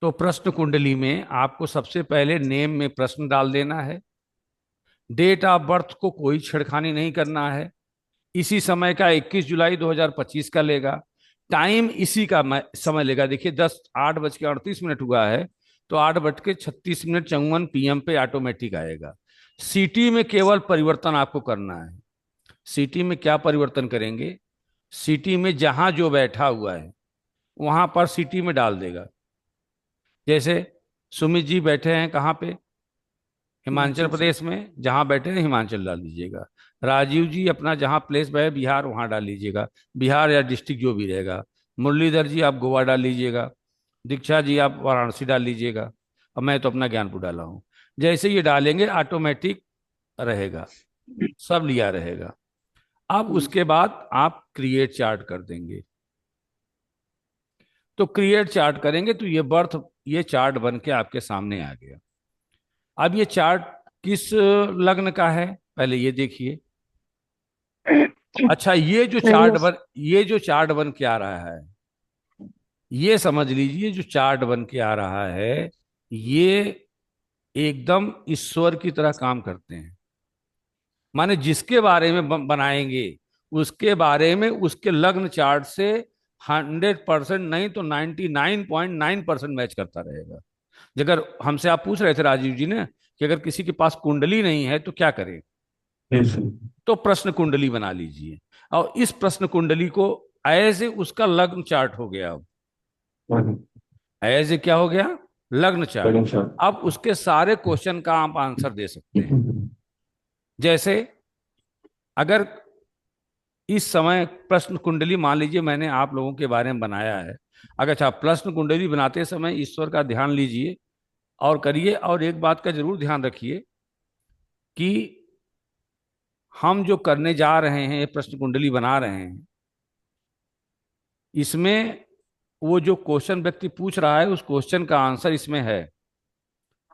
तो प्रश्न कुंडली में आपको सबसे पहले नेम में प्रश्न डाल देना है। डेट ऑफ बर्थ को कोई छेड़खानी नहीं करना है। इसी समय का 21 जुलाई 2025 का लेगा। टाइम इसी का समय लेगा। देखिए 8:38 हुआ है, तो 8:36 54 PM पे ऑटोमेटिक आएगा। सिटी में केवल परिवर्तन आपको करना है। सिटी में क्या परिवर्तन करेंगे? सिटी में जहां जो बैठा हुआ है वहां पर सिटी में डाल देगा। जैसे सुमित जी बैठे हैं कहाँ पे? हिमाचल हिमाचल सर। प्रदेश में। जहां बैठे हैं हिमाचल डाल दीजिएगा। राजीव जी अपना जहां प्लेस है बिहार, वहां डाल लीजिएगा। बिहार या डिस्ट्रिक्ट जो भी रहेगा। मुरलीधर जी आप गोवा डाल लीजिएगा। दीक्षा जी आप वाराणसी डाल लीजिएगा। और मैं तो अपना ज्ञानपुर डाला हूँ। जैसे ये डालेंगे ऑटोमेटिक रहेगा, सब लिया रहेगा। अब उसके बाद आप क्रिएट चार्ट कर देंगे। तो क्रिएट चार्ट करेंगे तो ये चार्ट बन के आपके सामने आ गया। अब ये चार्ट किस लग्न का है पहले ये देखिए। अच्छा, मेष। ये जो चार्ट बन के आ रहा है, ये समझ लीजिए जो चार्ट बन के आ रहा है, ये एकदम ईश्वर की तरह काम करते हैं। माने जिसके बारे में बनाएंगे उसके बारे में उसके लग्न चार्ट से 100% नहीं तो 99.9% मैच करता रहेगा। अगर हमसे आप पूछ रहे थे राजीव जी ने कि अगर किसी के पास कुंडली नहीं है तो क्या करें, मेष। तो प्रश्न कुंडली बना लीजिए। और इस प्रश्न कुंडली को ऐसे उसका लग्न चार्ट हो गया। अब ऐसे क्या हो गया? लग्न चार्ट। लगन सर। अब उसके सारे क्वेश्चन का आप आंसर दे सकते हैं। जैसे अगर इस समय प्रश्न कुंडली मान लीजिए मैंने आप लोगों के बारे में बनाया है। अगर अच्छा, प्रश्न कुंडली बनाते समय ईश्वर का ध्यान लीजिए और करिए। और एक बात का जरूर ध्यान रखिए कि हम जो करने जा रहे हैं, ये प्रश्न कुंडली बना रहे हैं, इसमें वो जो क्वेश्चन व्यक्ति पूछ रहा है उस क्वेश्चन का आंसर इसमें है।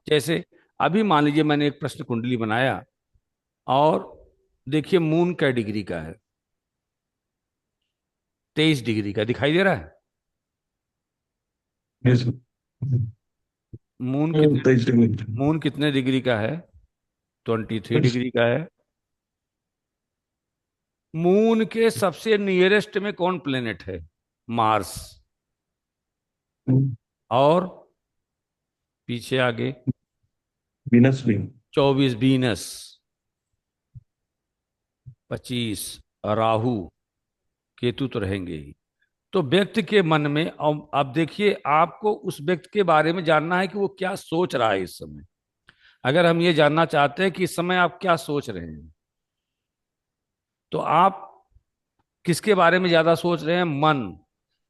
जैसे अभी मान लीजिए मैंने एक प्रश्न कुंडली बनाया और देखिए मून कै डिग्री का है? 23 डिग्री का दिखाई दे रहा है। मेष। मून कितने 23 डिग्री। मून कितने डिग्री का है? 23 डिग्री का है। मून के सबसे नियरेस्ट में कौन प्लेनेट है? मार्स। और पीछे आगे विनस भी। 24 वीनस, 25 राहु, केतु तो रहेंगे ही। तो व्यक्ति के मन में अब देखिए आपको उस व्यक्ति के बारे में जानना है कि वो क्या सोच रहा है इस समय। अगर हम ये जानना चाहते हैं कि इस समय आप क्या सोच रहे हैं, तो आप किसके बारे में ज्यादा सोच रहे हैं? मन।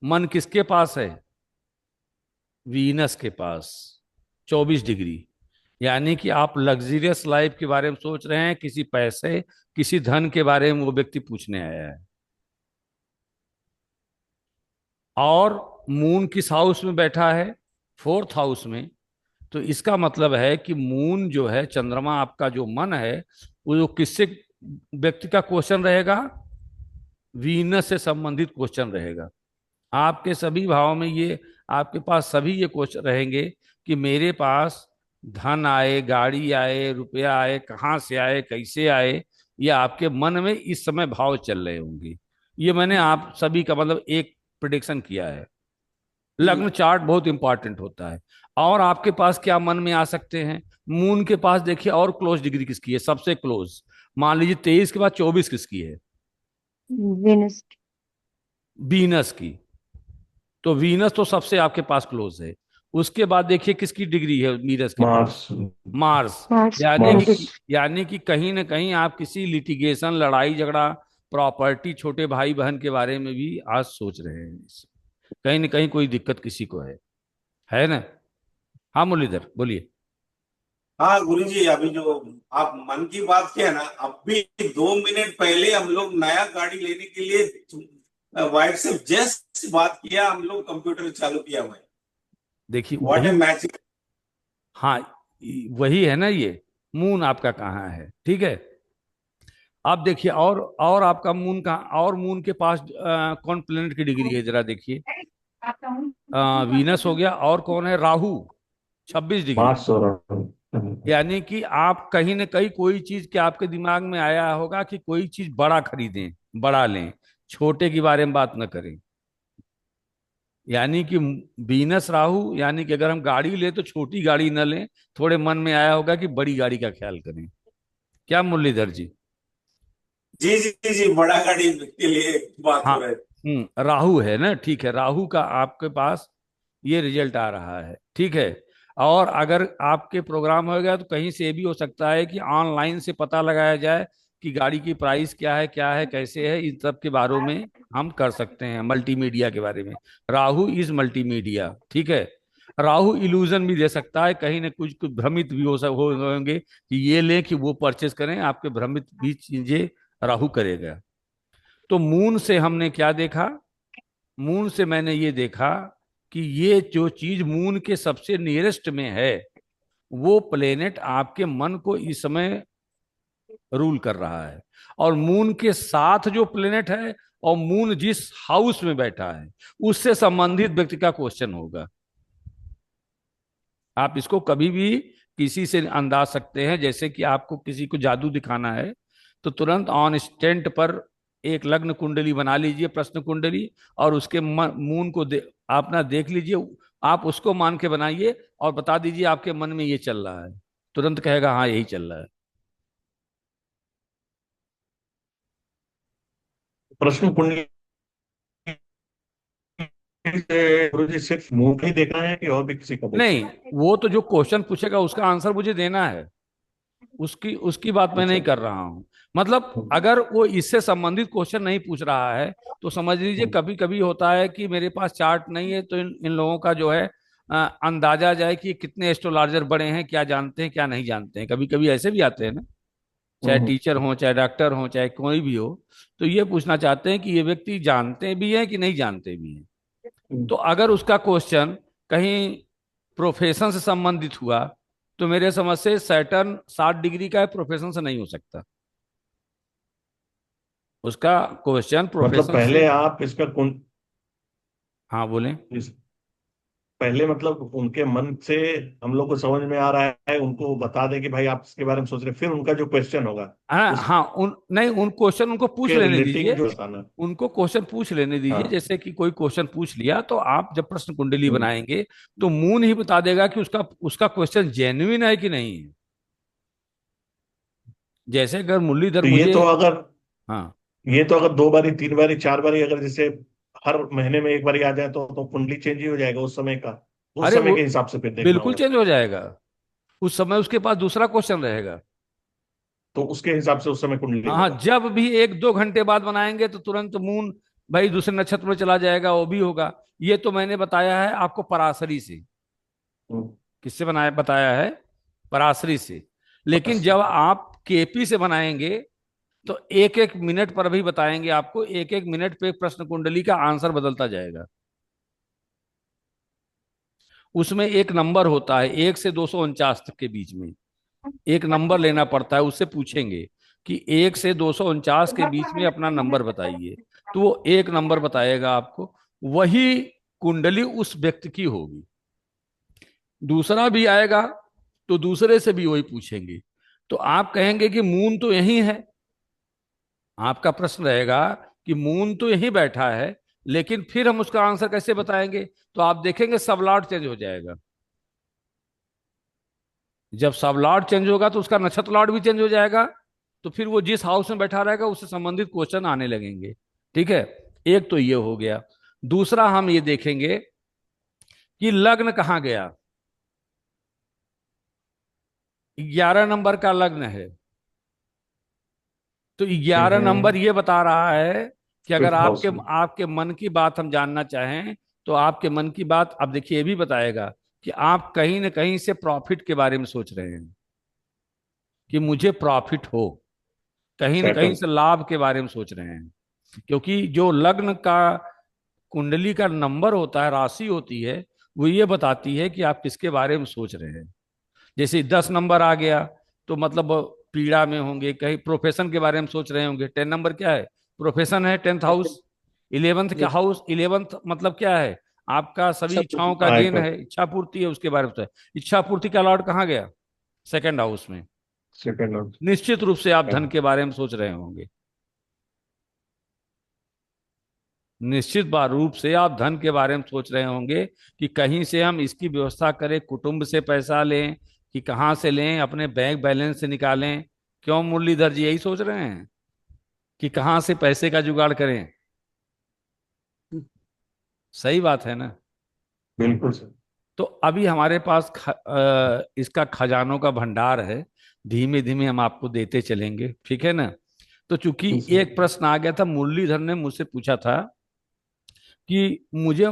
मन किसके पास है? वीनस के पास। 24 डिग्री। यानी कि आप लग्जरियस लाइफ के बारे में सोच रहे हैं, किसी पैसे किसी धन के बारे में वो व्यक्ति पूछने आया है। और मून किस हाउस में बैठा है? फोर्थ हाउस में। तो इसका मतलब है कि मून जो है, चंद्रमा, आपका जो मन है वो किससे व्यक्ति का क्वेश्चन रहेगा? वीनस से संबंधित क्वेश्चन रहेगा। आपके सभी भावों में ये, आपके पास सभी ये क्वेश्चन रहेंगे कि मेरे पास धन आए, गाड़ी आए, रुपया आए, कहाँ से आए, कैसे आए। ये आपके मन में इस समय भाव चल रहे होंगे। ये मैंने आप सभी का मतलब एक प्रिडिक्शन किया है। लग्न चार्ट बहुत इंपॉर्टेंट होता है। और आपके पास क्या मन में आ सकते हैं? मून के पास देखिए और क्लोज डिग्री किसकी है? सबसे क्लोज। मान लीजिए 23 के बाद 24 किसकी है? विनस। वीनस की। तो वीनस तो सबसे आपके पास क्लोज है। उसके बाद देखिए किसकी डिग्री है वीनस के पास? मार्स। मार्स। मार्स। यानी कि मार्स। यानी कि कहीं ना कहीं आप किसी लिटिगेशन, लड़ाई झगड़ा, प्रॉपर्टी, छोटे भाई बहन के बारे में भी आज सोच रहे हैं। कहीं ना कहीं कोई दिक्कत किसी को है ना? हाँ मुरलीधर बोलिए। हाँ गुरुजी, अभी जो आप मन की बात किया ना, अभी 2 मिनट पहले हम लोग नया गाड़ी लेने के लिए वाइफ से जस्ट बात किया, हम लोग कंप्यूटर चालू किया हुआ है। देखिए व्हाट ए वही। मैजिक। हाँ, वही है ना ये। मून आपका कहाँ है? ठीक है। आप देखिए और आपका मून कहाँ, और मून के पास कौन प्लेनेट की डिग्री है जरा देखिए। वीनस हो गया, और कौन है, राहु 26 डिग्री। मार्स और राहु। यानी कि आप कहीं ना कहीं कोई चीज के आपके दिमाग में आया होगा कि कोई चीज बड़ा खरीदें, बड़ा लें, छोटे के बारे में बात न करें। यानी कि वीनस राहु, यानी कि अगर हम गाड़ी ले तो छोटी गाड़ी न लें, थोड़े मन में आया होगा कि बड़ी गाड़ी का ख्याल करें। क्या मुरलीधर जी? जी जी जी, बड़ा गाड़ी के लिए बात हाँ। हो रही है। राहु है ना, ठीक है, राहु का आपके पास ये रिजल्ट आ रहा है, ठीक है। और अगर आपके प्रोग्राम हो गया तो कहीं से ये भी हो सकता है कि ऑनलाइन से पता लगाया जाए कि गाड़ी की प्राइस क्या है कैसे है, इन सब के बारे में हम कर सकते हैं, मल्टीमीडिया के बारे में। राहु इज मल्टीमीडिया, ठीक है। राहु इल्यूजन भी दे सकता है, कहीं ना कुछ कुछ भ्रमित भी होंगे कि ये लें कि वो परचेस करें, आपके भ्रमित भी चीजें राहु करेगा। तो मून से हमने क्या देखा? मून से मैंने ये देखा कि ये जो चीज मून के सबसे नियरेस्ट में है, वो प्लेनेट आपके मन को इस समय रूल कर रहा है। और मून के साथ जो प्लेनेट है, और मून जिस हाउस में बैठा है, उससे संबंधित व्यक्ति का क्वेश्चन होगा। आप इसको कभी भी किसी से अंदाज सकते हैं, जैसे कि आपको किसी को जादू दिखाना है तो तुरंत ऑन स्टेंट पर एक लग्न कुंडली बना लीजिए, प्रश्न कुंडली, और उसके मून को आप ना देख लीजिए, आप उसको मान के बनाइए और बता दीजिए आपके मन में ये चल रहा है, तुरंत कहेगा हाँ यही चल रहा है। प्रश्न कुंडली से गुरुजी सिर्फ मुंह का ही देखना है कि और भी किसी का देख नहीं, सकते वो तो जो क्वेश्चन पूछेगा उसका आंसर मुझे देना है, उसकी उसकी बात हैं? मैं नहीं अच्छा। कर रहा हूं। मतलब हम्म, अगर वो इससे संबंधित क्वेश्चन नहीं पूछ रहा है तो समझ लीजिए, हम्म, कभी कभी होता है कि मेरे पास चार्ट नहीं है, तो इन लोगों का जो है अंदाजा जाए कि कितने एस्ट्रोलॉजर बड़े हैं, क्या जानते हैं क्या नहीं जानते हैं, कभी कभी ऐसे भी आते हैं ना, चाहे हम्म, टीचर हो, चाहे डॉक्टर हो, चाहे कोई भी हो, तो ये पूछना चाहते हैं कि ये व्यक्ति जानते भी हैं कि नहीं जानते भी हैं। हम्म। तो अगर उसका क्वेश्चन कहीं प्रोफेशन से संबंधित हुआ, तो मेरे समझ से सैटर्न 60 डिग्री का है, प्रोफेशन से नहीं हो सकता। उसका क्वेश्चन मतलब प्रोफेशन से। पहले आप इसका कुंड हाँ बोलें। इस, पहले मतलब उनके मन से हम लोग को समझ में आ रहा है, उनको बता दें कि भाई आप इसके बारे में सोच रहे हैं, फिर उनका जो क्वेश्चन होगा हाँ हाँ, उन नहीं, उन क्वेश्चन उनको पूछ उसके लेने रिलेटिंग दीजिए, जो बताना। उनको क्वेश्चन पूछ लेने दीजिए। हाँ। जैसे कि कोई क्वेश्चन पूछ लिया तो आप जब प्रश्न कुंडली हम्म। बनाएंगे तो मून ही बता देगा कि उसका उसका क्वेश्चन जेन्युइन है कि नहीं है। जैसे अगर मुरलीधर तो मुझे। हाँ। ये तो अगर 2 बारी 3 बारी 4 बारी अगर जैसे हर महीने में 1 बारी आ जाए तो कुंडली चेंज ही हो जाएगा उस समय का। उस अरे समय वो के हिसाब से फिर देखना बिल्कुल होगा। चेंज हो जाएगा, उस समय उसके पास दूसरा क्वेश्चन रहेगा। तो उसके हिसाब से उस समय कुंडली हाँ, होगा। जब भी 1-2 घंटे बाद बनाएंगे तो तुरंत मून भाई दूसरे नक्षत्र में चला जाएगा, वो भी होगा। ये तो मैंने बताया है आपको पराशरी से। हम्म। किससे बनाया बताया है? पराशरी से। लेकिन बस। जब आप केपी से बनाएंगे तो एक एक मिनट पर भी बताएंगे आपको, एक एक मिनट पे प्रश्न कुंडली का आंसर बदलता जाएगा। उसमें एक नंबर होता है 1 से 249 तक के बीच में, एक नंबर लेना पड़ता है, उससे पूछेंगे कि 1 से 249 के बीच में अपना नंबर बताइए, तो वो एक नंबर बताएगा आपको, वही कुंडली उस व्यक्ति की होगी। दूसरा भी आएगा तो दूसरे से भी वही पूछेंगे, तो आप कहेंगे कि मून तो यही है। आपका प्रश्न रहेगा कि मून तो यही बैठा है, लेकिन फिर हम उसका आंसर कैसे बताएंगे? तो आप देखेंगे सब लॉर्ड चेंज हो जाएगा। जब सब लॉर्ड चेंज होगा तो उसका नक्षत्र लॉर्ड भी चेंज हो जाएगा, तो फिर वो जिस हाउस में बैठा रहेगा उससे संबंधित क्वेश्चन आने लगेंगे। ठीक है, एक तो ये हो गया। दूसरा हम ये देखेंगे कि लग्न कहाँ गया। 11 नंबर का लग्न है, तो 11 नंबर ये बता रहा है कि अगर 5th हाउस आपके में। आपके मन की बात हम जानना चाहें तो आपके मन की बात, अब देखिए ये भी बताएगा कि आप कहीं ना कहीं से प्रॉफिट के बारे में सोच रहे हैं, कि मुझे प्रॉफिट हो, कहीं ना कहीं सैटर्न। से लाभ के बारे में सोच रहे हैं। क्योंकि जो लग्न का कुंडली का नंबर होता है, राशि होती है, वो ये बताती है कि आप किसके बारे में सोच रहे हैं। जैसे 10 नंबर आ गया तो मतलब पीड़ा में होंगे, कहीं प्रोफेशन के बारे में सोच रहे होंगे। 10 नंबर क्या है? प्रोफेशन है, 10th हाउस। 11th का हाउस, 11th मतलब क्या है? आपका सभी सब इच्छाओं का हाँ, गेन है, इच्छा पूर्ति है, उसके बारे में तो है। इच्छा पूर्ति का लॉर्ड कहाँ गया? सेकंड हाउस में। सेकंड और निश्चित रूप से आप धन के बारे में सोच रहे होंगे, निश्चित रूप से आप धन के बारे में सोच रहे होंगे कि कहीं से हम इसकी व्यवस्था करें, कुटुंब से पैसा लें कि कहाँ से लें, अपने बैंक बैलेंस से निकालें। क्यों मुरलीधर जी, यही सोच रहे हैं कि कहाँ से पैसे का जुगाड़ करें? सही बात है ना? बिल्कुल सर। तो अभी हमारे पास इसका खजानों का भंडार है, धीमे धीमे हम आपको देते चलेंगे, ठीक है ना? तो चूंकि जी सर। एक प्रश्न आ गया था, मुरलीधर ने मुझसे पूछा था कि मुझे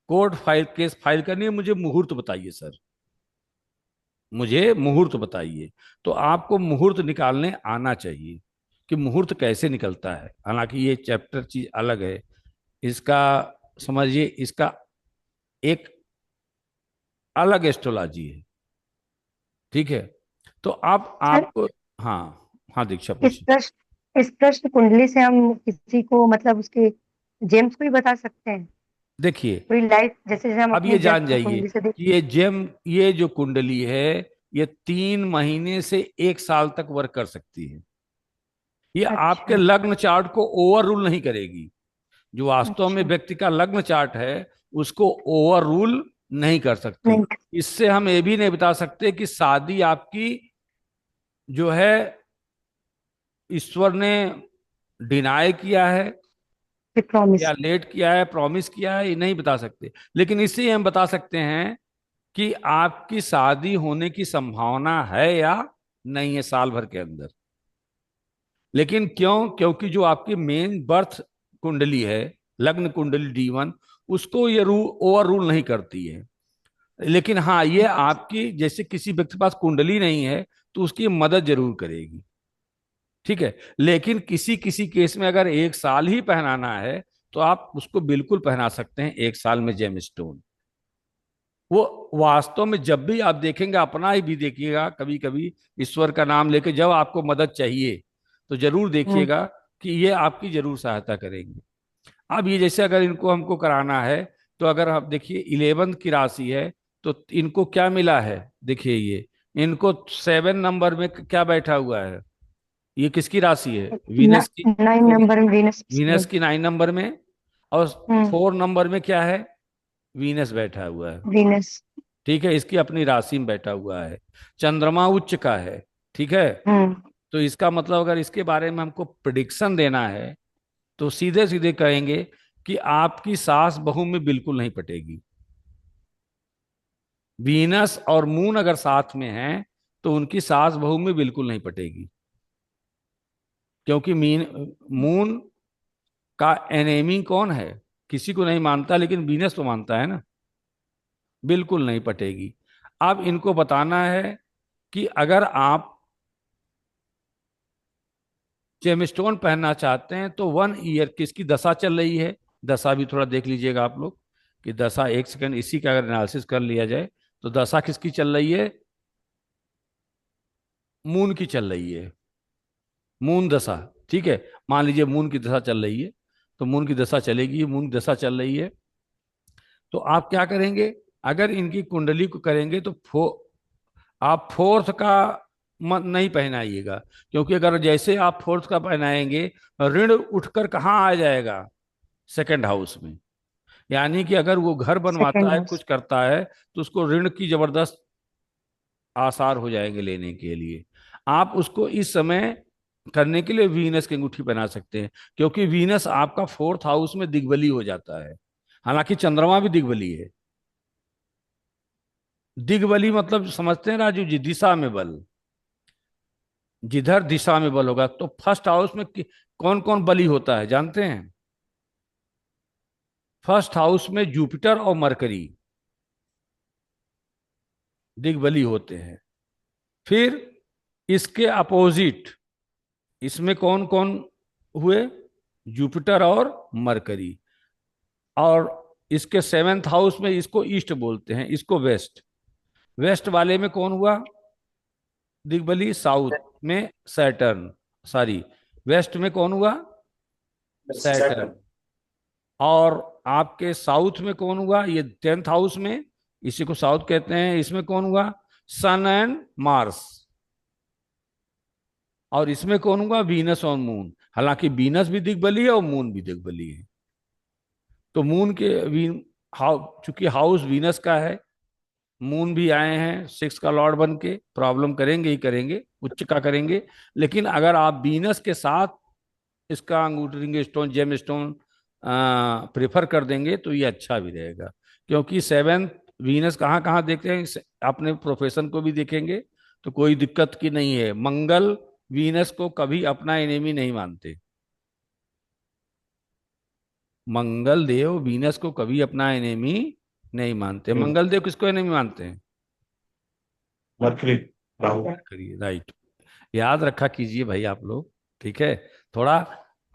कोर्ट फाइल केस फाइल करनी है, मुझे मुहूर्त बताइए सर, मुझे मुहूर्त बताइए। तो आपको मुहूर्त निकालने आना चाहिए कि मुहूर्त कैसे निकलता है। हालांकि ये चैप्टर चीज अलग है, इसका समझिए, इसका एक अलग एस्ट्रोलॉजी है, ठीक है? तो अब सर, आपको, हाँ हाँ दीक्षा इस पूछिए। प्रश्न इस प्रश्न कुंडली से हम किसी को मतलब उसके जेम्स को ही बता सकते हैं? देखिए, पूरी लाइफ जैसे जैसे हम अब ये अपनी जान जन्म जाइए कुंडली से देख। कि ये जो कुंडली है, ये 3 महीने से 1 साल तक वर्क कर सकती है। ये आपके अच्छा। लग्न चार्ट को ओवर रूल नहीं करेगी। जो वास्तव में अच्छा। व्यक्ति का लग्न चार्ट है, उसको ओवर रूल नहीं कर सकती। नहीं। इससे हम ये भी नहीं बता सकते कि शादी आपकी जो है ईश्वर ने डिनाई किया है प्रॉमिस। या लेट किया है, प्रॉमिस किया है, ये नहीं बता सकते। लेकिन इससे हम बता सकते हैं कि आपकी शादी होने की संभावना है या नहीं है साल भर के अंदर। लेकिन क्यों? क्योंकि जो आपकी मेन बर्थ कुंडली है, लग्न कुंडली D1, उसको ये ओवर रूल नहीं करती है। लेकिन हाँ, ये आपकी जैसे किसी व्यक्ति के पास कुंडली नहीं है तो उसकी मदद जरूर करेगी, ठीक है? लेकिन किसी किसी केस में अगर 1 साल ही पहनाना है तो आप उसको बिल्कुल पहना सकते हैं 1 साल में जेम स्टोन। वो वास्तव में जब भी आप देखेंगे, अपना ही भी देखिएगा, कभी कभी ईश्वर का नाम लेके जब आपको मदद चाहिए तो जरूर हम्म। देखिएगा कि ये आपकी जरूर सहायता करेंगे। अब ये जैसे अगर इनको हमको कराना है, तो अगर आप देखिए 11th की राशि है, तो इनको क्या मिला है? देखिए ये, इनको 7 नंबर में क्या बैठा हुआ है? ये किसकी राशि है? वीनस की। 9 नंबर में वीनस। वीनस की 9 नंबर में। और हम्म। 4 नंबर में क्या है? वीनस बैठा हुआ है, वीनस। ठीक है? इसकी अपनी राशि में बैठा हुआ है। चंद्रमा उच्च का है, ठीक है? हम्म। तो इसका मतलब अगर इसके बारे में हमको प्रिडिक्शन देना है तो सीधे सीधे कहेंगे कि आपकी सास बहू में बिल्कुल नहीं पटेगी। वीनस और मून अगर साथ में हैं तो उनकी सास बहू में बिल्कुल नहीं पटेगी, क्योंकि मून का एनेमी कौन है? किसी को नहीं मानता, लेकिन वीनस तो मानता है ना। बिल्कुल नहीं पटेगी। अब इनको बताना है कि अगर आप जेमस्टोन पहनना चाहते हैं तो 1 ईयर किसकी दशा चल रही है, दशा भी थोड़ा देख लीजिएगा आप लोग कि दशा, 1 सेकंड, इसी का अगर एनालिसिस कर लिया जाए तो दशा किसकी चल रही है? मून की चल रही है, मून दशा, ठीक है? मान लीजिए मून की दशा चल रही है, तो मून की दशा चलेगी, मून की दशा चल रही है। तो आप क्या करेंगे? अगर इनकी कुंडली को करेंगे तो आप फोर्थ का मत नहीं पहनाइएगा, क्योंकि अगर जैसे आप फोर्थ का पहनाएंगे, ऋण उठकर कहाँ आ जाएगा? सेकंड हाउस में। यानी कि अगर वो घर बनवाता सेकेंड है, हाउस। कुछ करता है, तो उसको ऋण की जबरदस्त आसार हो जाएंगे लेने के लिए। आप उसको इस समय करने के लिए वीनस की अंगूठी पहना सकते हैं, क्योंकि वीनस आपका 4th हाउस में दिग्बली हो जाता है। हालांकि चंद्रमा भी दिग्बली है। दिग्बली मतलब समझते हैं राजू जी? दिशा में बल। जिधर दिशा में बल होगा, तो फर्स्ट हाउस में कौन कौन बली होता है जानते हैं? फर्स्ट हाउस में जुपिटर और मरकरी दिग्बली होते हैं। फिर इसके अपोजिट इसमें कौन कौन हुए? जुपिटर और मरकरी। और इसके 7th हाउस में, इसको ईस्ट बोलते हैं, इसको वेस्ट। वेस्ट वाले में कौन हुआ दिग्बली? साउथ में सैटर्न, सॉरी, वेस्ट में कौन हुआ? सैटर्न। और आपके साउथ में कौन हुआ, ये 10th हाउस में, इसी को साउथ कहते हैं, इसमें कौन हुआ, सन एंड मार्स। और इसमें कौन हुआ, वीनस और मून। हालांकि वीनस भी दिग्बली है और मून भी दिग्बली है। तो मून के चूंकि हाउस वीनस का है, मून भी आए हैं 6 का लॉर्ड बन के, प्रॉब्लम करेंगे ही करेंगे, उच्च का करेंगे। लेकिन अगर आप वीनस के साथ इसका अंगूठी, ring stone, gemstone prefer कर देंगे तो ये अच्छा भी रहेगा। क्योंकि 7th वीनस कहाँ कहाँ देखते हैं, अपने प्रोफेशन को भी देखेंगे तो कोई दिक्कत की नहीं है। मंगल वीनस को कभी अपना एनिमी नहीं मानते। मंगल देव वीनस को कभी अपना एनिमी नहीं मानते। मंगल देव किसको एनिमी मानते हैं, मरकरी, राहु। करिए राइट, याद रखा कीजिए भाई आप लोग, ठीक है। थोड़ा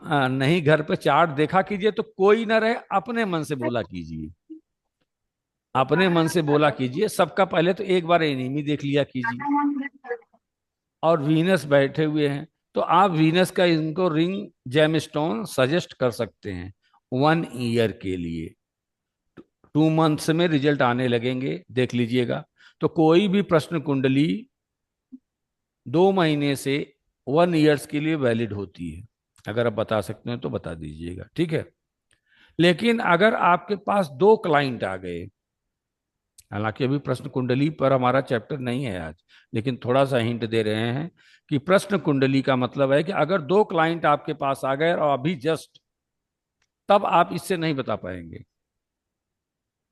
नहीं घर पे चार्ट देखा कीजिए तो कोई ना रहे, अपने मन से बोला कीजिए, अपने मन से बोला कीजिए। सबका पहले तो एक बार एनिमी देख लिया कीजिए। और वीनस बैठे हुए हैं तो आप वीनस का इनको रिंग जेमस्टोन सजेस्ट कर सकते हैं 1 ईयर के लिए। 2 मंथ्स में रिजल्ट आने लगेंगे, देख लीजिएगा। तो कोई भी प्रश्न कुंडली 2 महीने से 1 ईयर्स के लिए वैलिड होती है। अगर आप बता सकते हैं तो बता दीजिएगा, ठीक है। लेकिन अगर आपके पास 2 क्लाइंट आ गए, हालांकि अभी प्रश्न कुंडली पर हमारा चैप्टर नहीं है आज, लेकिन थोड़ा सा हिंट दे रहे हैं कि प्रश्न कुंडली का मतलब है कि अगर 2 क्लाइंट आपके पास आ गए और अभी जस्ट, तब आप इससे नहीं बता पाएंगे।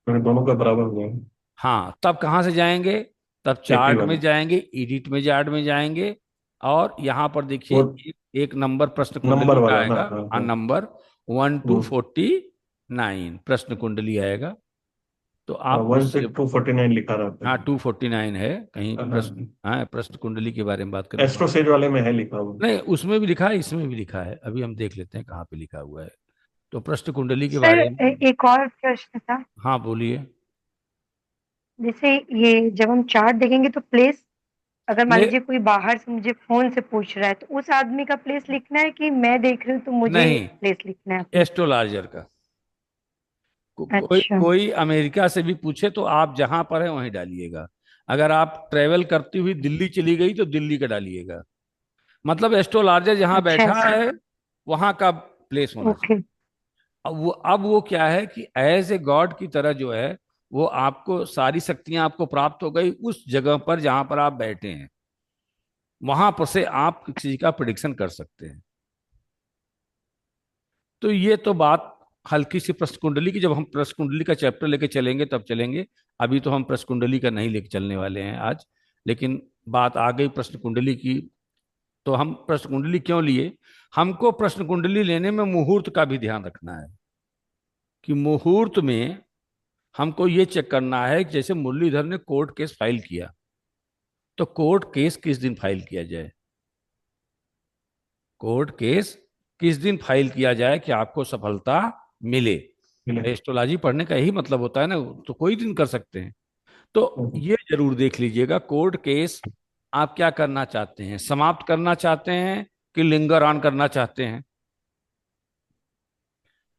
फिर दोनों का बराबर हुआ है। हाँ, तब कहाँ से जाएंगे, तब एट्टी चार्ट में वन जाएंगे, एडिट में, चार्ट में जाएंगे। और यहां पर देखिए वो एक नंबर प्रश्न नंबर कुंडली का वाला ना, आएगा। हाँ हाँ, हाँ। नंबर 1 to हम्म। 49 प्रश्न कुंडली आएगा। तो हाँ, आप 1 से उससे, 249 लिखा रहता हाँ है। 249 है कहीं हाँ प्रश्न। हाँ। हाँ, प्रश्न कुंडली के बारे में बात करें तो, एस्ट्रो सेज वाले में है लिखा हुआ। नहीं उसमें भी लिखा है, इसमें भी लिखा है। अभी हम देख लेते हैं कहाँ पे लिखा हुआ है। तो प्रश्न कुंडली के सर बारे में, एक और प्रश्न था। हाँ बोलिए। जैसे ये जब हम चार्ट देखेंगे तो प्लेस, अगर मान ले लीजिए कोई बाहर से मुझे फोन से पूछ रहा है तो उस आदमी का प्लेस लिखना है कि मैं देख रही हूँ तो मुझे नहीं, प्लेस लिखना है अपना? एस्ट्रोलॉजर का। कोई अच्छा। कोई अमेरिका से भी पूछे तो आप जहां पर है वहीं डालिएगा। अगर आप ट्रेवल करती हुई दिल्ली चली गई तो दिल्ली का डालिएगा। मतलब एस्ट्रोलॉजर जहां अच्छा बैठा ऐसा। है वहां का प्लेस होना चाहिए। ओके। अब वो क्या है कि एज ए गॉड की तरह जो है, वो आपको सारी शक्तियां आपको प्राप्त हो गई उस जगह पर जहां पर आप बैठे हैं, वहां पर से आप किसी का प्रिडिक्शन कर सकते हैं। तो ये तो बात हल्की सी प्रश्न कुंडली की, जब हम प्रश्न कुंडली का चैप्टर लेके चलेंगे तब चलेंगे। अभी तो हम प्रश्न कुंडली का नहीं लेके चलने वाले हैं आज। लेकिन बात आ गई प्रश्न कुंडली की, तो हम प्रश्न कुंडली क्यों लिए। हमको प्रश्न कुंडली लेने में मुहूर्त का भी ध्यान रखना है कि मुहूर्त में हमको ये चेक करना है कि जैसे मुरलीधर ने कोर्ट केस फाइल किया, तो कोर्ट केस किस दिन फाइल किया जाए, कोर्ट केस किस दिन फाइल किया जाए कि आपको सफलता मिले। मिले। एस्ट्रोलॉजी पढ़ने का यही मतलब होता है ना, तो कोई दिन कर सकते हैं। तो ये जरूर देख लीजिएगा कोर्ट केस आप क्या करना चाहते हैं, समाप्त करना चाहते हैं कि लिंगर ऑन करना चाहते हैं।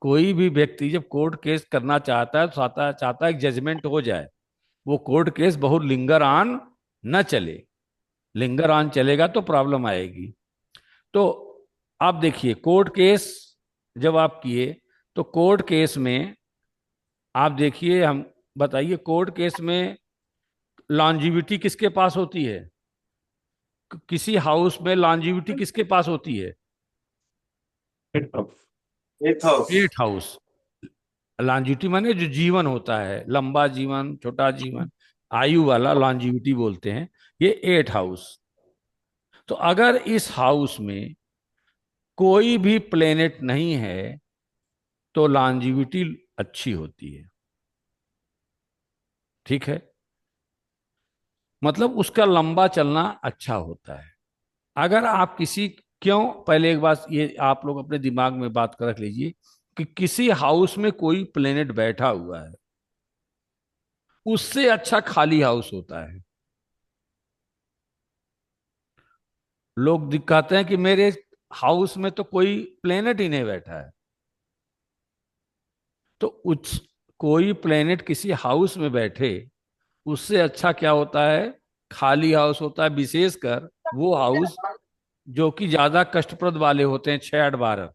कोई भी व्यक्ति जब कोर्ट केस करना चाहता है तो चाहता चाहता है जजमेंट हो जाए, वो कोर्ट केस बहुत लिंगर ऑन न चले। लिंगर ऑन चलेगा तो प्रॉब्लम आएगी। तो आप देखिए कोर्ट केस जब आप किए, तो कोर्ट केस में आप देखिए, हम बताइए कोर्ट केस में लॉन्जिविटी किसके पास होती है, किसी हाउस में लॉन्जिविटी किसके पास होती है, अब 8th house. 8th house. Longevity माने जो जीवन होता है, लंबा जीवन, छोटा जीवन, आयु वाला लॉन्जिविटी बोलते हैं, ये 8th हाउस। तो अगर इस हाउस में कोई भी प्लेनेट नहीं है तो लॉन्जिविटी अच्छी होती है, ठीक है। मतलब उसका लंबा चलना अच्छा होता है। अगर आप किसी, क्यों, पहले एक बात ये आप लोग अपने दिमाग में बात कर रख लीजिए कि किसी हाउस में कोई प्लेनेट बैठा हुआ है, उससे अच्छा खाली हाउस होता है। लोग दिखाते हैं कि मेरे हाउस में तो कोई प्लेनेट ही नहीं बैठा है। तो उस कोई प्लेनेट किसी हाउस में बैठे, उससे अच्छा क्या होता है, खाली हाउस होता है, विशेषकर वो हाउस जो कि ज्यादा कष्टप्रद वाले होते हैं, 6 8 12,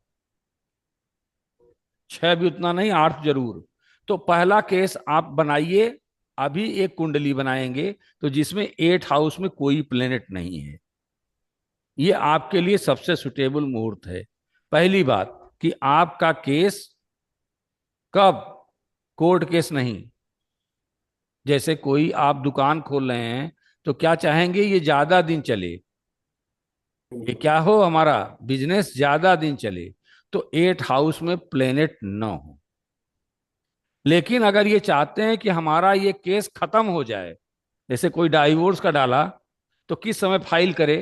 6 भी उतना नहीं, 8 जरूर। तो पहला केस आप बनाइए, अभी एक कुंडली बनाएंगे तो जिसमें 8 हाउस में कोई प्लेनेट नहीं है, ये आपके लिए सबसे सुटेबल मुहूर्त है। पहली बात कि आपका केस कब, कोर्ट केस नहीं। जैसे कोई आप दुकान खोल रहे हैं तो क्या चाहेंगे, ये ज्यादा दिन चले, ये क्या हो, हमारा बिजनेस ज्यादा दिन चले, तो 8 हाउस में प्लेनेट न हो। लेकिन अगर ये चाहते हैं कि हमारा ये केस खत्म हो जाए, जैसे कोई डाइवोर्स का डाला तो किस समय फाइल करे,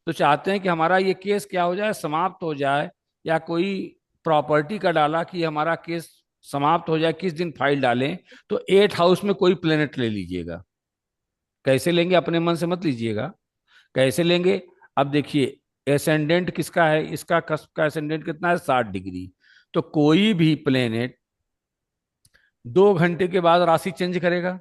तो चाहते हैं कि हमारा ये केस क्या हो जाए, समाप्त हो जाए, या कोई प्रॉपर्टी का डाला कि हमारा केस समाप्त हो जाए, किस दिन फाइल डालें, तो 8 हाउस में कोई प्लेनेट ले लीजिएगा। कैसे लेंगे, अपने मन से मत लीजिएगा, कैसे लेंगे। अब देखिए, एसेंडेंट किसका है, इसका कस्प का एसेंडेंट कितना है, 60 डिग्री। तो कोई भी प्लेनेट 2 घंटे के बाद राशि चेंज करेगा।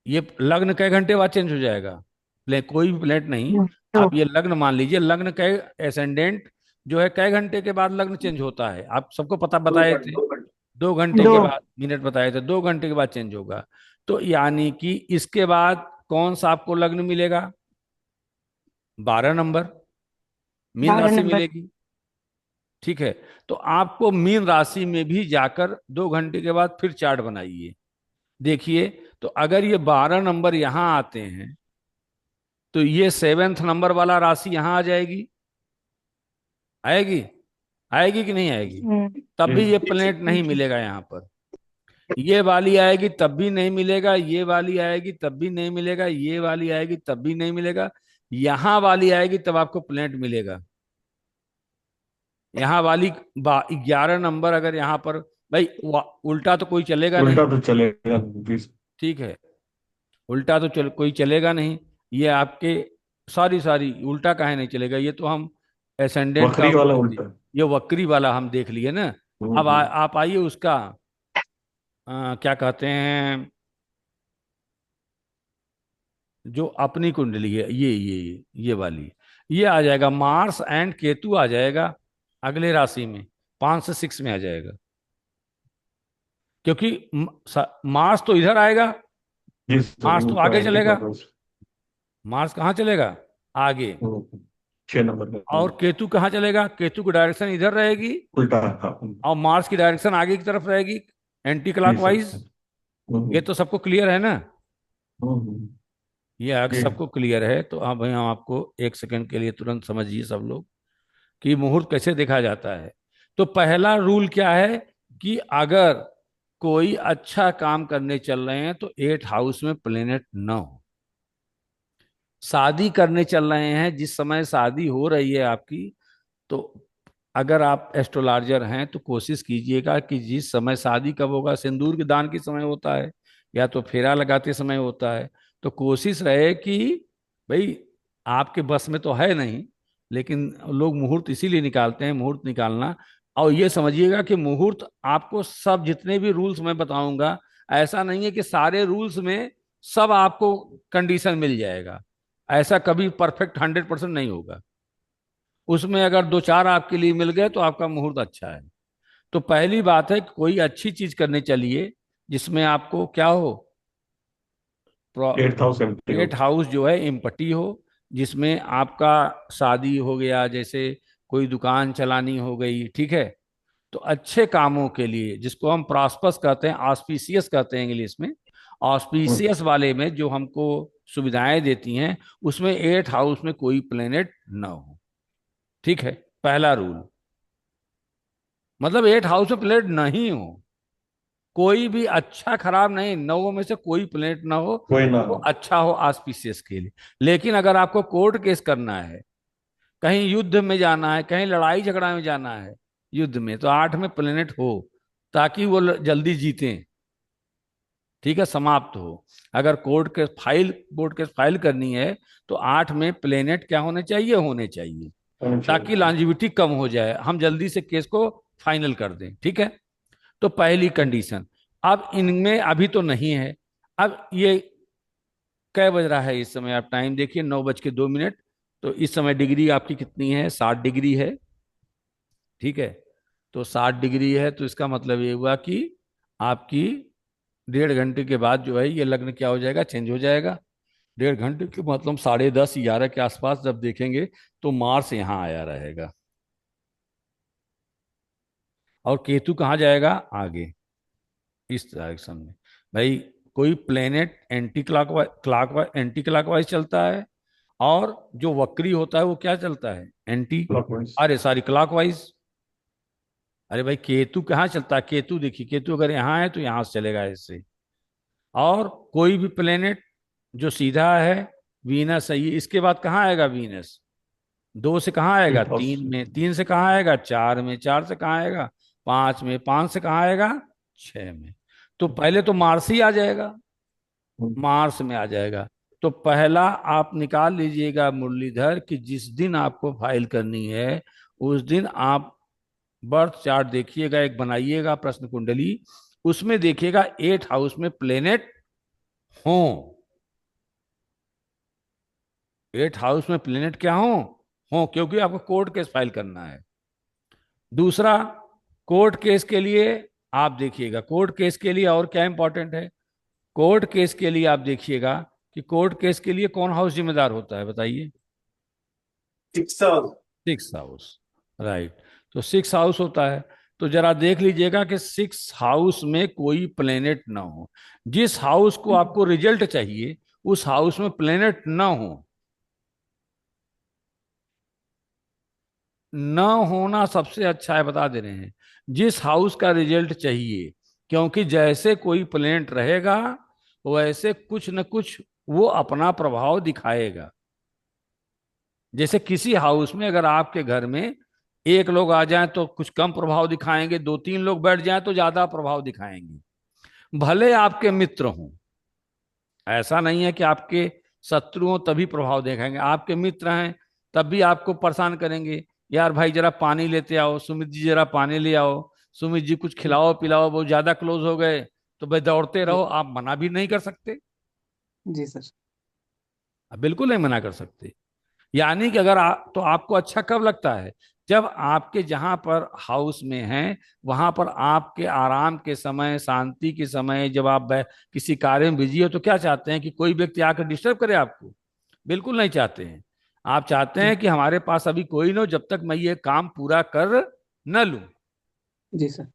ये लग्न कई घंटे बाद चेंज हो जाएगा, कोई भी प्लेनेट नहीं। तो आप ये लग्न मान लीजिए, लग्न कई एसेंडेंट जो है कई घंटे के बाद लग्न चेंज होता है, आप सबको पता बताए थे। 2 घंटे दो। के बाद, मिनट बताए थे, 2 घंटे के बाद चेंज होगा। तो यानी कि इसके बाद कौन सा आपको लग्न मिलेगा, 12 नंबर, मीन 12 राशि नंबर। मिलेगी। ठीक है, तो आपको मीन राशि में भी जाकर 2 घंटे के बाद फिर चार्ट बनाइए। देखिए, तो अगर ये 12 नंबर यहां आते हैं तो ये 7th नंबर वाला राशि यहां आ जाएगी, आएगी, आएगी कि नहीं आएगी। तब भी ये प्लेनेट नहीं मिलेगा यहाँ पर। ये वाली आएगी तब भी नहीं मिलेगा, ये वाली आएगी तब भी नहीं मिलेगा, ये वाली आएगी तब भी नहीं मिलेगा, यहां वाली आएगी तब आपको प्लेनेट मिलेगा। यहाँ वाली 11 नंबर अगर यहाँ पर, भाई उल्टा तो कोई चलेगा नहीं। उल्टा तो चलेगा बीस। ठीक है, उल्टा तो कोई चलेगा नहीं। ये आपके सारी सारी उल्टा काहे नहीं चलेगा, ये तो हम एसेंडेंट का वक्री वाला उल्टा। ये वक्री वाला हम देख लिए ना। हम्म, अब आप आइए उसका, क्या कहते हैं, जो अपनी कुंडली है, ये वाली, ये आ जाएगा, मार्स एंड केतु आ जाएगा अगले राशि में, 5 से 6 में आ जाएगा। क्योंकि मार्स तो इधर आएगा, जी सर, मार्स वो तो तो आगे एंटी चलेगा, क्लॉकवाइज। मार्स कहाँ चलेगा, आगे। 6 नंबर का और केतु कहाँ चलेगा, केतु की डायरेक्शन इधर रहेगी, उल्टा। हाँ। और मार्स की डायरेक्शन आगे की तरफ रहेगी, एंटी जी सर। क्लॉकवाइज। ये तो सबको क्लियर है ना, हम्म, ये आगे जी। सबको क्लियर है। तो हाँ भाई, हम आपको 1 सेकंड के लिए तुरंत समझिए सब लोग कि मुहूर्त कैसे देखा जाता है। तो पहला रूल क्या है कि अगर कोई अच्छा काम करने चल रहे हैं तो 8 हाउस में प्लेनेट न हो। शादी करने चल रहे हैं, जिस समय शादी हो रही है आपकी, तो अगर आप एस्ट्रोलॉजर हैं तो कोशिश कीजिएगा कि जिस समय शादी कब होगा, सिंदूर के दान के समय होता है या तो फेरा लगाते समय होता है, तो कोशिश रहे कि भाई, आपके बस में तो है नहीं, लेकिन लोग मुहूर्त इसीलिए निकालते हैं, मुहूर्त निकालना। और ये समझिएगा कि मुहूर्त आपको सब जितने भी रूल्स मैं बताऊंगा, ऐसा नहीं है कि सारे रूल्स में सब आपको कंडीशन मिल जाएगा, ऐसा कभी परफेक्ट 100% नहीं होगा। उसमें अगर 2 4 आपके लिए मिल गए तो आपका मुहूर्त अच्छा है। तो पहली बात है कि कोई अच्छी चीज करने चलिए जिसमें आपको क्या हो, 8 हाउस एम्प्टी हो। 8 हाउस जो है एम्पटी हो, जिसमें आपका शादी हो गया, जैसे कोई दुकान चलानी हो गई, ठीक है। तो अच्छे कामों के लिए, जिसको हम प्रॉस्पर्स कहते हैं, ऑस्पिशियस कहते हैं इंग्लिश में, हम्म, ऑस्पिशियस वाले में जो हमको सुविधाएं देती हैं, उसमें 8 हाउस में कोई प्लेनेट ना हो। ठीक है, पहला रूल, मतलब 8 हाउस में प्लेनेट नहीं हो, कोई भी अच्छा खराब नहीं, 9 में से कोई प्लेनेट ना हो, कोई ना तो हो। अच्छा हो ऑस्पिशियस के लिए। लेकिन अगर आपको कोर्ट केस करना है, कहीं युद्ध में जाना है, कहीं लड़ाई झगड़ा में जाना है युद्ध में, तो 8 में प्लेनेट हो, ताकि वो जल्दी जीतें, ठीक है, समाप्त हो। अगर कोर्ट केस फाइल करनी है तो 8 में प्लेनेट क्या होने चाहिए, होने चाहिए, होनी ताकि चाहिए। लॉन्जिविटी कम हो जाए, हम जल्दी से केस को फाइनल कर दें। ठीक है, तो पहली कंडीशन। अब इनमें अभी तो नहीं है। अब ये कै बज रहा है इस समय, आप टाइम देखिए, 9:02। तो इस समय डिग्री आपकी कितनी है? 60 डिग्री है। ठीक है, तो 60 डिग्री है, तो इसका मतलब ये हुआ कि आपकी 1.5 घंटे के बाद जो है ये लग्न क्या हो जाएगा? चेंज हो जाएगा। 1.5 घंटे के मतलब 10:30-11 के आसपास जब देखेंगे तो मार्स यहाँ आया रहेगा, और केतु कहाँ जाएगा? आगे, इस डायरेक्शन में। भाई, कोई प्लेनेट एंटी क्लॉकवाइज चलता है, और जो वक्री होता है वो क्या चलता है? Anti, clockwise. अरे सॉरी, क्लॉकवाइज। अरे भाई, केतु कहाँ चलता है? केतु देखिए, केतु अगर यहाँ है तो यहाँ से चलेगा इससे। और कोई भी प्लेनेट जो सीधा है, वीनस है, ये इसके बाद कहाँ आएगा? वीनस 2 से कहाँ आएगा? Eight house. 3 में, 3 से कहाँ आएगा? 4 में, 4 से कहाँ आएगा? 5 में, 5 से कहाँ आएगा? 6 में। तो पहले तो मार्स ही आ जाएगा, मार्स में आ जाएगा। तो पहला आप निकाल लीजिएगा मुरलीधर कि जिस दिन आपको फाइल करनी है उस दिन आप बर्थ चार्ट देखिएगा, एक बनाइएगा प्रश्न कुंडली, उसमें देखिएगा 8 हाउस में प्लेनेट हो। 8 हाउस में प्लेनेट क्या हो, क्योंकि आपको कोर्ट केस फाइल करना है। दूसरा, कोर्ट केस के लिए आप देखिएगा, कोर्ट केस के लिए और क्या इंपॉर्टेंट है? कोर्ट केस के लिए आप देखिएगा कि कोर्ट केस के लिए कौन हाउस जिम्मेदार होता है, बताइए? 6 हाउस। 6 house, right. तो 6 हाउस होता है। तो जरा देख लीजिएगा कि 6 हाउस में कोई प्लेनेट ना हो। जिस हाउस को आपको रिजल्ट चाहिए उस हाउस में प्लेनेट ना हो। न होना सबसे अच्छा है, बता दे रहे हैं। जिस हाउस का रिजल्ट चाहिए, क्योंकि जैसे कोई प्लेनेट रहेगा वैसे कुछ न कुछ वो अपना प्रभाव दिखाएगा। जैसे किसी हाउस में अगर आपके घर में एक लोग आ जाएं तो कुछ कम प्रभाव दिखाएंगे, 2-3 लोग बैठ जाएं तो ज्यादा प्रभाव दिखाएंगे। भले आपके मित्र हों, ऐसा नहीं है कि आपके शत्रु हों तभी प्रभाव दिखाएंगे। आपके मित्र हैं तब भी आपको परेशान करेंगे, यार भाई जरा पानी लेते आओ, सुमित जी जरा पानी ले आओ, सुमित जी कुछ खिलाओ पिलाओ, बहुत ज्यादा क्लोज हो गए तो भाई दौड़ते जी रहो। आप मना भी नहीं कर सकते, जी सर। आप बिल्कुल नहीं मना कर सकते। यानी कि अगर तो आपको अच्छा कब लगता है? जब आपके जहां पर हाउस में हैं वहां पर आपके आराम के समय, शांति के समय, जब आप किसी कार्य में बिजी हो तो क्या चाहते हैं? कि कोई व्यक्ति आकर डिस्टर्ब करे आपको? बिल्कुल नहीं चाहते हैं। आप चाहते जी हैं कि हमारे पास अभी कोई ना हो जब तक मैं ये काम पूरा कर न लूं। जी सर।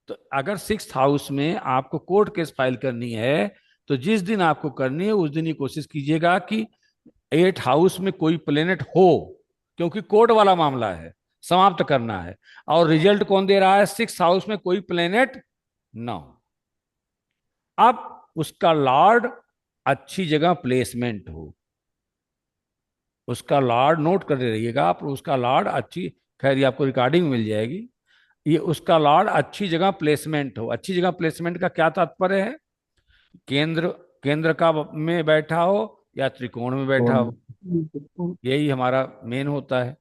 तो अगर 6 हाउस में आपको कोर्ट केस फाइल करनी है तो जिस दिन आपको करनी है उस दिन ही कोशिश कीजिएगा कि 8 हाउस में कोई प्लेनेट हो, क्योंकि कोर्ट वाला मामला है, समाप्त करना है। और रिजल्ट कौन दे रहा है? 6 हाउस में कोई प्लेनेट ना हो। अब उसका लॉर्ड अच्छी जगह प्लेसमेंट हो, उसका लॉर्ड नोट कर रहिएगा आप, उसका लॉर्ड अच्छी, खैर ये आपको रिकॉर्डिंग मिल जाएगी, ये उसका लॉर्ड अच्छी जगह प्लेसमेंट हो। अच्छी जगह प्लेसमेंट का क्या तात्पर्य है? केंद्र, केंद्र का में बैठा हो या त्रिकोण में बैठा हो, यही हमारा मेन होता है।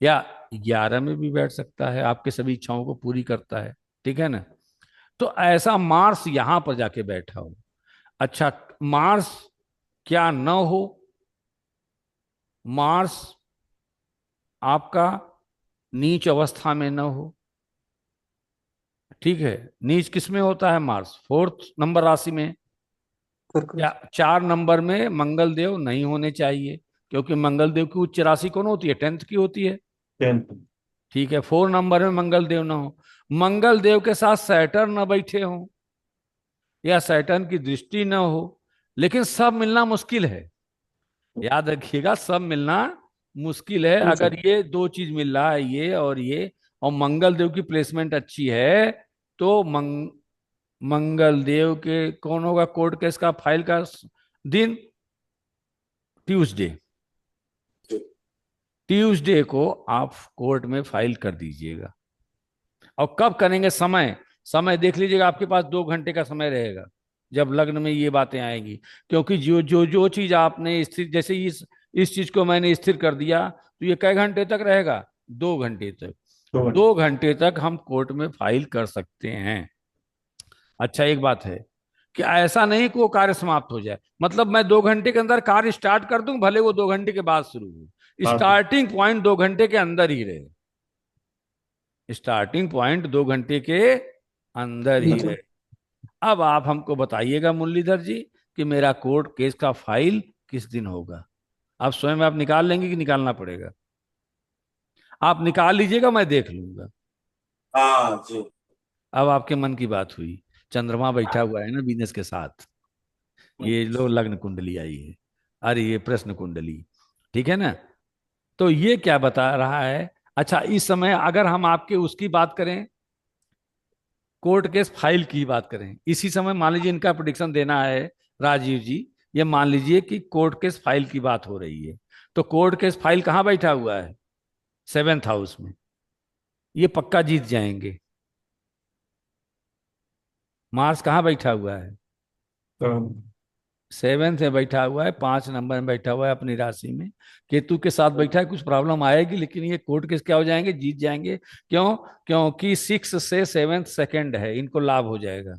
या 11 में भी बैठ सकता है, आपके सभी इच्छाओं को पूरी करता है। ठीक है ना? तो ऐसा मार्स यहां पर जाके बैठा हो। अच्छा, मार्स क्या न हो? मार्स आपका नीच अवस्था में न हो। ठीक है, नीच किस में होता है? मार्स 4th नंबर राशि में। सर या 4 नंबर में मंगल देव नहीं होने चाहिए, क्योंकि मंगल देव की उच्च राशि कौन होती है? 10th की होती है। 10th। ठीक है, 4 नंबर में मंगल देव ना हो। मंगल देव के साथ सैटर्न न बैठे हो या सैटर्न की दृष्टि न हो। लेकिन सब मिलना मुश्किल है, याद रखिएगा, सब मिलना मुश्किल है। जी अगर सर। ये दो चीज मिल रहा है, ये और ये, और मंगल देव की प्लेसमेंट अच्छी है, तो मंगल देव के कौन होगा कोर्ट केस का फाइल का दिन? ट्यूसडे। ट्यूसडे को आप कोर्ट में फाइल कर दीजिएगा। और कब करेंगे? समय, समय देख लीजिएगा, आपके पास 2 घंटे का समय रहेगा जब लग्न में ये बातें आएंगी। क्योंकि जो चीज आपने स्थिर, जैसे इस चीज को मैंने स्थिर कर दिया तो ये कै घंटे तक रहेगा? 2 घंटे तक। तो 2 घंटे तक हम कोर्ट में फाइल कर सकते हैं। अच्छा, एक बात है कि ऐसा नहीं कि वो कार्य समाप्त हो जाए, मतलब मैं 2 घंटे के अंदर कार्य स्टार्ट कर दूं, भले वो 2 घंटे के बाद शुरू हो, हाँ स्टार्टिंग पॉइंट 2 घंटे के अंदर ही रहे। स्टार्टिंग पॉइंट 2 घंटे के अंदर जी ही सर। रहे। अब आप हमको बताइएगा मुरलीधर जी कि मेरा कोर्ट केस का फाइल किस दिन होगा। आप स्वयं आप निकाल लेंगे कि निकालना पड़ेगा? आप निकाल लीजिएगा, मैं देख लूंगा। हाँ जी। अब आपके मन की बात हुई। चंद्रमा बैठा हुआ है ना बिजनेस के साथ। ये लो लग्न कुंडली आई है, अरे ये प्रश्न कुंडली, ठीक है ना? तो ये क्या बता रहा है? अच्छा, इस समय अगर हम आपके उसकी बात करें, कोर्ट केस फाइल की बात करें, इसी समय मान लीजिए इनका प्रिडिक्शन देना है राजीव जी। ये मान लीजिए कि कोर्ट केस फाइल की बात हो रही है, तो कोर्ट केस फाइल कहाँ बैठा हुआ है? 7th हाउस में। ये पक्का जीत जाएंगे। मार्स कहाँ बैठा हुआ है? तो 7th में बैठा हुआ है, 5 नंबर में बैठा हुआ है अपनी राशि में। केतु के साथ बैठा है, कुछ प्रॉब्लम आएगी, लेकिन ये कोर्ट केस क्या हो जाएंगे? जीत जाएंगे। क्यों? क्योंकि 6 से 7 सेकंड है, इनको लाभ हो जाएगा।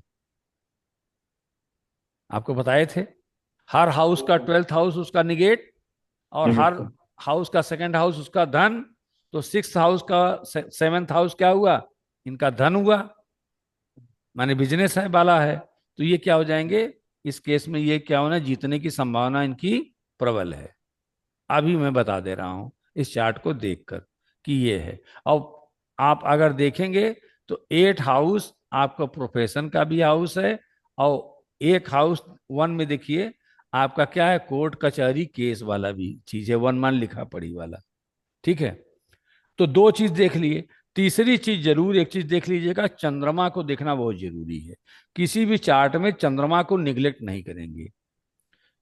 आपको बताए थे, हर हाउस का 12th हाउस उसका निगेट, और हर निगेटिव। हाउस का 2nd हाउस उसका धन। तो 6th हाउस का 7th हाउस क्या हुआ? इनका धन हुआ, माने बिजनेस है वाला है। तो ये क्या हो जाएंगे? इस केस में ये क्या होना, जीतने की संभावना इनकी प्रबल है। अभी मैं बता दे रहा हूं इस चार्ट को देखकर कि ये है। अब आप अगर देखेंगे तो 8 हाउस आपका प्रोफेशन का भी हाउस है, और एक हाउस 1 में देखिए आपका क्या है, कोर्ट कचहरी केस वाला भी चीज है, 1 मान लिखा पढ़ी वाला। ठीक है, तो 2 चीज देख लिए। तीसरी चीज जरूर एक चीज देख लीजिएगा, चंद्रमा को देखना बहुत जरूरी है। किसी भी चार्ट में चंद्रमा को निग्लेक्ट नहीं करेंगे।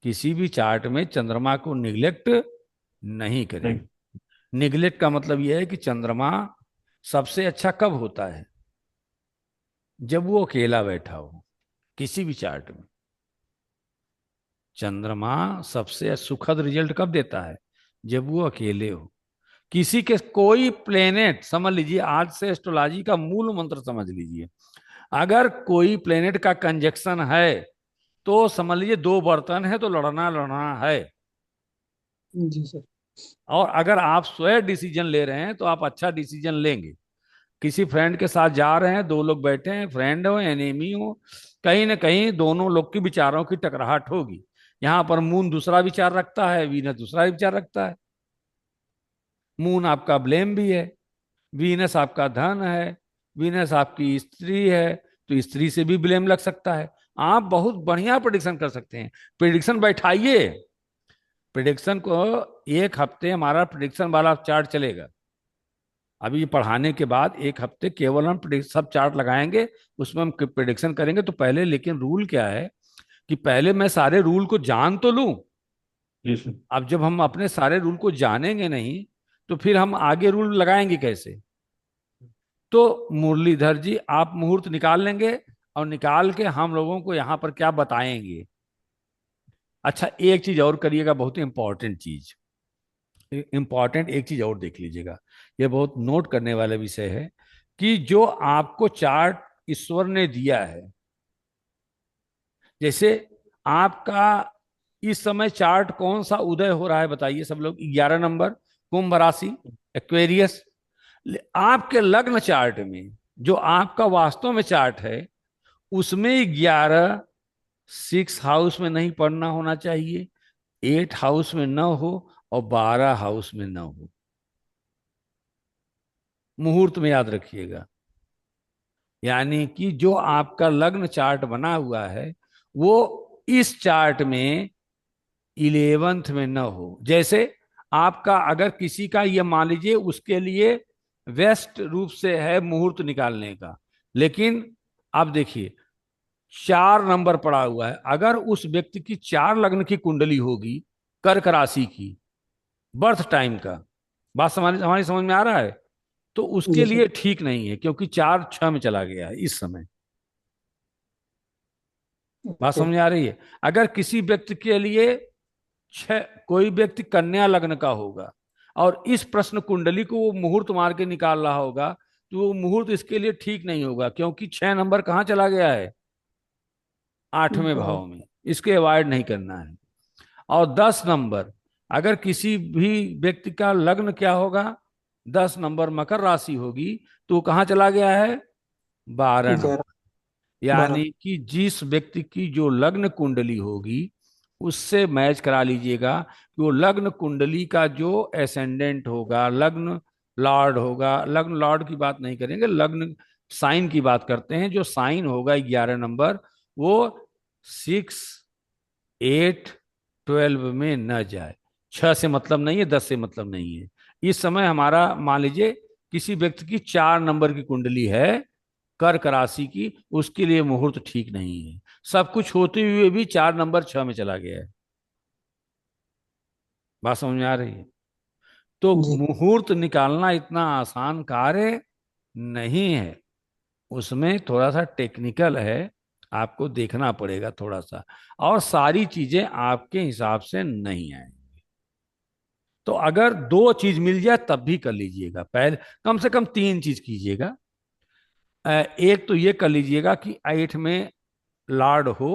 किसी भी चार्ट में चंद्रमा को निग्लेक्ट नहीं नहीं। करेंगे। निग्लेक्ट का मतलब यह है कि चंद्रमा सबसे अच्छा कब होता है? जब वो अकेला बैठा हो। किसी भी चार्ट में चंद्रमा सबसे सुखद रिजल्ट कब देता है? जब वो अकेले हो। किसी के कोई प्लेनेट, समझ लीजिए आज से एस्ट्रोलॉजी का मूल मंत्र समझ लीजिए, अगर कोई प्लेनेट का कंजक्शन है तो समझ लीजिए 2 बर्तन है तो लड़ना लड़ना है। जी सर। और अगर आप स्वयं डिसीजन ले रहे हैं तो आप अच्छा डिसीजन लेंगे। किसी फ्रेंड के साथ जा रहे हैं, 2 लोग बैठे हैं, फ्रेंड हो एनिमी हो, कहीं ना कहीं दोनों लोग की विचारों की टकराहट होगी। यहां पर मून दूसरा विचार रखता है, वीनस दूसरा विचार रखता है। मून आपका ब्लेम भी है, वीनस आपका धन है, वीनस आपकी स्त्री है, तो स्त्री से भी ब्लेम लग सकता है। आप बहुत बढ़िया प्रिडिक्शन कर सकते हैं। प्रिडिक्शन बैठाइए, प्रिडिक्शन को 1 हफ्ते हमारा प्रिडिक्शन वाला चार्ट चलेगा। अभी ये पढ़ाने के बाद 1 हफ्ते केवल हम सब चार्ट लगाएंगे, उसमें हम प्रिडिक्शन करेंगे। तो पहले लेकिन रूल क्या है कि पहले मैं सारे रूल को जान तो लूं। जी सर। अब जब हम अपने सारे रूल को जानेंगे नहीं तो फिर हम आगे रूल लगाएंगे कैसे? तो मुरलीधर जी आप मुहूर्त निकाल लेंगे, और निकाल के हम लोगों को यहाँ पर क्या बताएंगे। अच्छा, एक चीज और करिएगा, बहुत इंपॉर्टेंट चीज, इंपॉर्टेंट एक चीज और देख लीजिएगा। यह बहुत नोट करने वाला विषय है कि जो आपको चार्ट ईश्वर ने दिया है, जैसे आपका इस समय चार्ट कौन सा उदय हो रहा है बताइए सब लोग? 11 नंबर, कुंभ राशि, एक्वेरियस। आपके लग्न चार्ट में जो आपका वास्तव में चार्ट है, उसमें 11 6 हाउस में नहीं पढ़ना होना चाहिए, 8 हाउस में न हो, और 12 हाउस में न हो। मुहूर्त में याद रखिएगा। यानी कि जो आपका लग्न चार्ट बना हुआ है वो इस चार्ट में 11th में न हो। जैसे आपका अगर किसी का ये मान लीजिए उसके लिए वेस्ट रूप से है मुहूर्त निकालने का, लेकिन आप देखिए 4 नंबर पड़ा हुआ है, अगर उस व्यक्ति की 4 लग्न की कुंडली होगी, कर्क राशि की, बर्थ टाइम का, बात हमारी समझ में आ रहा है, तो उसके जी सर। लिए ठीक नहीं है, क्योंकि 4 6 में चला गया है इस समय। बात ओके। समझ में आ रही है? अगर किसी व्यक्ति के लिए 6, कोई व्यक्ति कन्या लग्न का होगा, और इस प्रश्न कुंडली को वो मुहूर्त मार के निकाल रहा होगा, तो वो मुहूर्त इसके लिए ठीक नहीं होगा, क्योंकि 6 नंबर कहाँ चला गया है? 8वें भाव में। इसके अवॉइड नहीं करना है। और 10 नंबर, अगर किसी भी व्यक्ति का लग्न क्या होगा, 10 नंबर मकर राशि होगी, तो वो कहाँ चला गया है? 12 नंबर। 11 यानी 12 कि जिस व्यक्ति की जो लग्न कुंडली होगी उससे मैच करा लीजिएगा कि वो लग्न कुंडली का जो एसेंडेंट होगा, लग्न लॉर्ड होगा। लग्न लॉर्ड की बात नहीं करेंगे, लग्न साइन की बात करते हैं। जो साइन होगा 11 नंबर, वो 6, 8, 12 में न जाए। 6 से मतलब नहीं है, 10 से मतलब नहीं है। इस समय हमारा मान लीजिए किसी व्यक्ति की 4 नंबर की कुंडली है, कर्क राशि की, उसके लिए मुहूर्त ठीक नहीं है। सब कुछ होते हुए भी 4 नंबर 6 में चला गया है। बात समझ में आ रही है? तो जी मुहूर्त निकालना इतना आसान कार्य नहीं है, उसमें थोड़ा सा टेक्निकल है, आपको देखना पड़ेगा थोड़ा सा, और सारी चीजें आपके हिसाब से नहीं आएंगी। तो अगर 2 चीज मिल जाए तब भी कर लीजिएगा, पहले कम से कम 3 चीज कीजिएगा। एक तो ये कर लीजिएगा कि 8 में लॉर्ड हो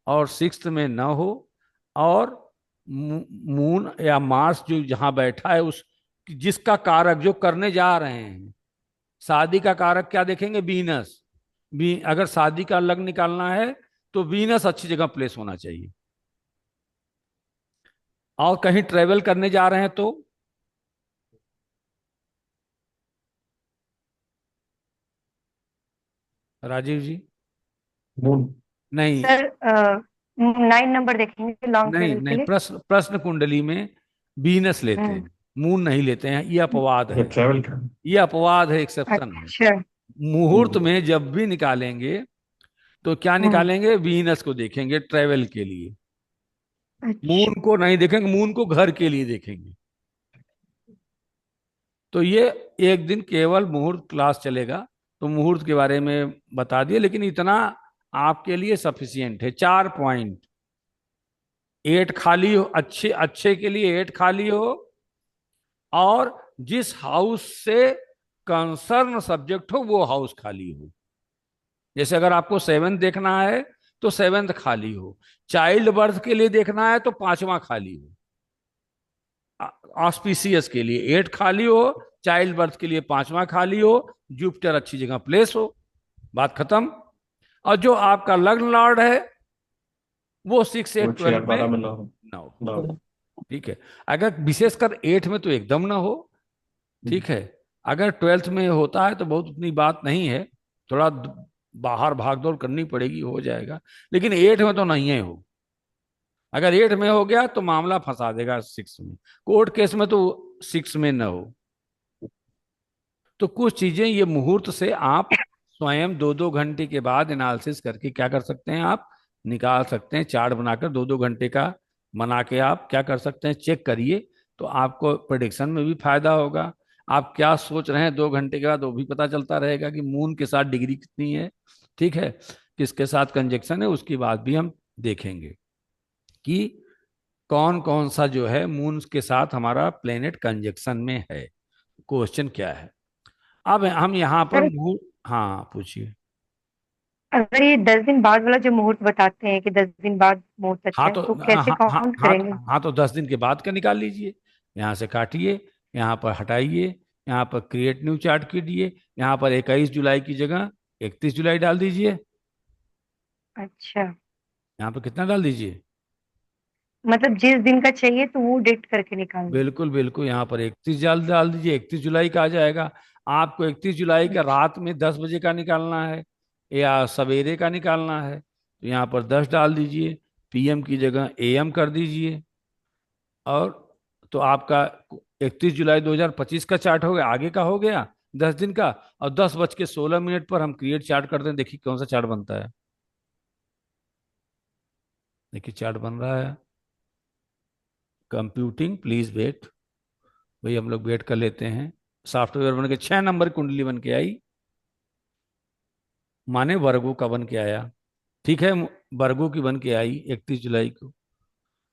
और 6 में न हो, और मून या मार्स जो जहां बैठा है उस जिसका कारक जो करने जा रहे हैं, शादी का कारक क्या देखेंगे? वीनस। अगर शादी का लग्न निकालना है तो वीनस अच्छी जगह प्लेस होना चाहिए। और कहीं ट्रेवल करने जा रहे हैं तो राजीव जी, मून। नहीं सर 9 नंबर देखेंगे लॉन्ग नहीं ट्रेवल के नहीं, लिए। प्रश्न प्रश्न कुंडली में वीनस लेते हम्म। हैं, मून नहीं लेते हैं। ये अपवाद ये है, ट्रैवल का। ये अपवाद है, एक्सेप्शन है। अच्छा। मुहूर्त हम्म। में जब भी निकालेंगे तो क्या हम्म। निकालेंगे? वीनस को देखेंगे ट्रेवल के लिए। मून अच्छा। को नहीं देखेंगे, मून को घर के लिए देखेंगे। तो ये एक दिन केवल मुहूर्त क्लास चलेगा, तो मुहूर्त के बारे में बता दिए, लेकिन इतना आपके लिए सफिशियंट है। 4 पॉइंट, 8 खाली हो, अच्छे अच्छे के लिए 8 खाली हो, और जिस हाउस से कंसर्न सब्जेक्ट हो वो हाउस खाली हो। जैसे अगर आपको 7th देखना है तो 7th खाली हो, चाइल्ड बर्थ के लिए देखना है तो 5वां खाली हो, ऑस्पिशियस के लिए 8 खाली हो, चाइल्ड बर्थ के लिए 5वां खाली हो, जुपिटर अच्छी जगह प्लेस हो, बात खत्म। और जो आपका लग्न लॉर्ड है वो 6, वो 8, छह 12 आठ में बारह में ना हो। ना हो। ना हो। ठीक है। अगर विशेषकर 8 में तो एकदम ना हो। ठीक है। अगर 12th में होता है तो बहुत उतनी बात नहीं है, थोड़ा बाहर भागदौड़ करनी पड़ेगी, हो जाएगा। लेकिन 8 में तो नहीं है हो। अगर 8 में हो गया तो मामला फंसा देगा 6 में, कोर्ट केस में तो 6 में ना हो। तो कुछ चीजें ये मुहूर्त से आप स्वयं 2-2 घंटे के बाद एनालिसिस करके क्या कर सकते हैं, आप निकाल सकते हैं। चार्ट बनाकर 2-2 घंटे का बना के आप क्या कर सकते हैं, चेक करिए। तो आपको प्रेडिक्शन में भी फायदा होगा। आप क्या सोच रहे हैं 2 घंटे के बाद वो भी पता चलता रहेगा कि मून के साथ डिग्री कितनी है। ठीक है। किसके साथ कंजक्शन है उसकी बात भी हम देखेंगे कि कौन कौन सा जो है मून के साथ हमारा प्लेनेट कंजक्शन में है, क्वेश्चन क्या है। अब हम यहाँ पर सर हाँ पूछिए। अगर ये 10 दिन बाद वाला जो मुहूर्त बताते हैं कि 10 दिन बाद मुहूर्त हाँ अच्छा है, तो तो हाँ कैसे हाँ हाँ काउंट हाँ करेंगे? हाँ, तो 10 दिन के बाद का निकाल लीजिए। यहाँ से काटिए, यहाँ पर हटाइए, यहाँ पर क्रिएट न्यू चार्ट कीजिए, यहाँ पर 21 जुलाई की जगह 31 जुलाई डाल दीजिए। अच्छा, यहाँ पर कितना डाल दीजिए? मतलब जिस दिन का चाहिए तो वो डेट करके निकालना। बिल्कुल बिल्कुल, यहाँ पर 31 डाल डाल दीजिए, 31 जुलाई का आ जाएगा। आपको 31 जुलाई का अच्छा। रात में 10 बजे का निकालना है या सवेरे का निकालना है, तो यहाँ पर 10 डाल दीजिए, पीएम की जगह एएम कर दीजिए। और तो आपका 31 जुलाई 2025 का चार्ट हो गया, आगे का हो गया 10 दिन का। और 10:16 पर हम क्रिएट चार्ट करते हैं, देखिए कौन सा चार्ट बनता है। देखिए चार्ट बन रहा है। कंप्यूटिंग प्लीज वेट, वही हम लोग वेट कर लेते हैं। सॉफ्टवेयर बन के 6 नंबर कुंडली बन के आई, माने वर्गो का बन के आया। ठीक है, वर्गो की बन के आई 31 जुलाई को।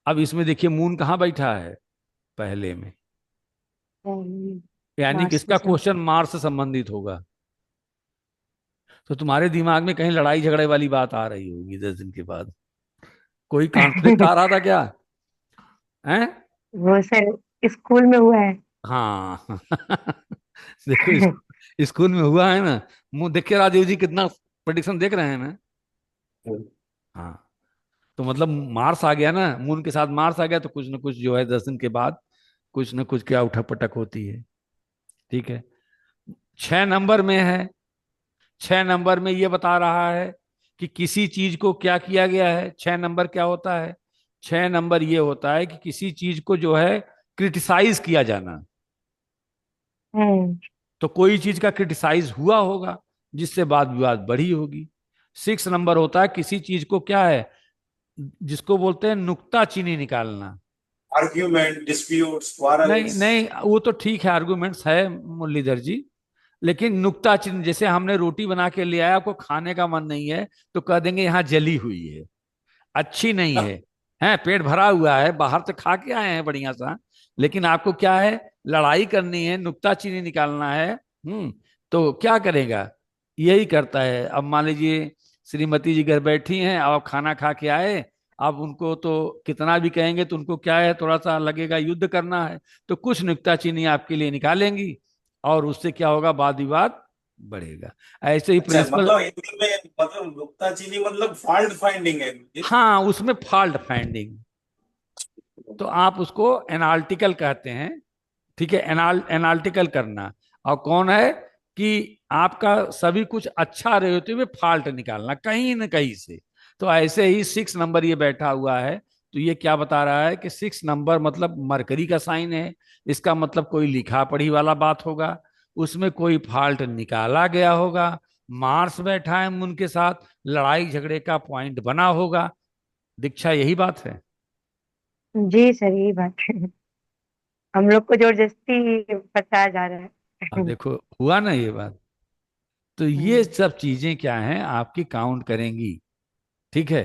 अब इसमें देखिए मून कहाँ बैठा है, पहले में। यानी कि मार्स के इसका साथ। क्वेश्चन मार्स से संबंधित होगा। तो तुम्हारे दिमाग में कहीं लड़ाई झगड़े वाली बात आ रही होगी 10 दिन के बाद। कोई कॉन्फ्लिक्ट आ रहा था क्या? हैं? वो सर स्कूल में हुआ है। हाँ। देखो स्कूल में हुआ है ना। मुंह देख के राजीव जी कितना प्रेडिक्शन देख रहे हैं ना। हाँ। तो मतलब मार्स आ गया ना, मून के साथ मार्स आ गया तो कुछ ना कुछ जो है 10 दिन के बाद कुछ ना कुछ क्या उठक पटक होती है। ठीक है। 6 नंबर में है। 6 नंबर में ये बता रहा है कि किसी चीज को क्या किया गया है। 6 नंबर क्या होता है? 6 नंबर ये होता है कि किसी चीज को जो है क्रिटिसाइज किया जाना। हम्म। तो कोई चीज का क्रिटिसाइज हुआ होगा जिससे वाद विवाद बढ़ी होगी। 6 नंबर होता है किसी चीज को क्या है, जिसको बोलते हैं नुक्ताचीनी निकालना। आर्ग्यूमेंट, डिस्प्यूट्स, नहीं क्वारल्स। नहीं, वो तो ठीक है, आर्गुमेंट्स है मुरलीधर जी। लेकिन नुक्ताचीनी, जैसे हमने रोटी बना के ले आया, आपको खाने का मन नहीं है तो कह देंगे यहाँ जली हुई है, अच्छी नहीं है। हैं, पेट भरा हुआ है, बाहर से खा के आए हैं बढ़िया सा, लेकिन आपको क्या है, लड़ाई करनी है, नुक्ताचीनी निकालना है। तो क्या करेगा? यही करता है। अब मान लीजिए श्रीमती जी घर बैठी हैं, अब खाना खा के आए। अब उनको तो कितना भी कहेंगे तो उनको क्या है, थोड़ा सा लगेगा युद्ध करना है, तो कुछ नुक्ताचीनी आपके लिए निकालेंगी और उससे क्या होगा, वाद विवाद बढ़ेगा। ऐसे ही अच्छा, प्रिंसिपल। मतलब हिंदी में मतलब नुक्ताचीनी मतलब फॉल्ट फाइंडिंग है ये? हाँ, उसमें फॉल्ट फाइंडिंग, तो आप उसको एनालिटिकल कहते हैं। ठीक है, एनालिटिकल करना। और कौन है कि आपका सभी कुछ अच्छा रहे होते हुए फॉल्ट निकालना कहीं न कहीं से। तो ऐसे ही 6 नंबर ये बैठा हुआ है। तो ये क्या बता रहा है कि 6 नंबर मतलब मरकरी का साइन है। इसका मतलब कोई लिखा पढ़ी वाला बात होगा, उसमें कोई फॉल्ट निकाला गया होगा। मार्स बैठा है मून के साथ, लड़ाई झगड़े का पॉइंट बना होगा। दीक्षा, यही बात है। जी सर, यही बात है। हम लोग को जबरदस्ती फंसाया जा रहा अब है। देखो हुआ ना ये बात। तो ये हम्म। सब चीजें क्या हैं, आपकी काउंट करेंगी। ठीक है।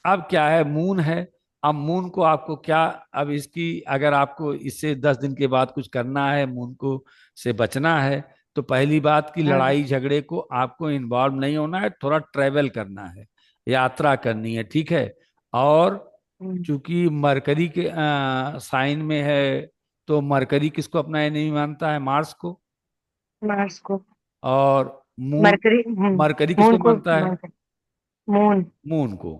अब क्या है, मून है। अब मून को आपको क्या, अब इसकी अगर आपको इससे 10 दिन के बाद कुछ करना है, मून को से बचना है, तो पहली बात की हाँ। लड़ाई झगड़े को आपको इन्वॉल्व नहीं होना है, थोड़ा ट्रेवल करना है, यात्रा करनी है। ठीक है। और हम्म। चूंकि मरकरी के साइन में है, तो मरकरी किसको अपना एनिमी मानता है, मार्स को। मार्स को। और मून, मरकरी। मरकरी मून किसको को। मानता है, मरकरी। मून। मून को।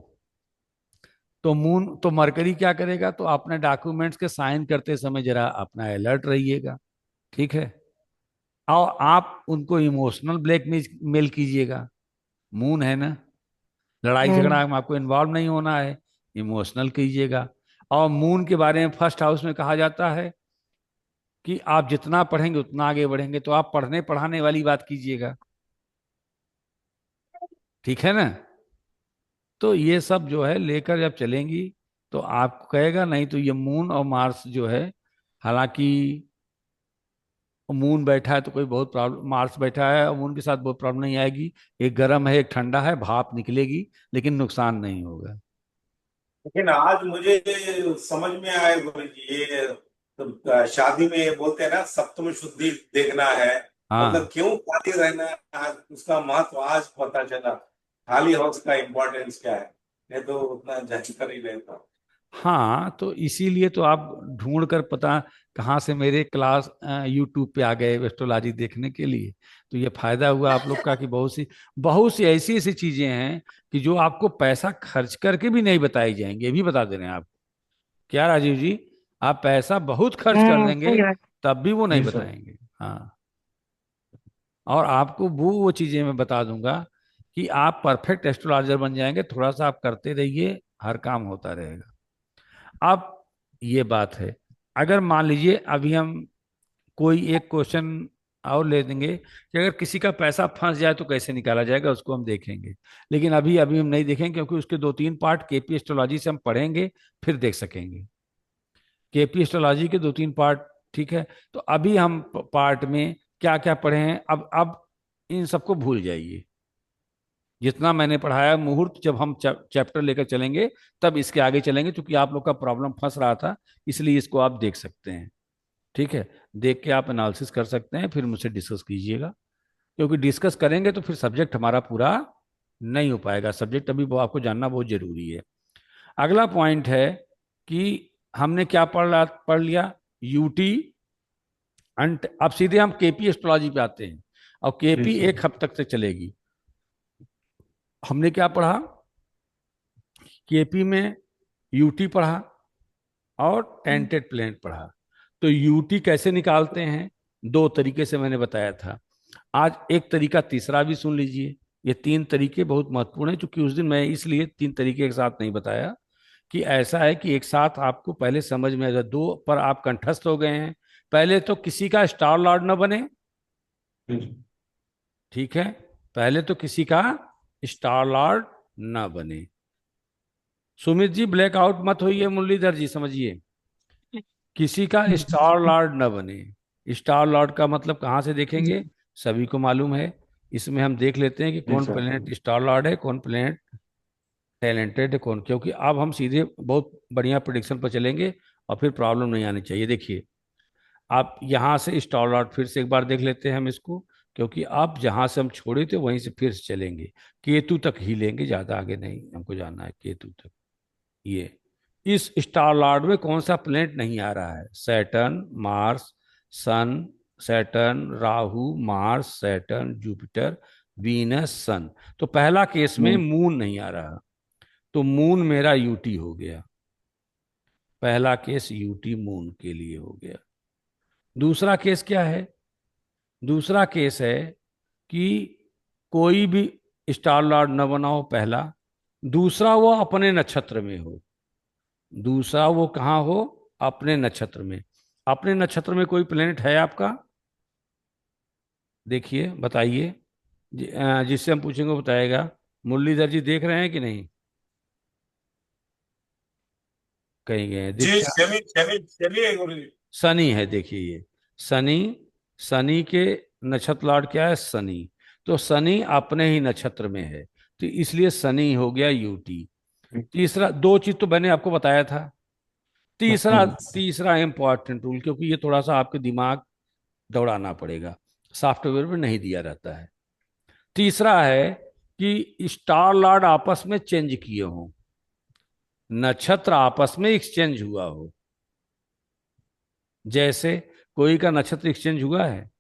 तो मून, तो मरकरी क्या करेगा, तो अपने डॉक्यूमेंट्स के साइन करते समय जरा अपना अलर्ट रहिएगा। ठीक है। और आप उनको इमोशनल ब्लैकमेल कीजिएगा। मून है ना, लड़ाई हम्म। झगड़ा में आपको इन्वॉल्व नहीं होना है, इमोशनल कीजिएगा। और मून के बारे में फर्स्ट हाउस में कहा जाता है कि आप जितना पढ़ेंगे उतना आगे बढ़ेंगे, तो आप पढ़ने पढ़ाने वाली बात कीजिएगा। ठीक है ना। तो ये सब जो है लेकर जब चलेंगी तो आपको कहेगा, नहीं तो ये मून और मार्स जो है, हालांकि मून बैठा है तो कोई बहुत प्रॉब्लम, मार्स बैठा है और मून के साथ बहुत प्रॉब्लम नहीं आएगी। एक गर्म है एक ठंडा है, भाप निकलेगी लेकिन नुकसान नहीं होगा। लेकिन आज मुझे समझ में आया गुरु जी, ये तो शादी में ये बोलते हैं ना सप्तम शुद्धि देखना है। मतलब हाँ क्यों खाली रहना है, आज उसका महत्व आज पता चला। खाली हाउस का इम्पोर्टेंस क्या है, ये तो उतना जानकारी नहीं था। हाँ, तो इसीलिए तो आप ढूंढ कर पता कहाँ से मेरे क्लास यूट्यूब पे आ गए एस्ट्रोलॉजी देखने के लिए। तो ये फायदा हुआ आप लोग का कि बहुत सी ऐसी ऐसी चीजें हैं कि जो आपको पैसा खर्च करके भी नहीं बताई जाएंगी, ये भी बता दे रहे हैं आप। क्या राजीव जी, आप पैसा बहुत खर्च कर देंगे सही बात। तब भी वो नहीं जी सर। बताएंगे। हाँ। और आपको वो चीजें मैं बता दूंगा कि आप परफेक्ट एस्ट्रोलॉजर बन जाएंगे, थोड़ा सा आप करते रहिए, हर काम होता रहेगा। अब ये बात है, अगर मान लीजिए अभी हम कोई एक क्वेश्चन और ले देंगे कि अगर किसी का पैसा फंस जाए तो कैसे निकाला जाएगा, उसको हम देखेंगे। लेकिन अभी अभी हम नहीं देखेंगे क्योंकि उसके 2-3 पार्ट केपी एस्ट्रोलॉजी से हम पढ़ेंगे, फिर देख सकेंगे केपी एस्ट्रोलॉजी के 2-3 पार्ट। ठीक है। तो अभी हम पार्ट में क्या क्या पढ़े हैं, अब इन सबको भूल जाइए। जितना मैंने पढ़ाया मुहूर्त, जब हम चैप्टर लेकर चलेंगे तब इसके आगे चलेंगे, क्योंकि आप लोग का प्रॉब्लम फंस रहा था, इसलिए इसको आप देख सकते हैं। ठीक है, देख के आप एनालिसिस कर सकते हैं, फिर मुझसे डिस्कस कीजिएगा, क्योंकि डिस्कस करेंगे तो फिर सब्जेक्ट हमारा पूरा नहीं हो पाएगा। सब्जेक्ट अभी वो आपको जानना बहुत जरूरी है। अगला पॉइंट है कि हमने क्या पढ़ लिया, यूटी। अंट अब सीधे हम केपी एस्ट्रोलॉजी पे आते हैं, और जी केपी सर। एक हफ्ते तक चलेगी। हमने क्या पढ़ा, केपी में यूटी पढ़ा और टेंटेड प्लेनेट पढ़ा। तो यूटी कैसे निकालते हैं, दो तरीके से मैंने बताया था। आज एक तरीका तीसरा भी सुन लीजिए। ये तीन तरीके बहुत महत्वपूर्ण है, क्योंकि उस दिन मैं इसलिए तीन तरीके एक साथ नहीं बताया कि ऐसा है कि एक साथ आपको पहले समझ में आ जाए, दो पर आप कंठस्थ हो गए हैं। पहले तो किसी का स्टार लॉर्ड न बने, जी ठीक है, पहले तो किसी का स्टार लॉर्ड न बने। सुमित जी ब्लैकआउट मत होइए, मुरलीधर जी समझिए, किसी का स्टार लॉर्ड न बने। स्टार लॉर्ड का मतलब कहाँ से देखेंगे, सभी को मालूम है। इसमें हम देख लेते हैं कि जी कौन सर। प्लेनेट स्टार लॉर्ड है, कौन प्लेनेट टैलेंटेड है, कौन, क्योंकि अब हम सीधे बहुत बढ़िया प्रिडिक्शन पर चलेंगे और फिर प्रॉब्लम नहीं आनी चाहिए। देखिए, आप यहाँ से स्टार लॉर्ड फिर से एक बार देख लेते हैं हम इसको, क्योंकि अब जहाँ से हम छोड़े थे वहीं से फिर से चलेंगे। केतु तक ही लेंगे, ज्यादा आगे नहीं हमको जानना है, केतु तक। ये इस स्टार लॉर्ड में कौन सा प्लेनेट नहीं आ रहा है, Saturn, Mars, sun, Saturn, Rahu, Mars, Saturn, Jupiter, Venus, sun. तो पहला केस में हम्म। मून नहीं आ रहा, तो मून मेरा यूटी हो गया। पहला केस यूटी मून के लिए हो गया। दूसरा केस क्या है, दूसरा केस है कि कोई भी स्टार लॉर्ड न बना हो, पहला। दूसरा, वो अपने नक्षत्र में हो। दूसरा, वो कहाँ हो, अपने नक्षत्र में। अपने नक्षत्र में कोई प्लेनेट है आपका, देखिए बताइए। जिससे हम पूछेंगे वो बताएगा। मुरलीधर जी देख रहे हैं कि नहीं, कहीं गए हैं? जी, दीक्षा, चलिए चलिए चलिए गुरु जी। शनि है, देखिए ये शनि। शनि के नक्षत्र लॉर्ड क्या है, शनि। तो शनि अपने ही नक्षत्र में है, तो इसलिए शनि हो गया यूटी। तीसरा, दो चीज तो मैंने आपको बताया था। तीसरा, हम्म। तीसरा इंपॉर्टेंट रूल, क्योंकि ये थोड़ा सा आपके दिमाग दौड़ाना पड़ेगा, सॉफ्टवेयर में नहीं दिया रहता है। तीसरा है कि स्टार लॉर्ड आपस में चेंज किए हों, नक्षत्र आपस में एक्सचेंज हुआ हो। जैसे कोई का नक्षत्र एक्सचेंज हुआ है,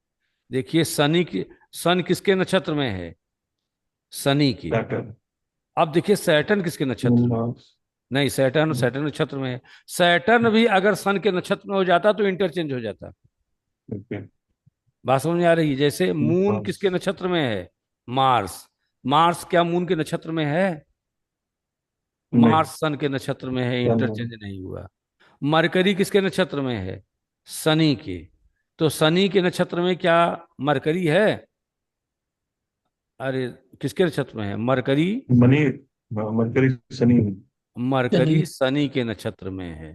देखिए शनि की, सन किसके नक्षत्र में है, शनि के। सैटर्न। अब देखिए सैटर्न किसके नक्षत्र में, मार्स। नहीं, सैटर्न सैटर्न नक्षत्र में है। सैटर्न भी अगर सन के नक्षत्र में हो जाता तो इंटरचेंज हो जाता। ओके। बात समझ में आ रही है? जैसे मून मार्स। किसके नक्षत्र में है, मार्स। मार्स क्या मून के नक्षत्र में है, नहीं। मार्स सन के नक्षत्र में है, सन। इंटरचेंज नहीं हुआ। मरकरी किसके नक्षत्र में है, शनि के। तो शनि के नक्षत्र में क्या मरकरी है, अरे किसके नक्षत्र में है मरकरी, मनी। हाँ, मरकरी शनि में। मरकरी शनि के नक्षत्र में है।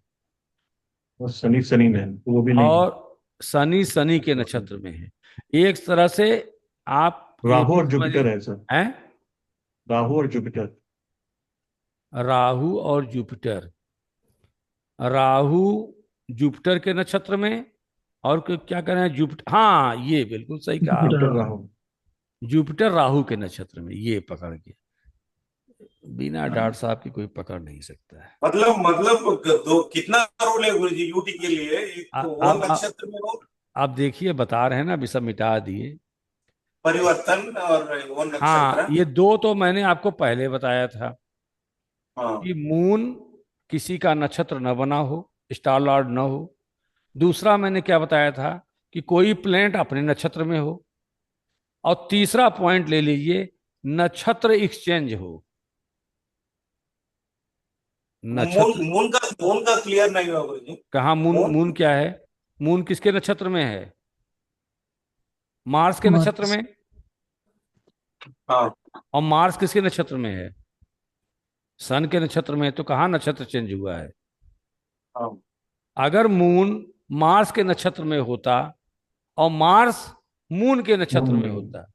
और शनि शनि में है, तो वो भी नहीं है। और शनि शनि के नक्षत्र में है। एक तरह से आप ये राहु भी और समझिए, जुपिटर है सर। हैं, राहु और जुपिटर। राहु और जुपिटर। राहु जुपिटर के नक्षत्र में, और क्या कह रहे हैं, जुपिटर, हाँ ये बिल्कुल सही कहा जुपिटर आपने। राहु। जुपिटर राहु के नक्षत्र में, ये पकड़ के, बिना डॉक्टर साहब की कोई पकड़ नहीं सकता है। मतलब दो कितना रोल है गुरु जी यूटी के लिए, एक तो वो अब नक्षत्र में हो आप देखिए, बता रहे हैं ना, अभी सब मिटा दिए। परिवर्तन और वो हाँ, नक्षत्र। ये दो तो मैंने आपको पहले बताया था हाँ। कि मून किसी का नक्षत्र न बना हो, स्टार लॉर्ड न हो। दूसरा मैंने क्या बताया था, कि कोई प्लेनेट अपने नक्षत्र में हो। और तीसरा पॉइंट ले लीजिए, नक्षत्र एक्सचेंज हो। मून नक्षत्र मून का क्लियर नहीं हुआ गुरु जी। कहाँ, मून, मून। मून क्या है, मून किसके नक्षत्र में है, मार्स के नक्षत्र मार्स। में। हाँ। और मार्स किसके नक्षत्र में है, सन के नक्षत्र में है। तो कहाँ नक्षत्र चेंज हुआ है, हाँ। अगर मून मार्स के नक्षत्र में होता और मार्स मून के नक्षत्र मून में में। होता,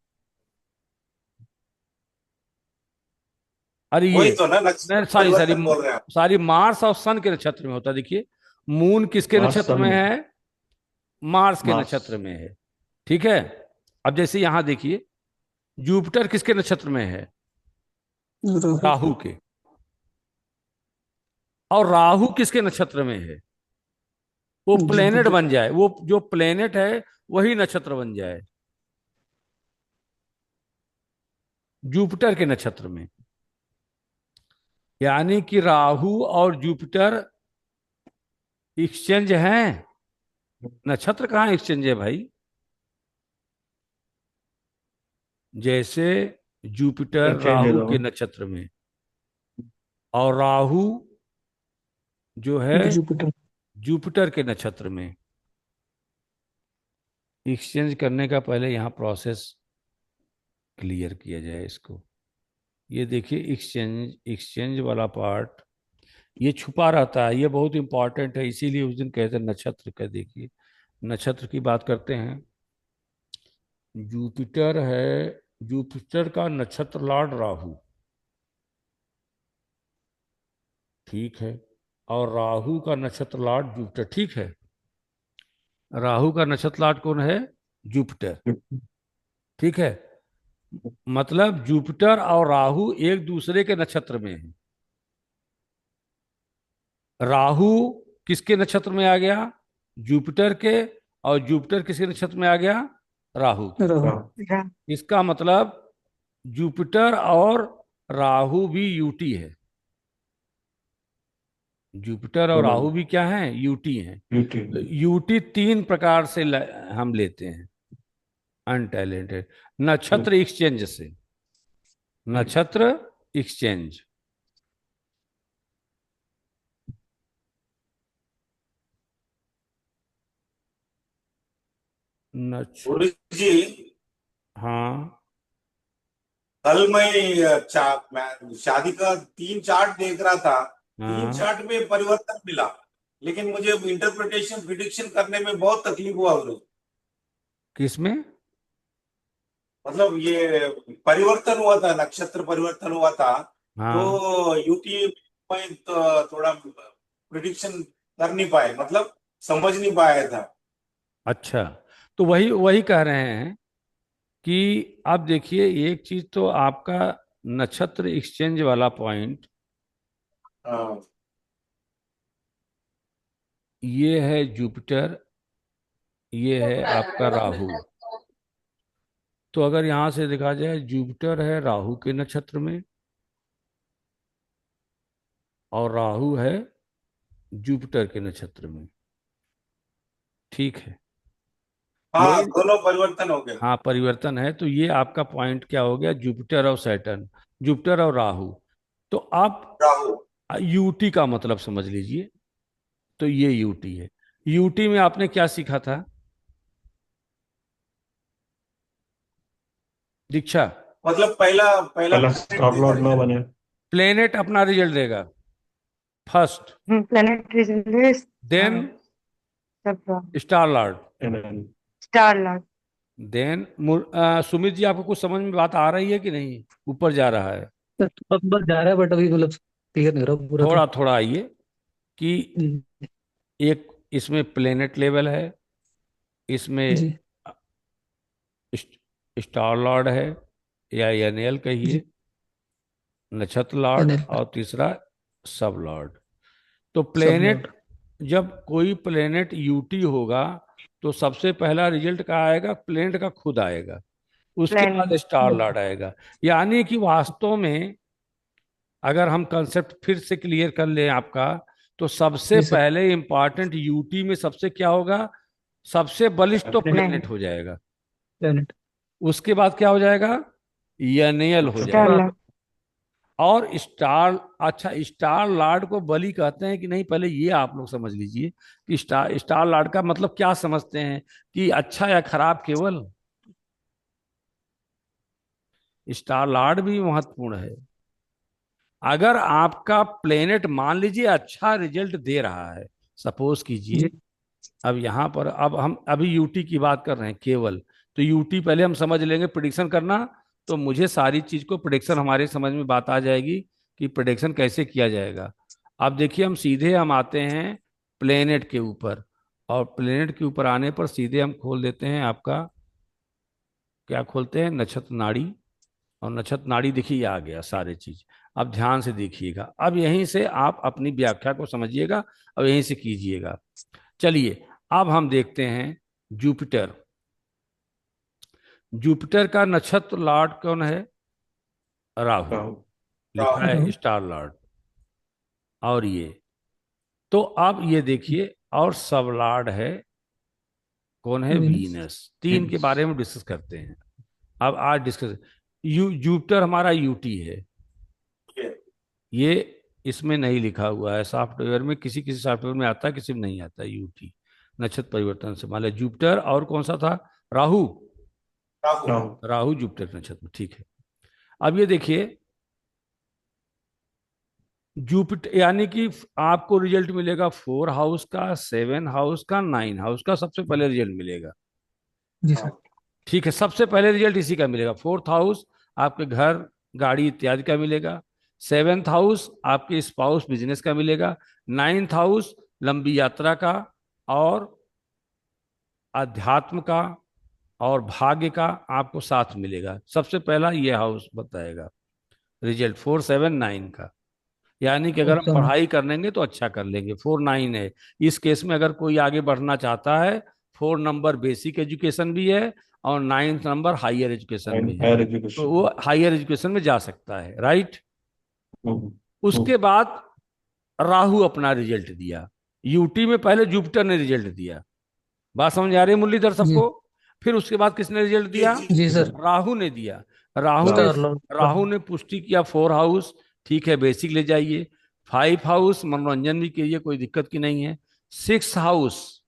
अरे वही ये, तो ना नहीं, नक्षत्र सारी सारी परिवर्तन बोल रहे हैं आप। सारी मार्स और सन के नक्षत्र में होता। देखिए, मून किसके मार्स नक्षत्र सन में में। है, मार्स के मार्स। नक्षत्र में है। ठीक है। अब जैसे यहां देखिए, जुपिटर किसके नक्षत्र में है? राहु। राहु के। और राहु किसके नक्षत्र में है? वो प्लेनेट जुपिटर। बन जाए, वो जो प्लेनेट है वही नक्षत्र बन जाए, जुपिटर के नक्षत्र में। यानी कि राहु और जुपिटर एक्सचेंज हैं। नक्षत्र कहाँ एक्सचेंज है भाई? जैसे जुपिटर चेंज है राहु के दोनों। नक्षत्र में, और राहु जो है जुपिटर। जुपिटर के नक्षत्र में। एक्सचेंज करने का पहले यहाँ प्रोसेस क्लियर किया जाए इसको। ये देखिए, एक्सचेंज एक्सचेंज वाला पार्ट ये छुपा रहता है, ये बहुत इंपॉर्टेंट है, इसीलिए उस दिन कहते हैं नक्षत्र का। देखिए, नक्षत्र की बात करते हैं। जुपिटर है, जुपिटर का नक्षत्र लॉर्ड राहु, ठीक है। और राहु का नक्षत्र लॉर्ड जुपिटर, ठीक है। राहु का नक्षत्र लॉर्ड कौन है? जुपिटर, ठीक है। मतलब जुपिटर और राहु एक दूसरे के नक्षत्र में है। राहु किसके नक्षत्र में आ गया? जुपिटर के। और जुपिटर किसके नक्षत्र में आ गया? राहु के। राहु। हाँ। इसका मतलब जुपिटर और राहु भी यूटी है। जुपिटर और राहु भी क्या है? यूटी हैं। तो यूट्यूब। यूटी तीन प्रकार से हम लेते हैं अनटैलेंटेड। नक्षत्र एक्सचेंज से, नक्षत्र एक्सचेंज। नक्षत्र। गुरु जी, हाँ। कल मैं शादी का 3 चार्ट देख रहा था। तीन हाँ। चार्ट में परिवर्तन मिला, लेकिन मुझे इंटरप्रिटेशन प्रिडिक्शन करने में बहुत तकलीफ हुआ गुरु। किसमें? मतलब ये परिवर्तन हुआ था, नक्षत्र परिवर्तन हुआ था, हाँ। तो यूटी में तो थोड़ा प्रिडिक्शन कर नहीं पाए, मतलब समझ नहीं पाया था। अच्छा, तो वही वही कह रहे हैं कि आप देखिए, एक चीज तो आपका नक्षत्र एक्सचेंज वाला पॉइंट, हाँ। ये है जुपिटर, ये है आपका राहु। तो अगर यहां से देखा जाए, जुपिटर है राहु के नक्षत्र में, और राहु है जुपिटर के नक्षत्र में, ठीक है। हाँ, ये, दोनों परिवर्तन हो गए। हाँ, परिवर्तन है। तो ये आपका पॉइंट क्या हो गया? जुपिटर और सैटर्न, जुपिटर और राहु। तो आप राहु। यूटी का मतलब समझ लीजिए। तो ये यूटी है। यूटी में आपने क्या सीखा था दीक्षा? मतलब पहला पहला पहला प्लेनेट स्टार देगा लॉर्ड ना रिजल्ट। बने। प्लेनेट अपना रिजल्ट देगा फर्स्ट, प्लेनेटरी रिजल्ट। देन हाँ, सब star lord, And star lord. Then. Sumit ji, आपको कुछ समझ में बात आ रही है कि नहीं? ऊपर जा रहा है? सर बस बस जा रहा है, बट अभी मतलब क्लियर नहीं हो रहा पूरा तो। थोड़ा थोड़ा आइए कि जी। एक इसमें प्लेनेट लेवल है, इसमें जी। स्टार लॉर्ड है, या एनएल कहिए, जी। नक्षत्र लॉर्ड, एनएल। और तीसरा सब लॉर्ड। तो सब प्लेनेट, लॉर्ड। जब कोई प्लेनेट यूटी होगा तो सबसे पहला रिजल्ट का आएगा? प्लेनेट का खुद आएगा, उसके बाद प्लेनेट। स्टार लॉर्ड आएगा। यानी कि वास्तव में अगर हम कंसेप्ट फिर से क्लियर कर लें आपका, तो सबसे जी सर। पहले इंपॉर्टेंट यूटी में सबसे क्या होगा? सबसे बलिष्ठ तो प्लेनेट। प्लेनेट हो जाएगा। प्लेनेट। उसके बाद क्या हो जाएगा? एनएल हो स्टार जाएगा। लॉर्ड। और स्टार, अच्छा, स्टार लॉर्ड को बलि कहते हैं कि नहीं, पहले ये आप लोग समझ लीजिए कि स्टार लॉर्ड का मतलब क्या समझते हैं, कि अच्छा या खराब केवल? स्टार लॉर्ड भी महत्वपूर्ण है। अगर आपका प्लेनेट मान लीजिए अच्छा रिजल्ट दे रहा है, सपोज कीजिए, जी। अब यहां पर, अब हम अभी यूटी की बात कर रहे हैं केवल, तो यूटी पहले हम समझ लेंगे, प्रिडिक्शन करना। तो मुझे सारी चीज को प्रिडिक्शन, हमारे समझ में बात आ जाएगी कि प्रिडिक्शन कैसे किया जाएगा। अब देखिए, हम सीधे हम आते हैं प्लेनेट के ऊपर, और प्लेनेट के ऊपर आने पर सीधे हम खोल देते हैं आपका, क्या खोलते हैं, नक्षत्र नाड़ी। और नक्षत्र नाड़ी देखिए आ गया सारे चीज। अब ध्यान से देखिएगा, अब यहीं से आप अपनी व्याख्या को समझिएगा, अब यहीं से कीजिएगा। चलिए अब हम देखते हैं जुपिटर। जुपिटर का नक्षत्र लॉर्ड कौन है? राहु। राहु। लिखा है राहु। Star Lord. और ये, तो अब ये देखिए, और सब लॉर्ड है कौन है? वीनस। वीनस। तीन के बारे में डिस्कस करते हैं। अब आज डिस्कस, जुपिटर हमारा यूटी है। ये इसमें नहीं लिखा हुआ है सॉफ्टवेयर में, किसी किसी सॉफ्टवेयर में आता है, किसी में नहीं आता यूटी। नक्षत्र परिवर्तन से मान लिया जुपिटर, और कौन सा था? राहु। राहु। राहु। राहु जुपिटर नक्षत्र में, ठीक है। अब ये देखिए जुपिटर, यानी कि आपको रिजल्ट मिलेगा 4 हाउस का, 7 हाउस का, 9 हाउस का, सबसे पहले रिजल्ट मिलेगा। जी सर। ठीक है, सबसे पहले रिजल्ट इसी का मिलेगा। 4th हाउस आपके घर, गाड़ी इत्यादि का मिलेगा। 7th हाउस आपके स्पाउस, बिजनेस का मिलेगा। 9th हाउस लंबी यात्रा का और अध्यात्म का और भाग्य का आपको साथ मिलेगा। सबसे पहला ये हाउस बताएगा रिजल्ट 4, 7, 9 का। यानी कि अगर हम अच्छा मैम। पढ़ाई कर लेंगे तो अच्छा कर लेंगे। 4, 9 है। इस केस में अगर कोई आगे बढ़ना चाहता है, 4 नंबर बेसिक एजुकेशन भी है और 9th नंबर हायर एजुकेशन भी है, हायर तो एजुकेशन। वो हायर एजुकेशन में जा सकता है, राइट। हम्म। उसके बाद राहु अपना रिजल्ट दिया। यूटी में पहले जुपिटर ने रिजल्ट दिया। बात समझ आ रही है मुरलीधर जी। सबको? फिर उसके बाद किसने रिजल्ट जी दिया? जी जी सर। राहु ने दिया। राहु ने राहु। Star Lord. राहु ने पुष्टि किया 4 हाउस, ठीक है, बेसिक ले जाइए। 5 हाउस मनोरंजन भी कीजिए, कोई दिक्कत की नहीं है। 6 हाउस,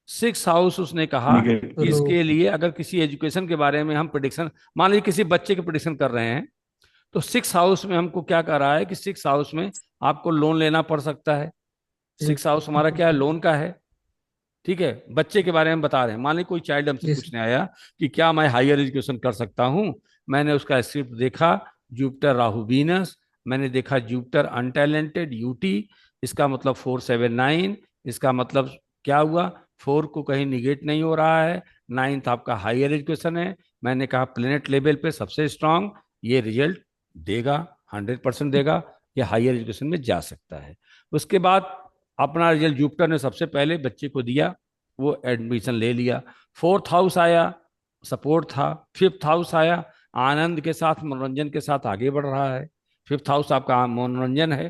6 हाउस उसने कहा कि निगेटिव। रो। इसके लिए अगर किसी एजुकेशन के बारे में हम प्रिडिक्शन, मान लीजिए किसी बच्चे के प्रिडिक्शन कर रहे हैं, तो 6 हाउस में हमको क्या कर रहा है कि 6 हाउस में आपको लोन लेना पड़ सकता है। जी। 6 हाउस हमारा क्या है? लोन का है। ठीक है, बच्चे के बारे में बता रहे हैं। मान लीजिए कोई चाइल्ड हमसे जी सर। पूछने आया कि क्या मैं हायर एजुकेशन कर सकता हूं। मैंने उसका स्क्रिप्ट देखा, जुपिटर राहु वीनस। मैंने देखा जुपिटर अनटैलेंटेड यूटी, इसका मतलब 4, 7, 9। इसका मतलब क्या हुआ? 4 को कहीं निगेट नहीं हो रहा है। 9th आपका हायर एजुकेशन है। मैंने कहा प्लेनेट लेवल पे सबसे स्ट्रांग ये रिजल्ट देगा, 100% देगा, ये हायर एजुकेशन में जा सकता है। उसके बाद अपना रिजल्ट जुपिटर ने सबसे पहले बच्चे को दिया, वो एडमिशन ले लिया। 4th हाउस आया, सपोर्ट था। 5th हाउस आया, आनंद के साथ, मनोरंजन के साथ आगे बढ़ रहा है। 5th हाउस आपका मनोरंजन है।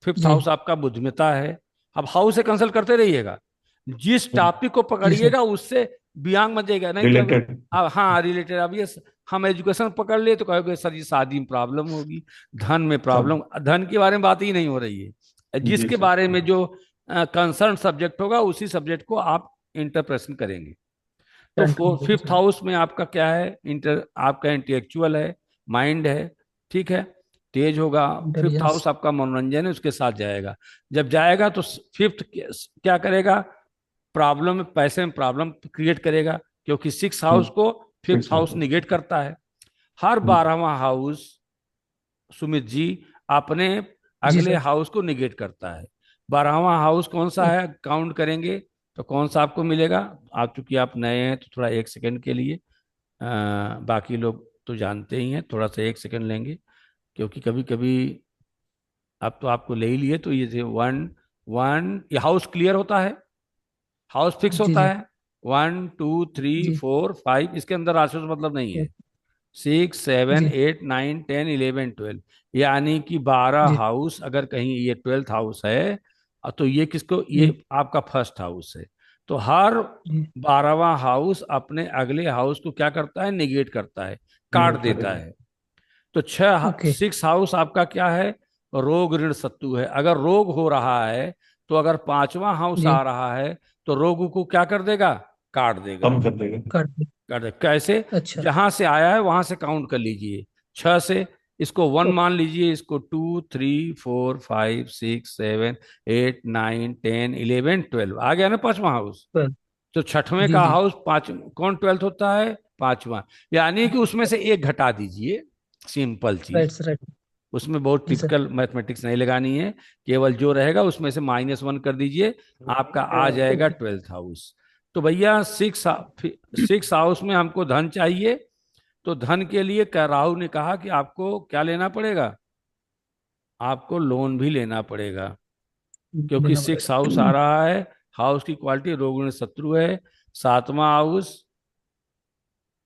फिफ्थ जी। हाउस आपका बुद्धिमत्ता है। अब हाउस से कंसल्ट करते रहिएगा, जिस टॉपिक को जी सर। पकड़िएगा उससे बियांग मत जाइएगा, नहीं तो रिलेटेड। अब हाँ रिलेटेड। अब ये हम एजुकेशन पकड़ लिए तो कहोगे सर ये शादी में प्रॉब्लम होगी, धन में प्रॉब्लम। सब। धन के बारे में बात ही नहीं हो रही है, जी जिसके सर। बारे में जो कंसर्न सब्जेक्ट होगा उसी सब्जेक्ट को आप इंटरप्रेशन करेंगे। तो टेंथ में होगी फिफ्थ सर। हाउस में आपका क्या है? आपका इंटेलेक्चुअल है, माइंड है, ठीक है, तेज होगा। 5th house intelligence. आपका मनोरंजन है, उसके साथ जाएगा। जब जाएगा तो फिफ्थ क्या करेगा? प्रॉब्लम, पैसे में प्रॉब्लम क्रिएट करेगा, क्योंकि 6 हाउस को फिफ्थ फिक्स है। हाउस निगेट करता है। हर 12वां हाउस सुमित जी अपने जी अगले सर। हाउस को निगेट करता है। 12वां हाउस कौन सा है? काउंट करेंगे तो कौन सा आपको मिलेगा? आप चूंकि आप नए हैं तो थोड़ा 1 सेकंड के लिए, बाकी लोग तो जानते ही हैं, थोड़ा सा 1 सेकंड लेंगे, क्योंकि कभी कभी अब तो आपको ले ही लिए। तो ये 1, 1, ये हाउस क्लियर होता है, हाउस फिक्स जी होता जी। है। 1, 2, 3, 4, 5 इसके अंदर राशियों से मतलब नहीं है। 6, 7, जी 8, 9, 10, 11, 12, यानी कि 12 जी। हाउस अगर कहीं ये 12th हाउस है, तो ये किसको? ये जी आपका फर्स्ट हाउस है। तो हर जी। 12वां हाउस अपने अगले हाउस को क्या करता है? निगेट करता है, काट निगेट देता करेगा। है। तो 6 हाउस आपका क्या है? रोग ऋण शत्रु है। अगर रोग हो रहा है तो अगर 5वां हाउस जी। आ रहा है तो रोग को क्या कर देगा? काट देगा। कम कर देगा। काट दे। कर दे कैसे? अच्छा। जहां से आया है वहां से काउंट कर लीजिए। 6 से इसको 1 ओके। मान लीजिए, इसको 2, 3, 4, 5, 6, 7, 8, 9, 10, 11, 12 आ गया ना 5वां हाउस। well, तो छठवें जी का जी। हाउस पांच, कौन 12th होता है? 5वां। यानी कि उसमें से एक घटा दीजिए, सिंपल चीज। Right sir right. उसमें बहुत जी सर। टिपिकल मैथमेटिक्स नहीं लगानी है, केवल जो रहेगा उसमें से -1 कर दीजिए, आपका आ जाएगा ओके। 12th house. तो भैया 6 हाउस में हमको धन चाहिए, तो धन के लिए राहु ने कहा कि आपको क्या लेना पड़ेगा, आपको लोन भी लेना पड़ेगा, क्योंकि लेना 6 हाउस आ पड़ेगा। रहा है, हाउस की क्वालिटी रोग शत्रु है, 7वां हाउस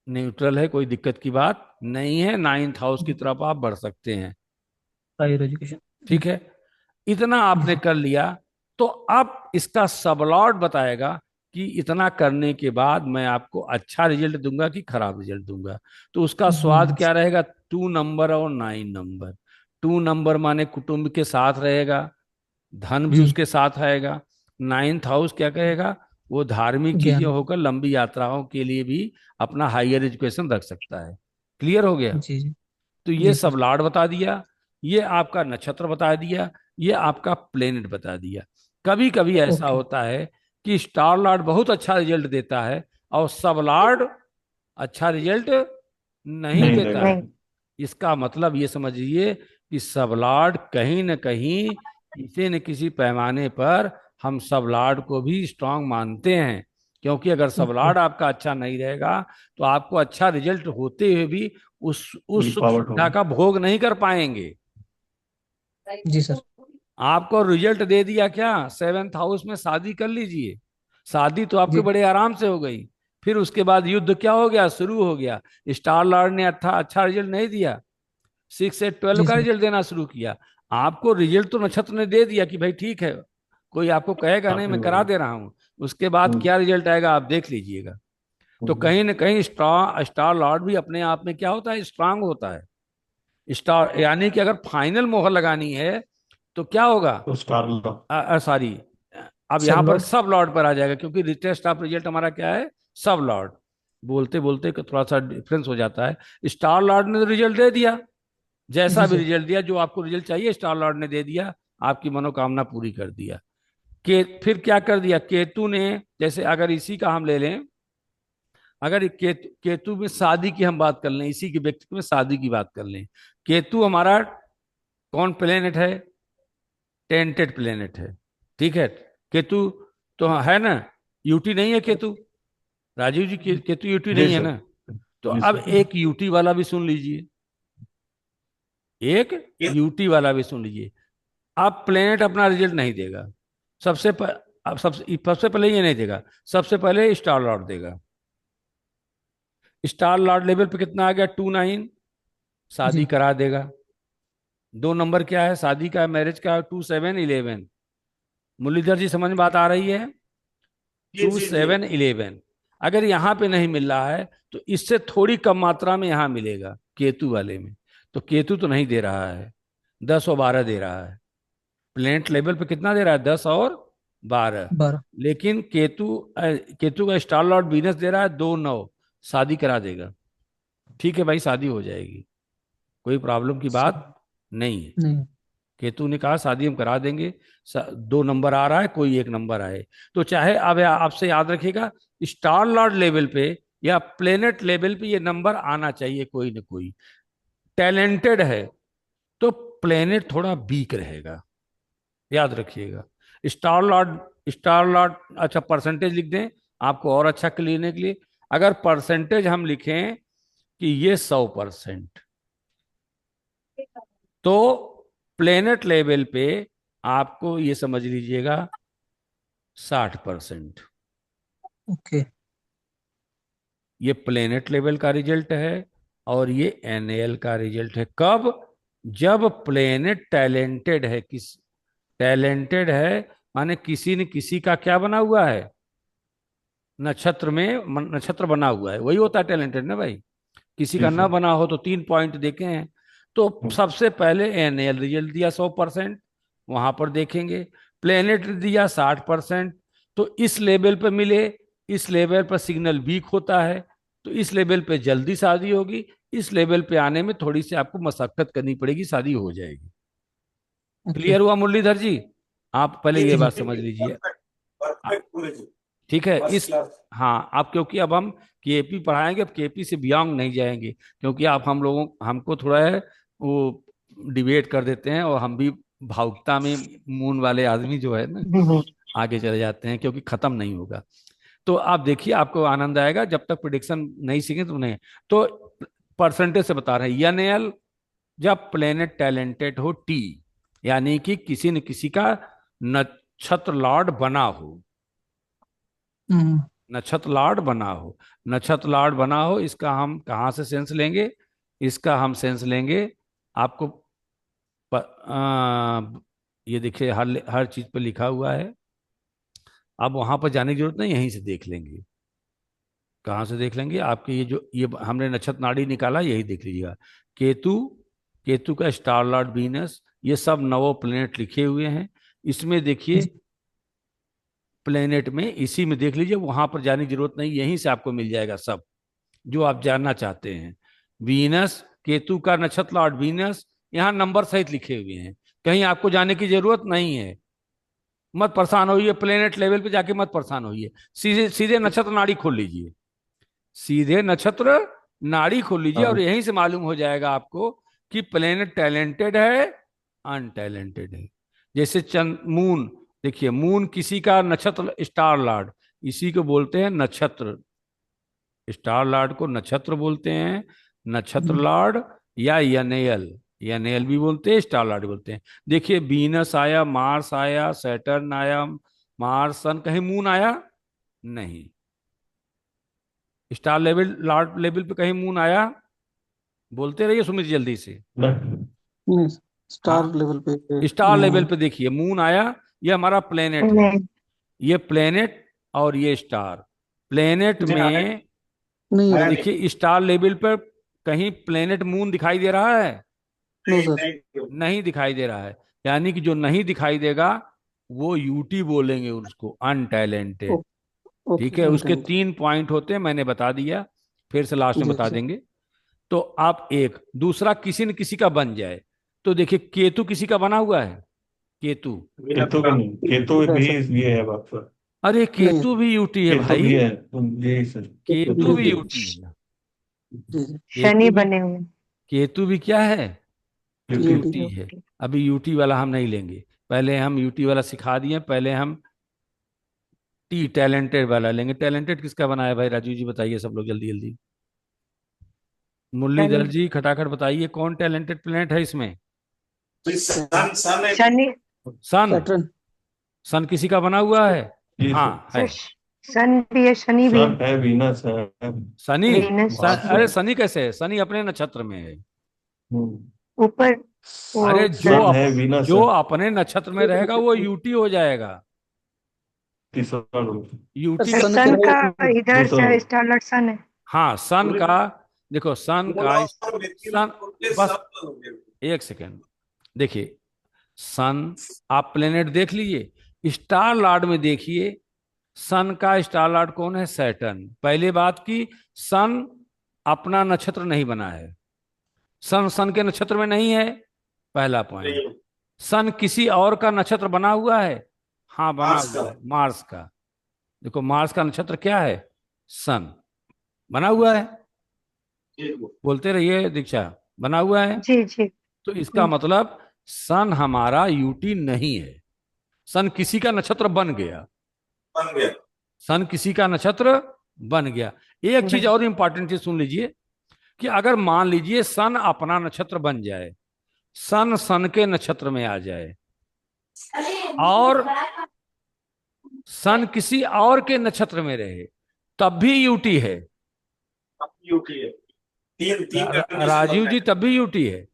न्यूट्रल है, कोई दिक्कत की बात नहीं है, 9th हाउस की तरफ आप बढ़ सकते हैं। Higher education. ठीक है, इतना जी आपने सर। कर लिया। तो अब इसका सबलॉर्ड बताएगा कि इतना करने के बाद मैं आपको अच्छा रिजल्ट दूंगा कि खराब रिजल्ट दूंगा। तो उसका स्वाद जी क्या रहेगा, 2 नंबर और 9 नंबर। 2 नंबर माने कुटुंब के साथ रहेगा, धन भी जी। उसके साथ आएगा। 9th हाउस क्या कहेगा, वो धार्मिक चीजें ज्ञान। होकर लंबी यात्राओं के लिए भी अपना हायर एजुकेशन रख सकता है। क्लियर हो गया। जी जी। तो ये जी सब सर। लॉर्ड बता दिया, ये आपका नक्षत्र बता दिया, ये आपका प्लेनेट बता दिया। कभी कभी ऐसा ओके। होता है कि स्टार लॉर्ड बहुत अच्छा रिजल्ट देता है और सब लॉर्ड अच्छा रिजल्ट नहीं नहीं देता देगा। है। नहीं। इसका मतलब ये समझिए कि सब लॉर्ड कहीं न कहीं किसी न किसी पैमाने पर हम सब लॉर्ड को भी स्ट्रांग मानते हैं, क्योंकि अगर सब ओके। लॉर्ड आपका अच्छा नहीं रहेगा तो आपको अच्छा रिजल्ट होते हुए भी उस विल सुख पावर सुविधा होगा। का भोग नहीं कर पाएंगे। जी सर। आपको रिजल्ट दे दिया क्या, 7th हाउस में शादी कर लीजिए, शादी तो आपके जी बड़े आराम से हो गई। फिर उसके बाद युद्ध क्या हो गया, शुरू हो गया। स्टार लॉर्ड ने अच्छा अच्छा रिजल्ट नहीं दिया, 6 से 12 जी का सर। रिजल्ट देना शुरू किया। आपको रिजल्ट तो नक्षत्र ने दे दिया कि भाई ठीक है, कोई आपको कहेगा नहीं काफी मैं करा बढ़िया। दे रहा हूं। उसके बाद हम्म, क्या रिजल्ट आएगा आप देख लीजिएगा। तो हम्म। कहीं ना कहीं स्टार लॉर्ड भी अपने आप में क्या होता है, स्ट्रांग होता है। स्टार यानी कि अगर फाइनल मोहर लगानी है तो क्या होगा, तो स्टार लो। सॉरी, अब सब यहाँ पर लॉर्ड। सब लॉर्ड पर आ जाएगा, क्योंकि टेस्ट ऑफ रिजल्ट हमारा क्या है, सब लॉर्ड। बोलते बोलते थोड़ा सा डिफरेंस हो जाता है। स्टार लॉर्ड ने तो रिजल्ट दे दिया, जैसा जी भी सर। रिजल्ट दिया, जो आपको रिजल्ट चाहिए स्टार लॉर्ड ने दे दिया, आपकी मनोकामना पूरी कर दिया। के फिर क्या कर दिया केतु ने, जैसे अगर इसी का हम ले लें, अगर केतु में शादी की हम बात कर लें, इसी के व्यक्तित्व में शादी की बात कर लें, केतु हमारा कौन प्लेनेट है, टेंटेड प्लेनेट है। ठीक है, केतु तो है ना, यूटी नहीं है केतु, राजीव जी केतु यूटी जी नहीं है सर। ना। तो जी अब सर। एक यूटी वाला भी सुन लीजिए, एक ये यूटी वाला भी सुन लीजिए। अब प्लेनेट अपना रिजल्ट नहीं देगा, सबसे प, अब सबसे पहले ये नहीं देगा, सबसे पहले स्टार लॉर्ड देगा। स्टार लॉर्ड लेवल पे कितना आ गया, 2 9, शादी जी करा देगा। 2 नंबर क्या है शादी का, मैरिज का, 2 7 11। मुरलीधर जी समझ में बात आ रही है, जी टू जी जी। सेवन इलेवन अगर यहाँ पे नहीं मिल रहा है तो इससे थोड़ी कम मात्रा में यहाँ मिलेगा केतु वाले में। तो केतु तो नहीं दे रहा है, 10 और 12 दे रहा है। प्लेनेट लेवल पे कितना दे रहा है, 10 और 12। 12। लेकिन केतु का स्टार लॉर्ड वीनस दे रहा है 2 9, शादी करा देगा। ठीक है भाई, शादी हो जाएगी, कोई प्रॉब्लम की बात सब। नहीं है। नहीं। केतु ने कहा शादी हम करा देंगे, 2 नंबर आ रहा है, कोई एक नंबर आए। तो चाहे अब आपसे याद रखिएगा, स्टार लॉर्ड लेवल पे या प्लेनेट लेवल पे ये नंबर आना चाहिए कोई ना कोई। टैलेंटेड है तो प्लेनेट थोड़ा वीक रहेगा, याद रखिएगा। स्टार लॉर्ड, स्टार लॉर्ड, अच्छा परसेंटेज लिख दें आपको और अच्छा लेने के लिए। अगर परसेंटेज हम लिखें कि ये 100%, तो प्लेनेट लेवल पे आपको ये समझ लीजिएगा 60%। ओके। ये प्लेनेट लेवल का रिजल्ट है और ये एनएल का रिजल्ट है। कब, जब प्लेनेट टैलेंटेड है, किस टैलेंटेड है माने किसी न किसी का क्या बना हुआ है, नक्षत्र में नक्षत्र बना हुआ है, वही होता है टैलेंटेड ना भाई। किसी जी का ना सर। बना हो तो 3 पॉइंट देखे हैं। तो सबसे पहले एनएल रिजल्ट दिया 100%, वहां पर देखेंगे। प्लेनेट दिया 60%, तो इस लेवल पे मिले, इस लेवल पर सिग्नल वीक होता है, तो इस लेवल पे जल्दी शादी होगी, इस लेवल पे आने में थोड़ी सी आपको मशक्कत करनी पड़ेगी, शादी हो जाएगी। ओके। क्लियर हुआ मुरलीधर जी, आप पहले जी ये जी बात जी। समझ लीजिए। परफेक्ट। परफेक्ट पूरे जी। ठीक है फर्स्ट इस, क्लास। हाँ आप, क्योंकि अब हम केपी पढ़ाएंगे, अब केपी से बियॉन्ग नहीं जाएंगे, क्योंकि आप हम लोगों हमको थोड़ा है वो डिबेट कर देते हैं और हम भी भावुकता में मून वाले आदमी जो है ना आगे चले जाते हैं, क्योंकि खत्म नहीं होगा। तो आप देखिए, आपको आनंद आएगा जब तक प्रिडिक्शन नहीं सीखे तो नहीं। तो परसेंटेज से बता रहे हैं, एन जब प्लेनेट टैलेंटेड हो, टी यानी कि किसी न किसी का नक्षत्र लॉर्ड बना हो, नक्षत्र लॉर्ड बना हो, नक्षत्र लॉर्ड बना हो, इसका हम कहाँ से सेंस लेंगे? इसका हम सेंस लेंगे, आपको ये देखिए हर चीज पर लिखा हुआ है। अब वहां पर जाने की जरूरत नहीं, यहीं से देख लेंगे। कहाँ से देख लेंगे? आपके ये हमने नक्षत्र नाड़ी निकाला, यही देख लीजिएगा। केतु, केतु का स्टार लॉर्ड वीनस, ये सब नवो प्लेनेट लिखे हुए हैं। इसमें देखिए प्लेनेट में, इसी में देख लीजिए, वहां पर जाने की जरूरत नहीं, यहीं से आपको मिल जाएगा सब जो आप जानना चाहते हैं। वीनस, केतु का नक्षत्र लॉर्ड वीनस, यहाँ नंबर सहित लिखे हुए हैं, कहीं आपको जाने की जरूरत नहीं है। मत परेशान होइए, प्लेनेट लेवल पे जाके मत परेशान होइए, सीधे सीधे नक्षत्र नाड़ी खोल लीजिए, सीधे नक्षत्र नाड़ी खोल लीजिए, और यहीं से मालूम हो जाएगा आपको कि प्लेनेट टैलेंटेड है अनटैलेंटेड है। जैसे चंद मून, देखिए मून किसी का नक्षत्र स्टार लॉर्ड, इसी को बोलते हैं नक्षत्र, स्टार लॉर्ड को नक्षत्र बोलते हैं, नक्षत्र लॉर्ड या यनेयल, यनेयल भी बोलते हैं, स्टार लॉर्ड बोलते हैं। देखिए वीनस आया, मार्स आया, सैटर्न आया, मार्स सन, कहीं मून आया नहीं। स्टार लेवल लॉर्ड लेवल पे कहीं मून आया? बोलते रहिए सुमित जल्दी से। नहीं, स्टार हाँ, लेवल पे स्टार नहीं लेवल है। पे देखिए मून आया, ये हमारा प्लेनेट है, नहीं ये प्लेनेट और ये स्टार। प्लेनेट में नहीं अब है। देखिए स्टार लेवल पर कहीं प्लेनेट मून दिखाई दे रहा है? No sir. नहीं दिखाई दे रहा है, यानी कि जो नहीं दिखाई देगा वो यूटी बोलेंगे उसको, अनटैलेंटेड। ठीक ओके है, उसके इंटेलिजेंट। 3 पॉइंट होते हैं, मैंने बता दिया, फिर से लास्ट में जी बता सर। देंगे। तो आप एक दूसरा किसी न किसी का बन जाए, तो देखिए केतु किसी का बना हुआ है, केतु। केतु का नहीं, केतु भी सर ये है बात सर। अरे नहीं है केतु भी यूटी है केतु भाई, भी है, जी सर। केतु केतु भी भी यूटी है। जी जी शनि केतु भी, बने हुए केतु भी क्या है? यूटी। यूटी है। अभी यूटी वाला हम नहीं लेंगे, पहले हम यूटी वाला सिखा दिए, पहले हम टी टैलेंटेड वाला लेंगे। टैलेंटेड किसका बना है भाई? राजू जी बताइए, सब लोग जल्दी जल्दी। शनि मुरलीधर जी खटाखट बताइए, कौन टैलेंटेड प्लेनेट है इसमें? सन सन है। शनि सन, सैटर्न। सन किसी का बना हुआ है? जी हाँ सर। है। सर, सन भी है, शनि भी है, सन है, वीनस है। शनि, वीनस मार्स अरे है। शनि कैसे है? शनि अपने नक्षत्र में है। ऊपर अरे वो सन है, वीनस जो है। अपने नक्षत्र में रहेगा वो यूटी हो जाएगा। तीसरा रूप। सर यूटी सर, का सन सन क्या मतलब, का है? इधर दूसरा से रूप। स्टारलट सन है। हाँ सन का, देखो सन का, मून और मृत्यु सन, के बस सब हो गए। एक सेकेंड, देखिए सन, आप प्लेनेट देख लीजिए, स्टार लॉर्ड में देखिए, सन का स्टार लॉर्ड कौन है? सैटर्न। पहली बात की, सन अपना नक्षत्र नहीं बना है, सन सन के नक्षत्र में नहीं है, पहला पॉइंट। सन किसी और का नक्षत्र बना हुआ है? हाँ बना मार्स का। हुआ है, मार्स का। देखो मार्स का नक्षत्र क्या है? सन बना हुआ है, बोलते रहिए दीक्षा, बना हुआ है। जी जी। तो इसका मतलब सन हमारा यूटी नहीं है, सन किसी का नक्षत्र बन गया, बन गया। सन किसी का नक्षत्र बन गया। एक चीज और इंपॉर्टेंट चीज सुन लीजिए, कि अगर मान लीजिए सन अपना नक्षत्र बन जाए, सन सन के नक्षत्र में आ जाए, और सन किसी और के नक्षत्र में रहे, तब भी यूटी है। यूटी है। तीन तीन कंडीशन राजीव होता जी है। तब भी यूटी है?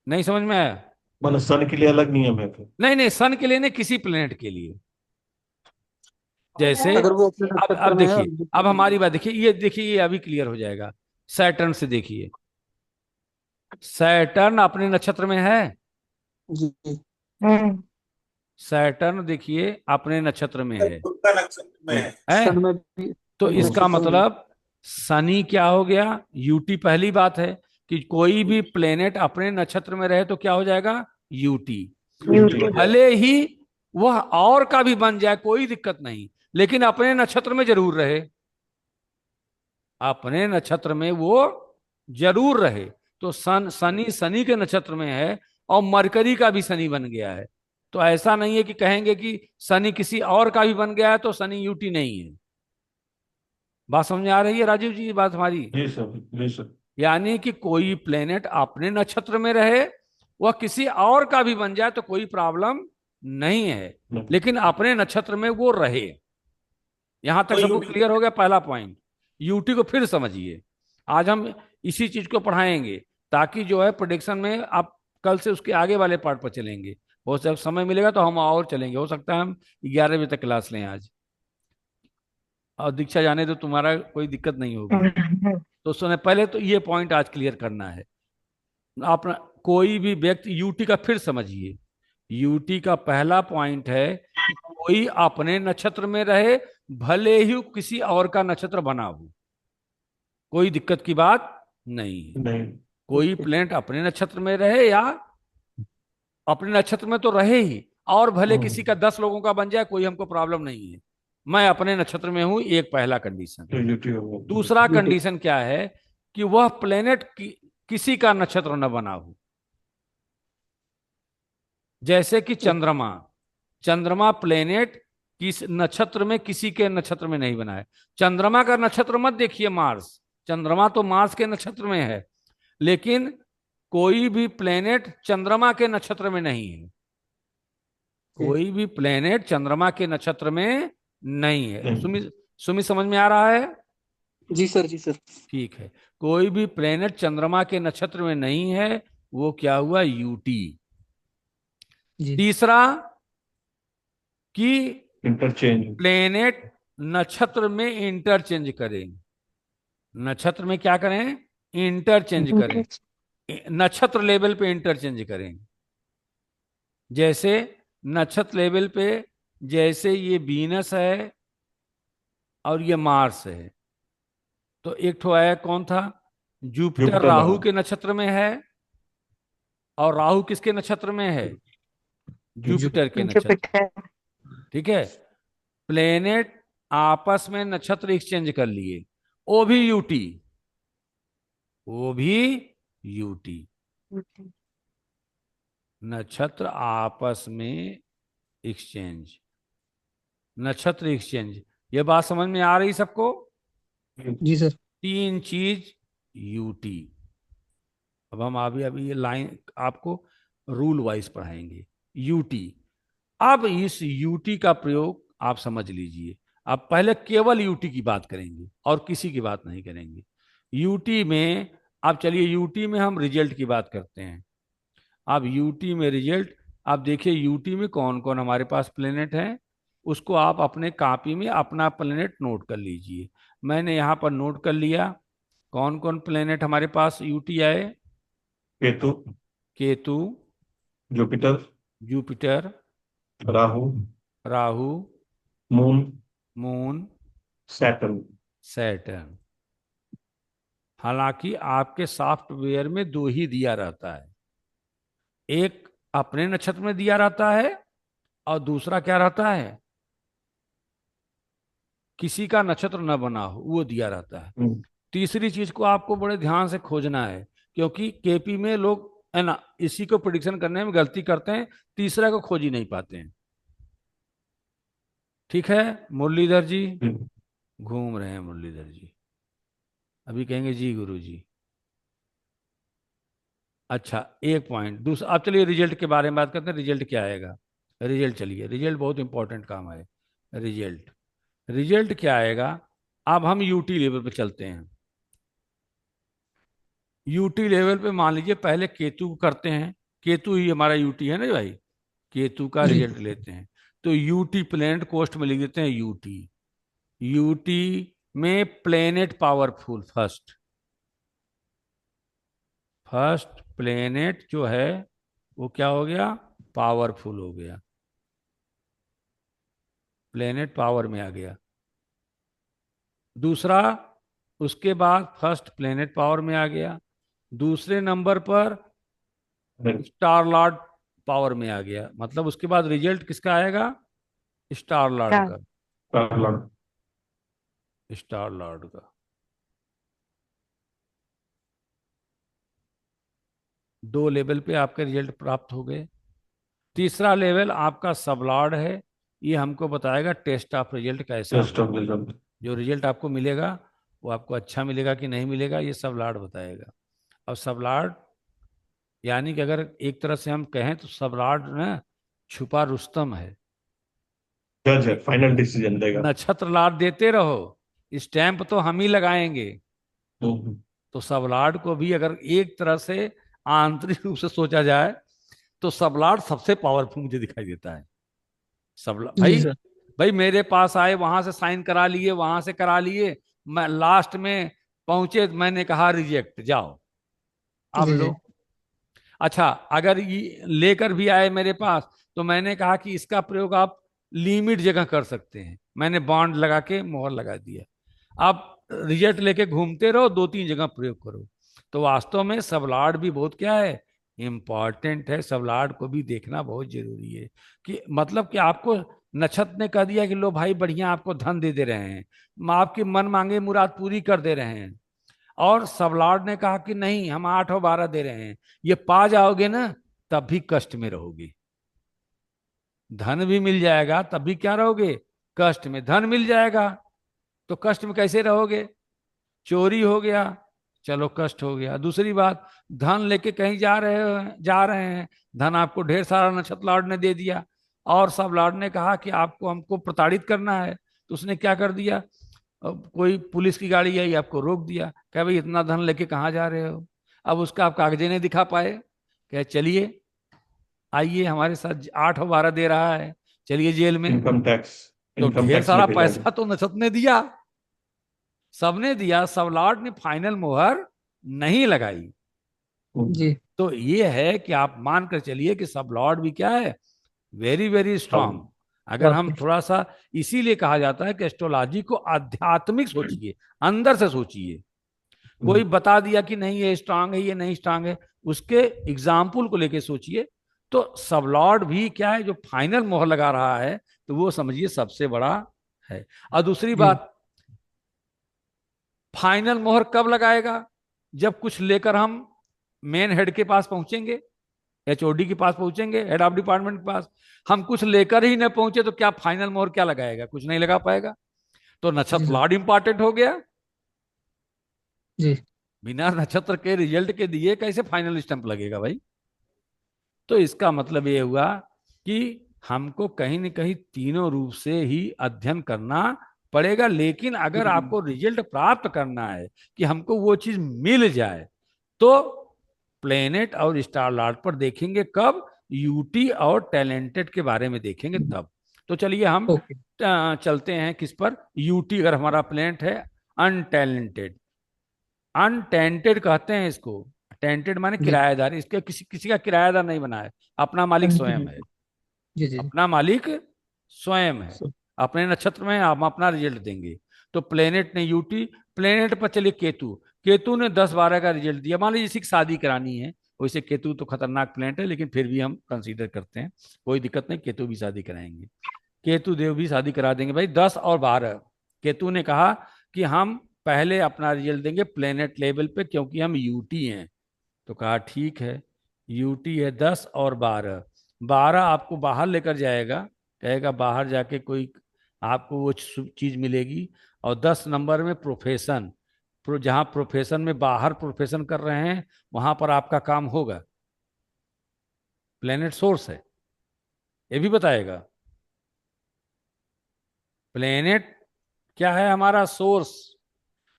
नहीं समझ में आया? मतलब सन के लिए अलग नियम है फिर। नहीं नहीं, सन के लिए नहीं, किसी प्लेनेट के लिए। जैसे अगर वो अपने अब नक्षत्र में है देखिए, अब हमारी बात देखिए, ये देखिए ये अभी क्लियर हो जाएगा। सैटर्न से देखिए, सैटर्न अपने नक्षत्र में है, जी जी हम्म सैटर्न देखिए अपने नक्षत्र में है, खुद का नक्षत्र में है। सन है? में भी तो अपने इसका नक्षत्र में। मतलब शनि क्या हो गया? यूटी। पहली बात है कि कोई भी प्लेनेट अपने नक्षत्र में रहे तो क्या हो जाएगा? यूटी। यूटी। भले ही वह और का भी बन जाए कोई दिक्कत नहीं, लेकिन अपने नक्षत्र में जरूर रहे, अपने नक्षत्र में वो जरूर रहे। तो शनि शनि के नक्षत्र में है और मरकरी का भी शनि बन गया है। तो ऐसा नहीं है कि कहेंगे कि शनि किसी और का भी बन गया है तो शनि यूटी नहीं है। बात समझ में आ रही है राजीव जी, बात हमारी? जी सर, जी सर। यानी कि कोई प्लेनेट अपने नक्षत्र में रहे, वह किसी और का भी बन जाए तो कोई प्रॉब्लम नहीं है, लेकिन अपने नक्षत्र में वो रहे। यहां तक तो सबको यूटी क्लियर हो गया? पहला पॉइंट। यूटी को फिर समझिए, आज हम इसी चीज को पढ़ाएंगे ताकि जो है प्रोडिक्शन में आप कल से उसके आगे वाले पार्ट पर चलेंगे। हो सकता समय मिलेगा तो हम और चलेंगे, हो सकता है हम 11 बजे तक क्लास लें आज, और दीक्षा जाने तो तुम्हारा कोई दिक्कत नहीं होगी। तो सुने, पहले तो ये पॉइंट आज क्लियर करना है। आप कोई भी व्यक्ति यूटी का फिर समझिए, यूटी का पहला पॉइंट है कि कोई अपने नक्षत्र में रहे, भले ही किसी और का नक्षत्र बना हो, कोई दिक्कत की बात नहीं है। नहीं। कोई प्लेनेट अपने नक्षत्र में रहे या अपने नक्षत्र में तो रहे ही, और भले किसी का 10 लोगों का बन जाए, कोई हमको प्रॉब्लम नहीं है। मैं अपने नक्षत्र में हूं, एक पहला कंडीशन। तो यूटी होगा। दूसरा कंडीशन क्या है कि वह प्लेनेट किसी का नक्षत्र न बना हो। जैसे कि चंद्रमा, चंद्रमा प्लेनेट किस नक्षत्र में, किसी के नक्षत्र में नहीं बना है। चंद्रमा का नक्षत्र मत देखिए मार्स, चंद्रमा तो मार्स के नक्षत्र में है, लेकिन कोई भी प्लेनेट चंद्रमा के नक्षत्र में नहीं है। कोई भी प्लेनेट चंद्रमा के नक्षत्र में नहीं है। सुमित, सुमित समझ में आ रहा है? जी सर, जी सर। ठीक है, कोई भी प्लेनेट चंद्रमा के नक्षत्र में नहीं है, वो क्या हुआ? यूटी। जी तीसरा कि इंटरचेंज। प्लेनेट नक्षत्र में इंटरचेंज करें। नक्षत्र में क्या करें? इंटरचेंज करें, नक्षत्र लेवल पे इंटरचेंज करें। जैसे नक्षत्र लेवल पे, जैसे ये वीनस है और ये मार्स है, तो एक ठो आया, कौन था? Jupiter Jupiter Rahu Rahu. के नक्षत्र में है, और राहु किसके नक्षत्र में है? जुपिटर के नक्षत्र। जुपिटर। ठीक है, प्लेनेट आपस में नक्षत्र एक्सचेंज कर लिए, वो भी यूटी, वो भी यूटी। नक्षत्र आपस में एक्सचेंज, नक्षत्र एक्सचेंज, ये बात समझ में आ रही सबको? जी सर। तीन चीज यूटी। अब हम अभी अभी ये लाइन आपको रूल वाइज पढ़ाएंगे। यूटी, अब इस यूटी का प्रयोग आप समझ लीजिए। अब पहले केवल यूटी की बात करेंगे और किसी की बात नहीं करेंगे। यूटी में, अब चलिए यूटी में हम रिजल्ट की बात करते हैं। अब यूटी में रिजल्ट, आप देखिए यूटी में कौन कौन हमारे पास प्लेनेट हैं, उसको आप अपने कॉपी में अपना प्लेनेट नोट कर लीजिए। मैंने यहाँ पर नोट कर लिया कौन कौन प्लेनेट हमारे पास यूटी आए। Ketu, Ketu, Jupiter, Jupiter, Rahu, Rahu, moon, moon, Saturn. Saturn. हालांकि आपके सॉफ्टवेयर में दो ही दिया रहता है, एक अपने नक्षत्र में दिया रहता है और दूसरा क्या रहता है? किसी का नक्षत्र न बना हो, वो दिया रहता है। तीसरी चीज को आपको बड़े ध्यान से खोजना है, क्योंकि केपी में लोग है ना इसी को प्रिडिक्शन करने में गलती करते हैं, तीसरा को खोज ही नहीं पाते हैं। ठीक है मुरलीधर जी? घूम रहे हैं मुरलीधर जी, अभी कहेंगे जी गुरु जी। अच्छा, एक पॉइंट दूसरा। अब चलिए रिजल्ट के बारे में बात करते हैं। रिजल्ट क्या आएगा? रिजल्ट, चलिए रिजल्ट बहुत इंपॉर्टेंट काम है। रिजल्ट, रिजल्ट क्या आएगा? अब हम यूटी लेवल पे चलते हैं। यूटी लेवल पे मान लीजिए पहले केतु को करते हैं, केतु ही हमारा यूटी है ना भाई, केतु का जी रिजल्ट लेते हैं। तो यूटी प्लेनेट कोस्ट में लिख देते हैं यूटी। यूटी में planet powerful, first, first planet जो है वो क्या हो गया? पावरफुल हो गया, प्लेनेट पावर में आ गया। दूसरा, उसके बाद फर्स्ट प्लेनेट पावर में आ गया, दूसरे नंबर पर स्टार लॉर्ड पावर में आ गया। मतलब उसके बाद रिजल्ट किसका आएगा? Star Lord star. का, स्टार लॉर्ड का। 2 लेवल पे आपके रिजल्ट प्राप्त हो गए। तीसरा लेवल आपका सबलॉर्ड है, ये हमको बताएगा टेस्ट ऑफ रिजल्ट कैसा टेस्ट हो। Of result. जो रिजल्ट आपको मिलेगा वो आपको अच्छा मिलेगा कि नहीं मिलेगा, ये सबलॉर्ड बताएगा। और सबलॉर्ड यानी कि अगर एक तरह से हम कहें तो सबलॉर्ड ना छुपा रुस्तम है। जज है, फाइनल डिसीजन देगा। नक्षत्र लाड देते रहो, स्टैंप तो हम ही लगाएंगे। हम्म। तो सबलाड को भी अगर एक तरह से आंतरिक रूप से सोचा जाए तो सबलाड सबसे पावरफुल मुझे दिखाई देता है। सबला जी भाई, सर। भाई मेरे पास आए, वहां से साइन करा लिए, वहां से करा लिए, मैं लास्ट में पहुंचे, मैंने कहा रिजेक्ट, जाओ अब जी लो। जी अच्छा, अगर ये लेकर भी आए मेरे पास तो मैंने कहा कि इसका प्रयोग आप लिमिट जगह कर सकते हैं, मैंने बॉन्ड लगा के मोहर लगा दिया। आप रिजल्ट लेके घूमते रहो, 2-3 जगह प्रयोग करो। तो वास्तव में सबलाड भी बहुत क्या है, इंपॉर्टेंट है। सबलाड को भी देखना बहुत जरूरी है कि मतलब कि आपको नक्षत्र ने कह दिया कि लो भाई बढ़िया, आपको धन दे दे रहे हैं, आपकी मन मांगे मुराद पूरी कर दे रहे हैं। और सबलॉर्ड ने कहा कि नहीं, हम 8 और 12 दे रहे हैं, ये पा जाओगे ना तब भी कष्ट में रहोगे। धन भी मिल जाएगा तब भी क्या रहोगे, कष्ट में। धन मिल जाएगा तो कष्ट में कैसे रहोगे, चोरी हो गया, चलो कष्ट हो गया। दूसरी बात, धन लेके कहीं जा रहे हैं, धन आपको ढेर सारा नक्षत्र लॉर्ड ने दे दिया, और सब लॉर्ड ने कहा कि आपको हमको प्रताड़ित करना है, तो उसने क्या कर दिया, अब कोई पुलिस की गाड़ी आई, आपको रोक दिया, कह भाई इतना धन लेके कहाँ जा रहे हो। अब उसका आप कागजे नहीं दिखा पाए, कहे चलिए आइए हमारे साथ, 8 और 12 दे रहा है, चलिए जेल में। इनकम टैक्स, तो इनकम ढेर टैक्स सारा लेके जाएगा। पैसा तो नक्षत्र ने दिया, सबने दिया, सबलॉर्ड ने फाइनल मोहर नहीं लगाई। जी तो ये है कि आप मान कर चलिए कि सबलॉर्ड भी क्या है, वेरी वेरी स्ट्रांग। हाँ। अगर हम वाकई। थोड़ा सा, इसीलिए कहा जाता है कि एस्ट्रोलॉजी को आध्यात्मिक सोचिए, अंदर से सोचिए। कोई बता दिया कि नहीं ये स्ट्रांग है, ये नहीं स्ट्रांग है, उसके एग्जाम्पल को लेके सोचिए। तो सबलॉर्ड भी क्या है, जो फाइनल मोहर लगा रहा है, तो वो समझिए सबसे बड़ा है। और दूसरी जी बात, फाइनल मोहर कब लगाएगा, जब कुछ लेकर हम मेन हेड के पास पहुंचेंगे, एचओडी के पास पहुंचेंगे, हेड ऑफ डिपार्टमेंट के पास। हम कुछ लेकर ही न पहुंचे तो क्या फाइनल मोहर क्या लगाएगा, कुछ नहीं लगा पाएगा। तो जी नक्षत्र सर। लॉर्ड इंपॉर्टेंट हो गया। जी बिना नक्षत्र के रिजल्ट के दिए कैसे फाइनल स्टैंप लगेगा भाई। तो इसका मतलब ये हुआ कि हमको कहीं न कहीं तीनों रूप से ही अध्ययन करना पड़ेगा। लेकिन अगर आपको रिजल्ट प्राप्त करना है कि हमको वो चीज मिल जाए, तो प्लेनेट और स्टार लॉर्ड पर देखेंगे कब, यूटी और टैलेंटेड के बारे में देखेंगे तब। तो चलिए हम ओके। चलते हैं किस पर, यूटी अगर हमारा प्लेनेट है, अनटैलेंटेड। अनटेंटेड कहते हैं इसको, टेंटेड माने जी किराएदार, इसके किसी किसी का किराएदार नहीं बना है, अपना मालिक स्वयं है। जी जी। अपना मालिक स्वयं है। सो- अपने नक्षत्र में हम अपना रिजल्ट देंगे। तो प्लेनेट ने यूटी, प्लेनेट पर चलिए केतु, केतु ने 10-12 का रिजल्ट दिया। मान लीजिए किसी की शादी करानी है, वैसे केतु तो खतरनाक प्लेनेट है, लेकिन फिर भी हम कंसीडर करते हैं, कोई दिक्कत नहीं, केतु भी शादी कराएंगे, केतु देव भी शादी करा देंगे भाई। 10 और 12, केतु ने कहा कि हम पहले अपना रिजल्ट देंगे प्लेनेट लेवल पे, क्योंकि हम यूटी हैं। तो कहा ठीक है, यूटी है 10 और 12, 12 आपको बाहर लेकर जाएगा, कहेगा बाहर जाके कोई आपको वो चीज मिलेगी। और 10 नंबर में प्रोफेशन, जहां प्रोफेशन में बाहर प्रोफेशन कर रहे हैं वहां पर आपका काम होगा। प्लेनेट सोर्स है, ये भी बताएगा। प्लेनेट क्या है, हमारा सोर्स।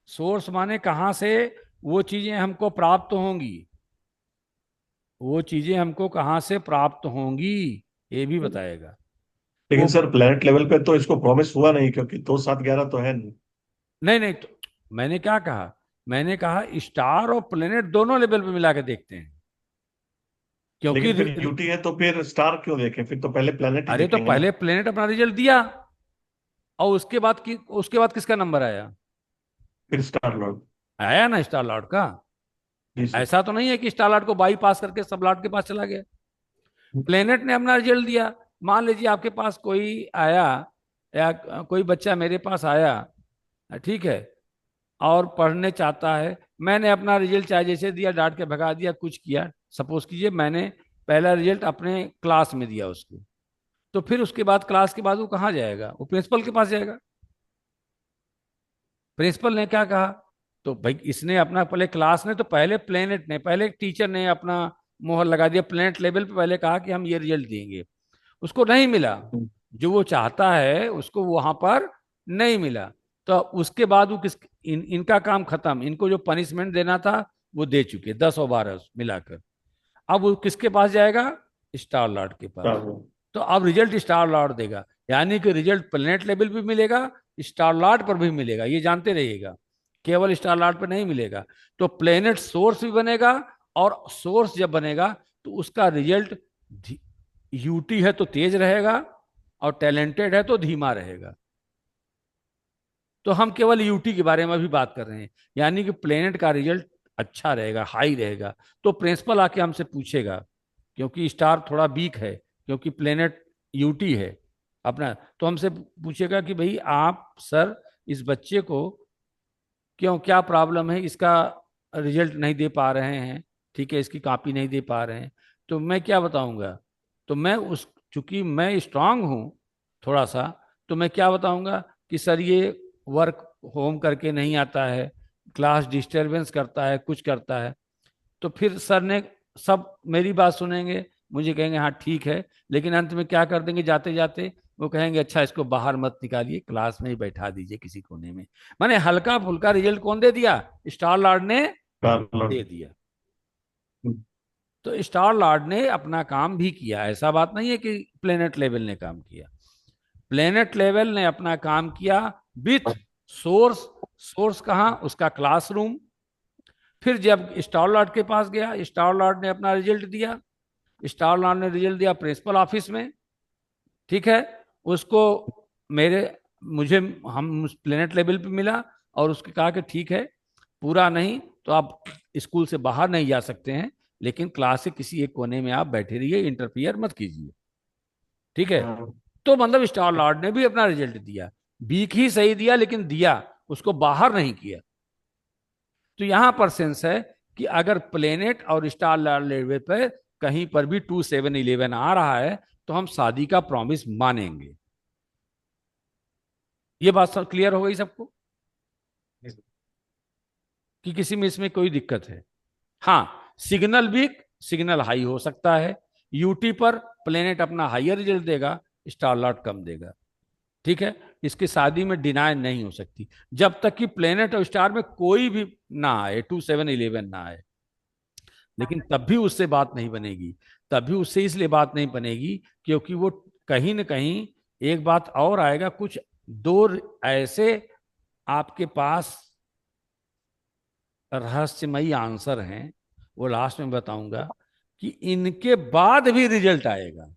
सोर्स माने कहां से वो चीजें हमको प्राप्त होंगी, वो चीजें हमको कहां से प्राप्त होंगी, ये भी बताएगा। वो लेकिन सर प्लेनेट लेवल पे तो इसको प्रॉमिस हुआ नहीं, क्योंकि 2 7 11 तो है नहीं। नहीं नहीं, तो मैंने क्या कहा, मैंने कहा स्टार और प्लेनेट दोनों लेवल पे मिला के देखते हैं, क्योंकि लेकिन फिर यूटी है तो फिर स्टार क्यों देखें, फिर तो पहले प्लेनेट ही अरे तो देखेंगे ना। पहले प्लेनेट अपना रिजल्ट दिया, और उसके बाद किसका नंबर आया, फिर स्टार लॉर्ड। आया ना स्टार लॉर्ड का। जी सर। ऐसा तो नहीं है कि स्टार लॉर्ड को बाईपास करके सब लॉर्ड के पास चला गया। प्लेनेट ने अपना रिजल्ट दिया। मान लीजिए आपके पास कोई आया, या कोई बच्चा मेरे पास आया, ठीक है, और पढ़ने चाहता है, मैंने अपना रिजल्ट चाहे जैसे दिया, डांट के भगा दिया, कुछ किया, सपोज कीजिए मैंने पहला रिजल्ट अपने क्लास में दिया उसको, तो फिर उसके बाद क्लास के बाद वो कहाँ जाएगा? वो प्रिंसिपल के पास जाएगा। प्रिंसिपल ने क्या कहा? तो भाई इसने अपना पहले, क्लास ने तो पहले, प्लेनेट ने पहले, टीचर ने अपना मोहर लगा दिया, प्लेनेट लेवल पे पहले कहा कि हम ये रिजल्ट देंगे, उसको नहीं मिला, जो वो चाहता है उसको वहां पर नहीं मिला, तो उसके बाद वो इनका काम खत्म, इनको जो पनिशमेंट देना था वो दे चुके, 10 और 12 मिलाकर। अब वो किसके पास जाएगा? स्टार लॉर्ड के पास। तो अब रिजल्ट स्टार लॉर्ड देगा, यानी कि रिजल्ट प्लेनेट लेवल पे मिलेगा, स्टार लॉर्ड पर भी मिलेगा, ये जानते रहिएगा, केवल स्टार लॉर्ड पर नहीं मिलेगा। तो प्लेनेट सोर्स भी बनेगा, और सोर्स जब बनेगा तो उसका रिजल्ट यूटी है तो तेज रहेगा, और टैलेंटेड है तो धीमा रहेगा। तो हम केवल यूटी के बारे में अभी बात कर रहे हैं, यानी कि प्लेनेट का रिजल्ट अच्छा रहेगा, हाई रहेगा। तो प्रिंसिपल आके हमसे पूछेगा, क्योंकि स्टार थोड़ा वीक है, क्योंकि प्लेनेट यूटी है अपना, तो हमसे पूछेगा कि भाई आप सर इस बच्चे को क्यों, क्या प्रॉब्लम है, इसका रिजल्ट नहीं दे पा रहे हैं, ठीक है, इसकी कॉपी नहीं दे पा रहे हैं। तो मैं क्या बताऊंगा? तो मैं उस, चूंकि मैं स्ट्रांग हूं थोड़ा सा, तो मैं क्या बताऊंगा कि सर ये वर्क होम करके नहीं आता है, क्लास डिस्टरबेंस करता है, कुछ करता है। तो फिर सर ने, सब मेरी बात सुनेंगे, मुझे कहेंगे हाँ ठीक है, लेकिन अंत में क्या कर देंगे, जाते जाते वो कहेंगे अच्छा इसको बाहर मत निकालिए, क्लास में ही बैठा दीजिए किसी कोने में। माने हल्का फुल्का रिजल्ट कौन दे दिया? स्टार लॉर्ड ने दे दिया। तो स्टार लॉर्ड ने अपना काम भी किया, ऐसा बात नहीं है कि प्लेनेट लेवल ने काम किया। प्लेनेट लेवल ने अपना काम किया विथ सोर्स। सोर्स कहाँ? उसका क्लासरूम। फिर जब स्टार लॉर्ड के पास गया, स्टार लॉर्ड ने अपना रिजल्ट दिया, स्टार लॉर्ड ने रिजल्ट दिया प्रिंसिपल ऑफिस में, ठीक है, उसको मेरे, मुझे, हम प्लेनेट लेवल पे मिला, और उसके कहा कि ठीक है, पूरा नहीं तो आप स्कूल से बाहर नहीं जा सकते हैं, लेकिन क्लास के किसी एक कोने में आप बैठे रहिए, इंटरफियर मत कीजिए, ठीक है। तो मतलब स्टार लॉर्ड ने भी अपना रिजल्ट दिया, वीक ही सही दिया, लेकिन दिया, उसको बाहर नहीं किया। तो यहां पर सेंस है कि अगर प्लेनेट और स्टार लॉर्ड लेवल पे कहीं पर भी 2711 आ रहा है, तो हम शादी का प्रॉमिस मानेंगे। ये बात सब क्लियर हो गई सबको, कि किसी में इसमें कोई दिक्कत है? हाँ, सिग्नल वीक, सिग्नल हाई हो सकता है। यूटी पर प्लेनेट अपना हाइयर रिजल्ट देगा, स्टार लॉर्ड कम देगा, ठीक है। इसकी शादी में डिनाई नहीं हो सकती, जब तक कि प्लेनेट और स्टार में कोई भी ना आए, 2711 ना आए। लेकिन तब भी उससे बात नहीं बनेगी, तब भी उससे इसलिए बात नहीं बनेगी क्योंकि वो कहीं ना कहीं एक बात और आएगा, कुछ दो ऐसे आपके पास रहस्यमयी आंसर हैं, वो लास्ट में बताऊंगा, कि इनके बाद भी रिजल्ट आएगा।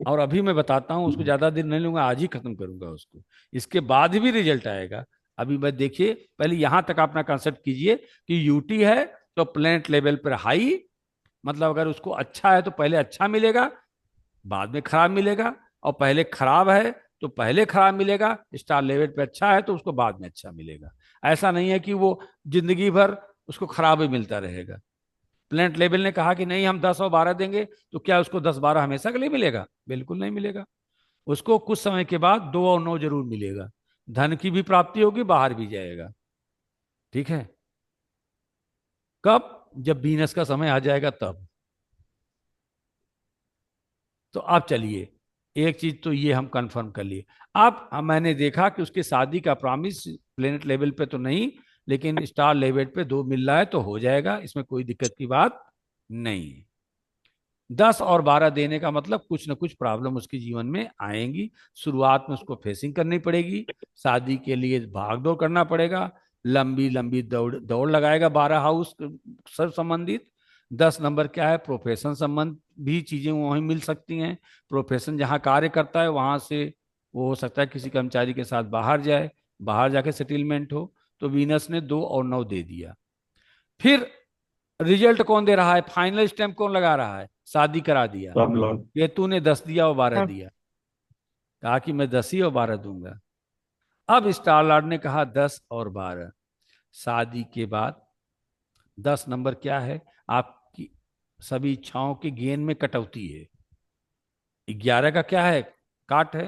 और अभी मैं बताता हूं, उसको ज्यादा देर नहीं लूंगा, आज ही खत्म करूंगा उसको, इसके बाद भी रिजल्ट आएगा। अभी मैं, देखिए पहले यहां तक अपना कंसेप्ट कीजिए कि यूटी है तो प्लेनेट लेवल पर हाई, मतलब अगर उसको अच्छा है तो पहले अच्छा मिलेगा, बाद में खराब मिलेगा, और पहले खराब है तो पहले खराब मिलेगा, स्टार लेवल पे अच्छा है तो उसको बाद में अच्छा मिलेगा। ऐसा नहीं है कि वो जिंदगी भर उसको खराब ही मिलता रहेगा। प्लेनेट लेवल ने कहा कि नहीं हम 10 और 12 देंगे, तो क्या उसको 10 12 हमेशा के लिए मिलेगा? बिल्कुल नहीं मिलेगा। उसको कुछ समय के बाद 2 और 9 जरूर मिलेगा, धन की भी प्राप्ति होगी, बाहर भी जाएगा, ठीक है। कब? जब बीनस का समय आ जाएगा तब। तो आप चलिए, एक चीज तो ये हम कंफर्म कर लिए। अब मैंने देखा कि उसकी शादी का प्रॉमिस प्लेनेट लेवल पे तो नहीं, लेकिन स्टार लेवल पे 2 मिल रहा है तो हो जाएगा, इसमें कोई दिक्कत की बात नहीं। 10 और 12 देने का मतलब कुछ ना कुछ प्रॉब्लम उसके जीवन में आएंगी, शुरुआत में उसको फेसिंग करनी पड़ेगी, शादी के लिए भाग दौड़ करना पड़ेगा, लंबी लंबी दौड़ दौड़ लगाएगा 12 हाउस सब संबंधित। 10 नंबर क्या है? प्रोफेशन संबंध भी चीजें वहीं मिल सकती हैं, प्रोफेशन जहाँ कार्य करता है वहां से वो हो सकता है किसी कर्मचारी के साथ बाहर जाए, बाहर जाके सेटलमेंट हो। तो वीनस ने 2 और 9 दे दिया। फिर रिजल्ट कौन दे रहा है? फाइनल स्टैंप कौन लगा रहा है? शादी करा दिया। सब लोग। ये तूने 10 दिया और 12 दिया, कहा कि मैं 10 ही और 12 दूंगा। अब स्टार लॉर्ड ने कहा 10 और 12। शादी के बाद 10 नंबर क्या है? आपकी सभी इच्छाओं के गेन में कटौती है। 11 का क्या है? काट है।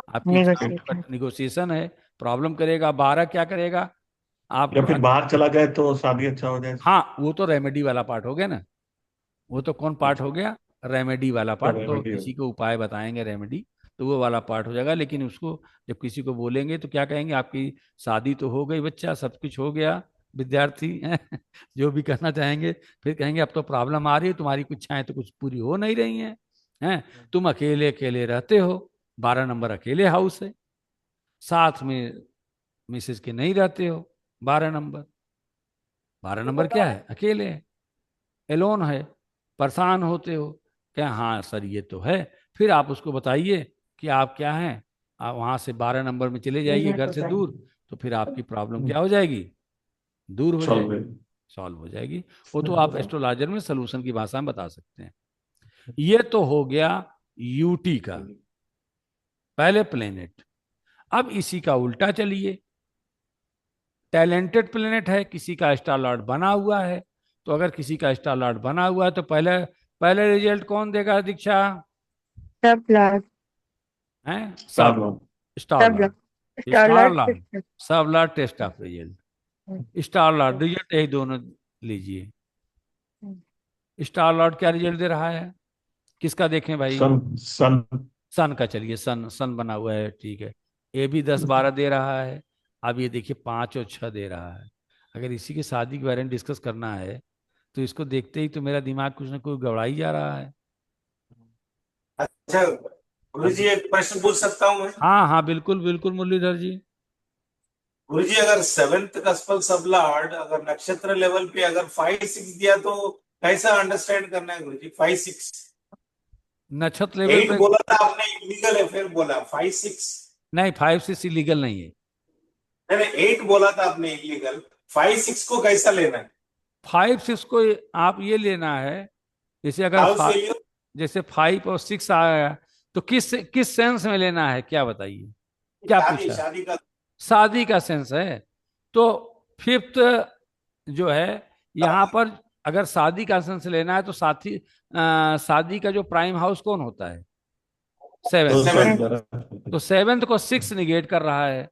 आपकी इच्छाओं नेगोशिएशन। का निगोशिएशन है, प्रॉब्लम करेगा। 12 क्या करेगा? आप या फिर बाहर चला जाए तो शादी अच्छा हो जाए। हाँ, वो तो रेमेडी वाला पार्ट हो गया ना। वो तो कौन पार्ट हो अच्छा, गया? रेमेडी वाला पार्ट। तो रेमेडी हो। किसी को उपाय बताएंगे रेमेडी, तो वो वाला पार्ट हो जाएगा। लेकिन उसको जब किसी को बोलेंगे तो क्या कहेंगे? आपकी शादी तो हो गई बच्चा, सब कुछ हो गया विद्यार्थी जो भी करना चाहेंगे। फिर कहेंगे अब तो प्रॉब्लम आ रही है, तुम्हारी कुछ इच्छाएं तो कुछ पूरी हो नहीं रही हैं। तुम अकेले अकेले रहते हो। 12 नंबर अकेले हाउस है, साथ में मिसेज के नहीं रहते हो। 12 नंबर, 12 नंबर क्या है? अकेले है, एलोन है, परेशान होते हो। क्या? हाँ सर ये तो है। फिर आप उसको बताइए कि आप क्या हैं, आप वहां से 12 नंबर में चले जाइए घर से दूर। तो फिर आपकी प्रॉब्लम क्या हो जाएगी? दूर हो सॉल्व जाएगी, है। सॉल्व हो जाएगी। वो तो आप एस्ट्रोलॉजर में सोल्यूशन की भाषा में बता सकते हैं। ये तो हो गया यूटी का, पहले प्लेनेट। अब इसी का उल्टा चलिए, टैलेंटेड प्लेनेट है, किसी का स्टार लॉर्ड बना हुआ है। तो अगर किसी का स्टार लॉर्ड बना हुआ है तो पहले पहले रिजल्ट कौन देगा दीक्षा? सब लॉर्ड। है star sub, lord. Star sub lord, lord star star lord lord, system. Sub lord, test of result. Star lord result यही दोनों लीजिए। स्टार लॉर्ड क्या रिजल्ट दे रहा है? किसका देखें भाई? सन। सन। सन का। चलिए सन, सन बना हुआ है, ठीक है। ए भी 10 12 दे रहा है। अब ये देखिए 5 और 6 दे रहा है। अगर इसी की शादी के बारे में डिस्कस करना है तो इसको देखते ही तो मेरा दिमाग कुछ ना कुछ गड़बड़ा ही जा रहा है। अच्छा गुरु अब जी, एक प्रश्न पूछ सकता हूँ मैं? हाँ हाँ, बिल्कुल बिल्कुल मुरलीधर जी। गुरु जी, अगर सेवेंथ कस्पल सब लॉर्ड अगर नक्षत्र लेवल पे अगर 5 6 दिया तो कैसा अंडरस्टैंड करना है गुरु जी? 5 6। नक्षत्र लेवल 8 पे बोला था आपने इलीगल है, फिर बोला 5 6। नहीं, 5 6 इलीगल नहीं है। नहीं नहीं, 8 बोला था आपने इलीगल। 5 6 को कैसा लेना है? 5 6 को आप ये लेना है, जैसे अगर हाउस फेलियर। जैसे 5 और 6 आया तो किस किस सेंस में लेना है, क्या बताइए? क्या शादी पूछा? शादी का। शादी का सेंस है। तो फिफ्थ जो है यहाँ पर, अगर शादी का सेंस लेना है तो शादी का जो प्राइम हाउस कौन होता है? तो सेवेंथ। सेवन। तो सेवेंथ को 6 निगेट कर रहा है,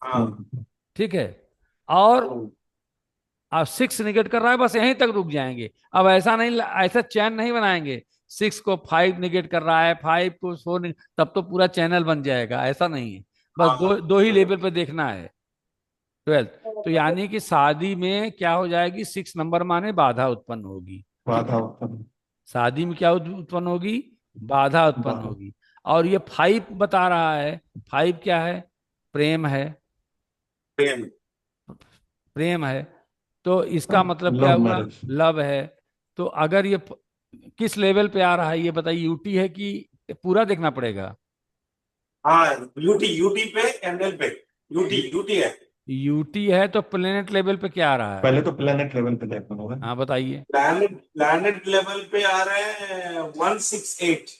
हाँ। ठीक है। और अब 6 निगेट कर रहा है, बस यहीं तक रुक जाएंगे। अब ऐसा नहीं, ऐसा चैन नहीं बनाएंगे। 6 को 5 निगेट कर रहा है, 5 को 4, तब तो पूरा चैनल बन जाएगा। ऐसा नहीं है, बस हाँ। दो दो ही लेवल पे देखना है। 12। तो यानी कि शादी में क्या हो जाएगी? 6 नंबर माने बाधा उत्पन्न होगी, ठीक बाधा है। उत्पन्न। शादी में क्या उत्पन्न होगी? बाधा उत्पन्न बाधा। होगी। और ये 5 बता रहा है। 5 क्या है? प्रेम है, प्रेम। प्रेम है। तो इसका मतलब क्या लव हुआ? मैरिज। लव है। तो अगर ये किस लेवल पे आ रहा है ये बताइए? यूटी है कि पूरा देखना पड़ेगा? हाँ, यूटी यूटी पे एमएल पे। यूटी यूटी है। यूटी है तो प्लेनेट लेवल पे क्या आ रहा है? पहले तो प्लेनेट लेवल पे देखना होगा। हाँ बताइए। प्लैनेट प्लैनेट लेवल पे आ रहे हैं 168।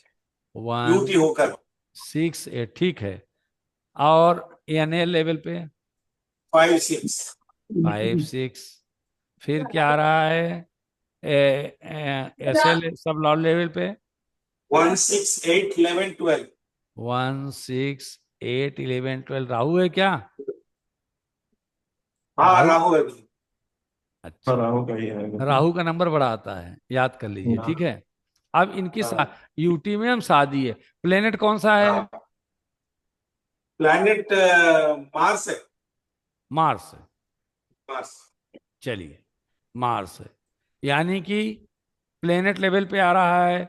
वन यूटी होकर। 6 8, ठीक है। और एनएल लेवल पे 5 6। 5 6। फिर क्या आ रहा है? एस एल सब लॉ लेवल पे 1 6 8 11 12। 1 6 8 11 12। राहु है क्या? हाँ, राहु। राहु है। अच्छा, राहु का ही है। राहु का नंबर बड़ा आता है, याद कर लीजिए, ठीक हाँ। है। अब इनकी हाँ। यूटी में हम शादी है। प्लेनेट कौन सा है? हाँ। प्लैनेट मार्स है। मार्स है। मार्स। चलिए, मार्स है। यानी कि प्लेनेट लेवल पे आ रहा है।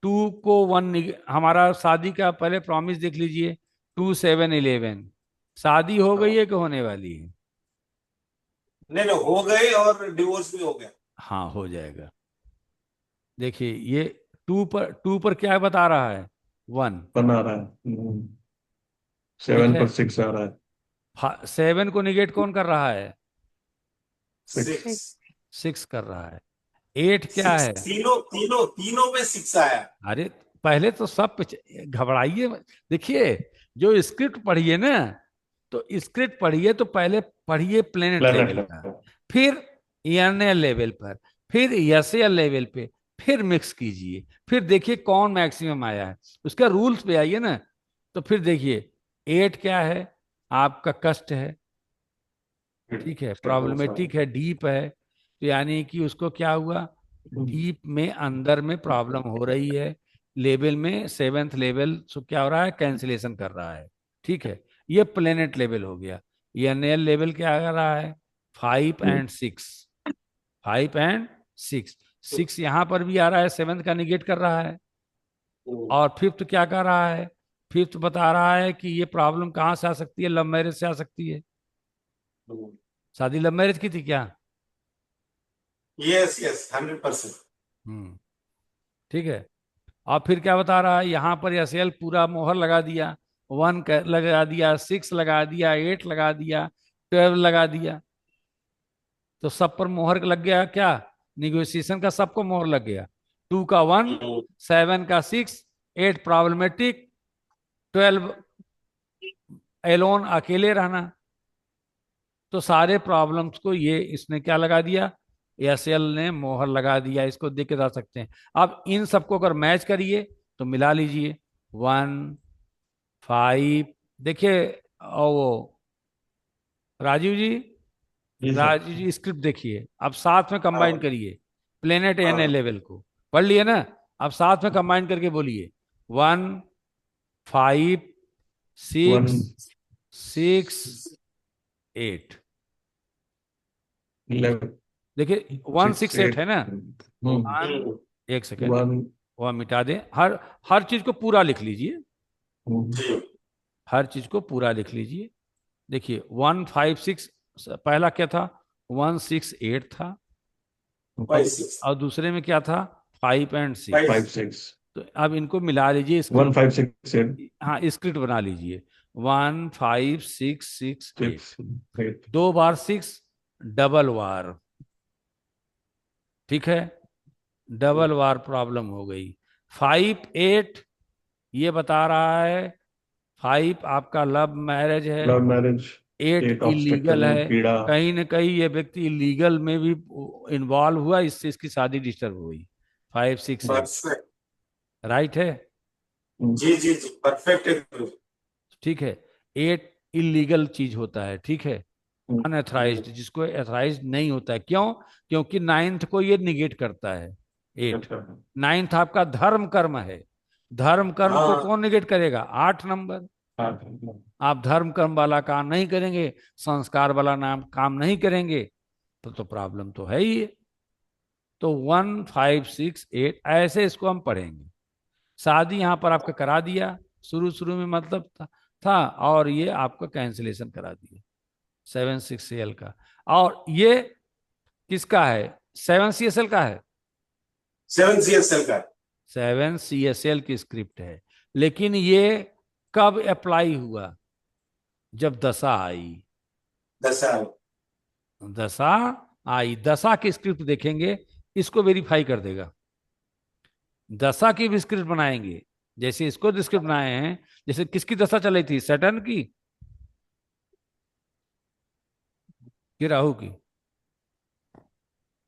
2 को 1, हमारा शादी का पहले प्रॉमिस देख लीजिए। 2 7 11। शादी हो गई है कि होने वाली है? नहीं नहीं, हो गए और डिवोर्स भी हो गया। हाँ, हो जाएगा। देखिए ये 2 पर क्या बता रहा है? 1, बना रहा है। ठीक 7 है। पर 6 आ रहा है। 7 को निगेट कौन कर रहा है? 6। 6। 6 कर रहा है। 8 क्या 6 है? तीनों तीनों तीनों में 6 आया। अरे पहले तो सब घबराइए। देखिए जो स्क्रिप्ट पढ़िए ना, तो स्क्रिप्ट पढ़िए तो पहले पढ़िए प्लेनेट प्लेनेट लेवल का, फिर ईएनएल लेवल पर, फिर एसएल लेवल पे, फिर मिक्स कीजिए, फिर देखिए कौन मैक्सिमम आया है, उसका रूल्स पे आइए ना। तो फिर देखिए 8 क्या है, आपका कष्ट है, ठीक है, प्रॉब्लमेटिक है, डीप है, तो यानी कि उसको क्या हुआ, डीप में अंदर में प्रॉब्लम हो रही है, लेवल में 7th लेवल सो क्या हो रहा है, कैंसिलेशन कर रहा है, ठीक है। ये प्लेनेट लेवल हो गया। एनएल लेवल क्या कर रहा है, 5 and 6, 5 and 6, 6 यहां पर भी आ रहा है, 7th का निगेट कर रहा है, और 5th क्या कर रहा है, 5th बता रहा है कि ये प्रॉब्लम कहां से आ सकती है, लव मैरिज से आ सकती है। शादी लव मैरिज की थी क्या? Yes yes 100%। हम्म, ठीक है। और फिर क्या बता रहा है, यहाँ पर एसएल पूरा मोहर लगा दिया, 1 लगा दिया, 6 लगा दिया, 8 लगा दिया, 12 लगा दिया, तो सब पर मोहर लग गया क्या, निगोशिएशन का सबको मोहर लग गया। 2 का 1, 7 का 6, 8 प्रॉब्लमेटिक, 12 एलोन अकेले रहना, तो सारे प्रॉब्लम्स को ये इसने क्या लगा दिया, एसएल ने मोहर लगा दिया। इसको देख के बता सकते हैं। अब इन सबको अगर मैच करिए तो मिला लीजिए, 1, 5, देखिए, और वो राजीव जी, जी सर। राजीव जी स्क्रिप्ट देखिए, अब साथ में कंबाइन हाँ करिए, प्लेनेट एन ए हाँ लेवल को पढ़ लिए ना, अब साथ में कंबाइन करके बोलिए, 1, 5, 1, 6, 6, 8। 11, देखिए 1, 6, 6, 8 है ना, 1, हम्म, एक सेकेंड, 1, वह मिटा दें, हर हर चीज को पूरा लिख लीजिए, जी हर चीज को पूरा लिख लीजिए। देखिए 1, 5, 6 पहला क्या था, 1, 6, 8 था, 5 6 और दूसरे में क्या था, 5 and 6। 5, 6, तो अब इनको मिला लीजिए, 1, स्क्रिप्ट, 5, 6, 8, हाँ स्क्रिप्ट बना लीजिए, 1, 5, 6, 6, 8, 6, 8। 2 बार 6, डबल वार, ठीक है, डबल वार प्रॉब्लम हो गई। 5, 8 ये बता रहा है, 5 आपका लव मैरिज है, लव मैरिज, 8 8 इलीगल ऑब्स्टेकल, है, पीड़ा। कहीं न कहीं ये व्यक्ति इलीगल में भी इन्वॉल्व हुआ, इससे इसकी शादी डिस्टर्ब हुई। 5, 6, 8 परफेक्ट। राइट है, जी जी जी परफेक्ट है गुरु। ठीक है। 8 इलीगल चीज होता है, ठीक है, अनएथराइज्ड, जिसको एथराइज्ड नहीं होता है, क्यों, क्योंकि 9th को ये निगेट करता है 8। 9th आपका धर्म कर्म है, धर्म कर्म को हाँ कौन निगेट करेगा, 8 नंबर। आप धर्म कर्म वाला काम नहीं करेंगे, संस्कार वाला नाम काम नहीं करेंगे, तो प्रॉब्लम तो है ही है। तो 1, 5, 6, 8 ऐसे इसको हम पढ़ेंगे। शादी यहां पर आपका करा दिया, शुरू शुरू में मतलब था, और ये आपका कैंसिलेशन करा दिया 7, 6 CL का। और ये किसका है, 7 CSL का है, 7 CSL का 7 CSL की स्क्रिप्ट है, लेकिन ये कब अप्लाई हुआ, जब दशा आई, दशा। दशा आई, दशा की स्क्रिप्ट देखेंगे, इसको वेरीफाई कर देगा। दशा की भी स्क्रिप्ट बनाएंगे, जैसे इसको स्क्रिप्ट बनाए हैं, जैसे किसकी दशा चली थी, सैटर्न की कि राहु की,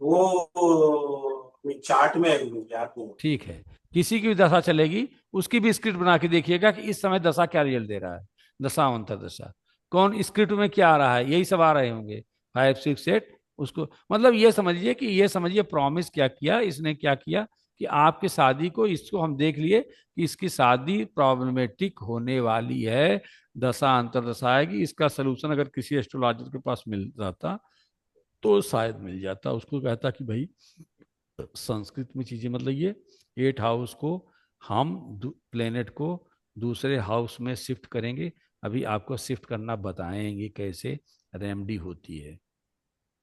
वो चार्ट में है गुरु जी, याद नहीं। ठीक है, किसी की भी दशा चलेगी, उसकी भी स्क्रिप्ट बना के देखिएगा कि इस समय दशा क्या रिजल्ट दे रहा है, दशा अंतर दशा, कौन स्क्रिप्ट में क्या आ रहा है, यही सब आ रहे होंगे, 5, 6, 8। उसको मतलब ये समझिए कि ये समझिए प्रॉमिस क्या किया इसने, क्या किया कि आपकी शादी को, इसको हम देख लिए कि इसकी शादी प्रॉब्लमेटिक होने वाली है, दशा अंतर दशा आएगी, इसका सोल्यूशन अगर किसी एस्ट्रोलॉजर के पास मिल जाता तो शायद मिल जाता, उसको कहता कि भाई संस्कृत में चीजें मतलब ये 8 हाउस को हम प्लेनेट को दूसरे हाउस में शिफ्ट करेंगे, अभी आपको शिफ्ट करना बताएंगे कैसे रेमेडी होती है,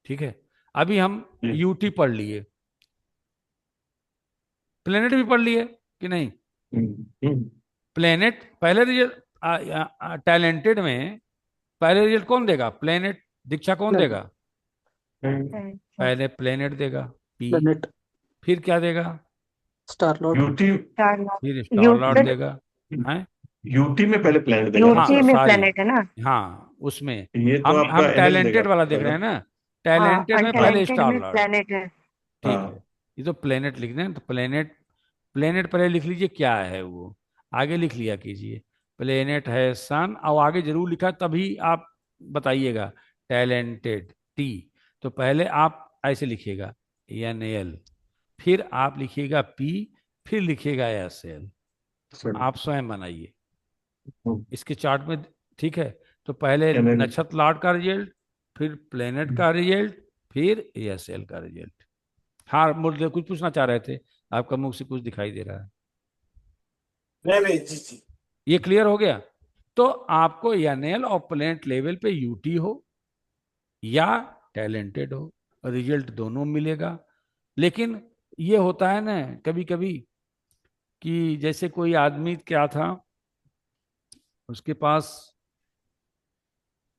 ठीक है। अभी हम यूटी पढ़ लिए, प्लेनेट भी पढ़ लिए कि नहीं, प्लेनेट पहले रिजल्ट, टैलेंटेड में पहले रिजल्ट कौन देगा, प्लेनेट, दीक्षा कौन देगा, पहले प्लेनेट देगा पी, प्लेनेट, फिर क्या देगा, स्टार लॉर्ड, यूटी, फिर स्टार लॉर्ड यूटी देगा, हैं, यूटी में पहले प्लेनेट देगा ना हाँ यूटी सर। में सॉरी, प्लेनेट है ना। हाँ उसमें ये तो हम आपका एनएल देगा टैलेंटेड वाला देख रहे पहले। हैं ना, हाँ, टैलेंटेड में पहले अनटैलेंटेड स्टार में लॉर्ड। प्लेनेट है। ठीक है, हाँ, ये तो प्लेनेट लिख दें, तो प्लेनेट, प्लेनेट पहले लिख लीजिए क्या है वो, आगे लिख लिया कीजिए। प्लेनेट है सन, और आगे जरूर लिखा तभी आप बताइएगा, टैलेंटेड टी। तो पहले आप ऐसे लिखिएगा NL, फिर आप लिखिएगा P, फिर लिखिएगा SL। सर। आप स्वयं बनाइए इसके चार्ट में। ठीक है, तो पहले एनएल। नक्षत्र लॉर्ड का रिजल्ट, फिर प्लेनेट का रिजल्ट, फिर SL का रिजल्ट। हाँ, मुझे कुछ पूछना चाह रहे थे, आपका मुख से कुछ दिखाई दे रहा है। नहीं नहीं जी जी। ये क्लियर हो गया? तो आपको NL और प्लेनेट लेवल पे UT हो या टैलेंटेड हो, रिजल्ट दोनों मिलेगा। लेकिन ये होता है ना कभी कभी कि जैसे कोई आदमी क्या था, उसके पास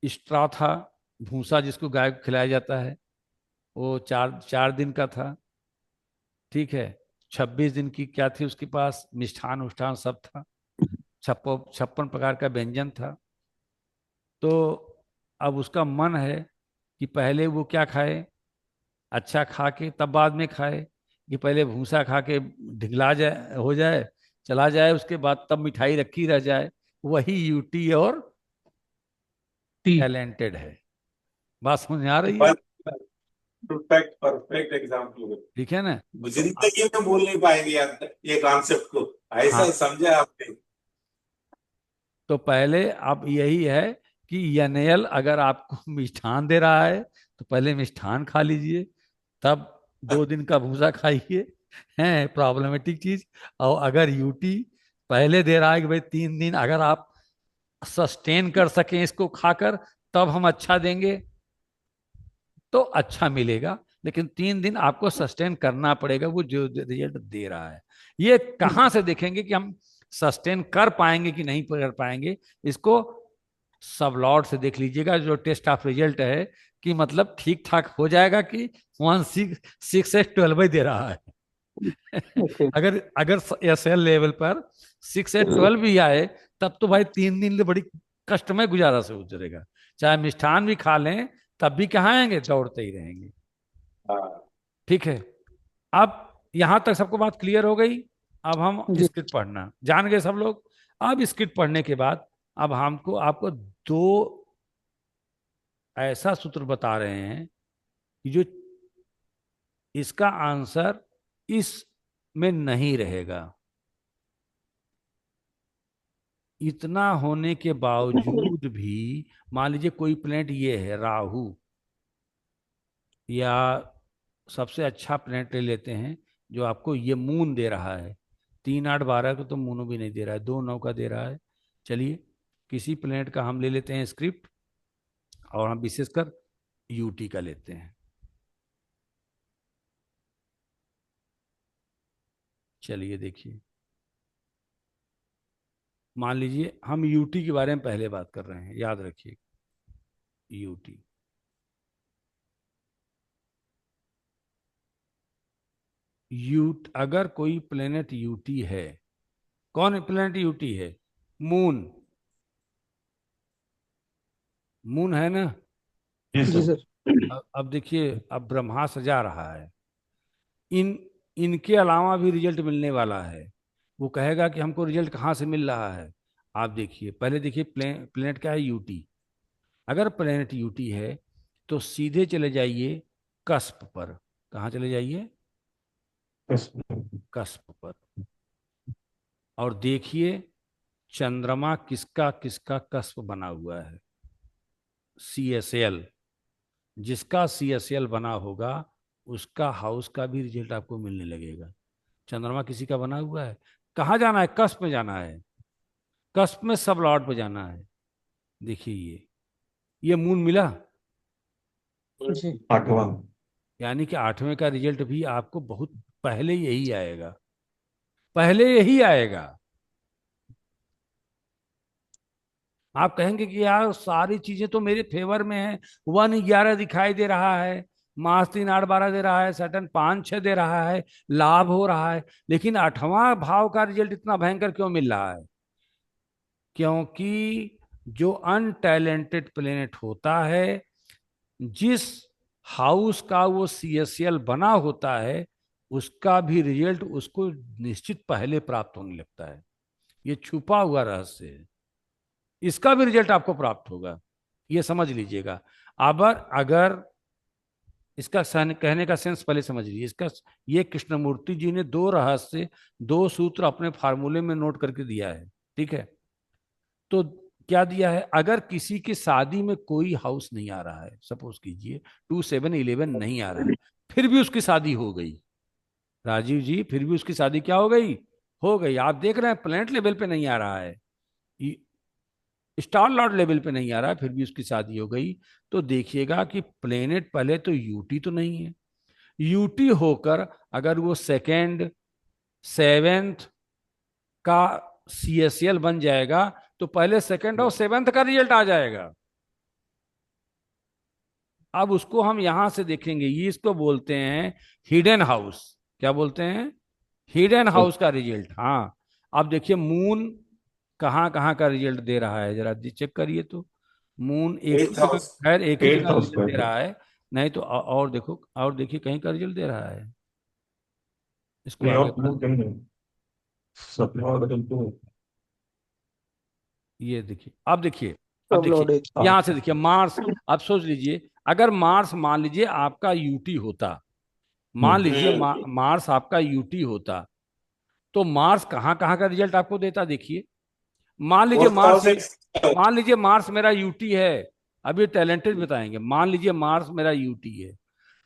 स्ट्रा था, भूसा जिसको गाय को खिलाया जाता है, वो चार चार दिन का था। ठीक है, 26 दिन की क्या थी उसके पास, मिष्ठान उष्ठान सब था, 56 प्रकार का व्यंजन था। तो अब उसका मन है कि पहले वो क्या खाए, अच्छा खा के तब बाद में खाए, कि पहले भूसा खा के ढिगला जाए, हो जाए, चला जाए, उसके बाद तब मिठाई रखी रह जाए। वही UT और टी। टैलेंटेड है। बात समझ में आ रही है? Perfect perfect example. ठीक है ना? तो जिंदगी में भूल नहीं पाएंगे यार ये कॉन्सेप्ट को, ऐसा हाँ, समझा आपने। तो पहले अब यही है कि NL अगर आपको मिष्ठान दे रहा है तो पहले मिष्ठान खा लीजिए, तब 2 दिन का भूसा खाइए, है प्रॉब्लमेटिक चीज। और अगर UT पहले दे रहा है कि भाई 3 दिन अगर आप सस्टेन कर सकें इसको खाकर, तब हम अच्छा देंगे, तो अच्छा मिलेगा। लेकिन 3 दिन आपको सस्टेन करना पड़ेगा वो जो रिजल्ट दे रहा है। ये कहाँ से देखेंगे कि हम सस्टेन कर पाएंगे कि नहीं कर पाएंगे? इसको सब लॉर्ड से देख लीजिएगा, जो टेस्ट ऑफ रिजल्ट है, कि मतलब ठीक ठाक हो जाएगा कि 1 6 6 8 12 ही दे रहा है। ओके। अगर अगर SL लेवल पर 6 8 12 भी आए, तब तो भाई 3 दिन तो बड़ी कष्टमय गुजारा से गुजरेगा। चाहे मिष्ठान भी खा लें, तब भी कहाँ आएंगे, दौड़ते ही रहेंगे। हाँ ठीक है, अब यहां तक सबको बात क्लियर हो गई। अब हम जी। स्क्रिप्ट पढ़ना जान गए सब लोग। अब स्क्रिप्ट पढ़ने के बाद अब हमको आपको दो ऐसा सूत्र बता रहे हैं कि जो इसका आंसर इस में नहीं रहेगा। इतना होने के बावजूद भी, मान लीजिए कोई प्लेनेट ये है राहु, या सबसे अच्छा प्लेनेट ले लेते हैं जो आपको ये मून दे रहा है, 3 8 12 को तो मून भी नहीं दे रहा है, 2 9 का दे रहा है। चलिए, किसी प्लेनेट का हम ले लेते हैं स्क्रिप्ट, और हम विशेषकर UT का लेते हैं। चलिए देखिए, मान लीजिए हम UT के बारे में पहले बात कर रहे हैं, याद रखिए UT। अगर कोई प्लेनेट UT है, कौन प्लेनेट UT है? मून, मून है ना? जी जी सर। सर। अब देखिए, अब ब्रह्मा सजा रहा है, इन इनके अलावा भी रिजल्ट मिलने वाला है। वो कहेगा कि हमको रिजल्ट कहाँ से मिल रहा है। आप देखिए, पहले देखिए प्लेनेट क्या है, UT। अगर प्लेनेट UT है तो सीधे चले जाइए कस्प पर। कहाँ चले जाइए? बस। कस्प पर। और देखिए चंद्रमा किसका किसका कस्प बना हुआ है, CSL। जिसका CSL बना होगा उसका हाउस का भी रिजल्ट आपको मिलने लगेगा। चंद्रमा किसी का बना हुआ है, कहाँ जाना है, कस्प में जाना है, कस्प में सब लॉर्ड पे जाना है। देखिए ये मून मिला, जी। 8वां। यानी कि 8वें का रिजल्ट भी आपको बहुत पहले यही आएगा, पहले यही आएगा। आप कहेंगे कि यार सारी चीजें तो मेरे फेवर में है, 1 11 दिखाई दे रहा है, मार्स 3 8 12 दे रहा है, सैटर्न 5 6 दे रहा है, लाभ हो रहा है, लेकिन 8वां भाव का रिजल्ट इतना भयंकर क्यों मिल रहा है? क्योंकि जो अनटैलेंटेड प्लेनेट होता है, जिस हाउस का वो सीएसएल बना होता है, उसका भी रिजल्ट उसको निश्चित पहले प्राप्त होने लगता है। ये छुपा हुआ रहस्य है, इसका भी रिजल्ट आपको प्राप्त होगा, ये समझ लीजिएगा। अब अगर इसका कहने का सेंस पहले समझ लीजिए इसका। ये कृष्णमूर्ति जी ने दो रहस्य, दो सूत्र अपने फार्मूले में नोट करके दिया है, ठीक है। तो क्या दिया है, अगर किसी की शादी में कोई हाउस नहीं आ रहा है, सपोज कीजिए 2 7 11 नहीं आ रहा है, फिर भी उसकी शादी हो गई, राजीव जी, फिर भी उसकी शादी क्या हो गई, हो गई। आप देख रहे हैं प्लेनेट लेवल पे नहीं आ रहा है, स्टार लॉर्ड लेवल पे नहीं आ रहा है, फिर भी उसकी शादी हो गई। तो देखिएगा कि प्लेनेट पहले तो यूटी तो नहीं है, यूटी होकर अगर वो सेकेंड सेवेंथ का सीएसएल बन जाएगा, तो पहले सेकेंड और सेवेंथ का रिजल्ट आ जाएगा। अब उसको हम यहां से देखेंगे, ये इसको बोलते हैं हिडन हाउस। क्या बोलते हैं, हिडन हाउस का रिजल्ट। हाँ, अब देखिए मून कहाँ कहाँ का रिजल्ट दे रहा है, जरा चेक करिए तो। मून एक ही एट जगह, हाउस। खैर एक ही एट्थ जगह हाउस रिजल्ट पर दे है। रहा है, नहीं तो और देखो, और देखिए कहीं का रिजल्ट दे रहा है। इसको नहीं आगे और बढ़ा, वो कहीं नहीं, सब और बदलते हैं। ये देखिए, अब देखिए, अब सब देखिए, लौट एक यहां से देखिए मार्स। अब सोच लीजिए, अगर मार्स मान लीजिए आपका यूटी होता, मान हम्म, लीजिए मार्स आपका यूटी होता, तो मार्स कहाँ कहाँ का रिजल्ट आपको देता, देखिए। मान लीजिए फोर्थ मार्स, हाउस एक। मान लीजिए मार्स मेरा यूटी है, अभी टैलेंटेड बताएंगे, मान लीजिए मार्स मेरा यूटी है,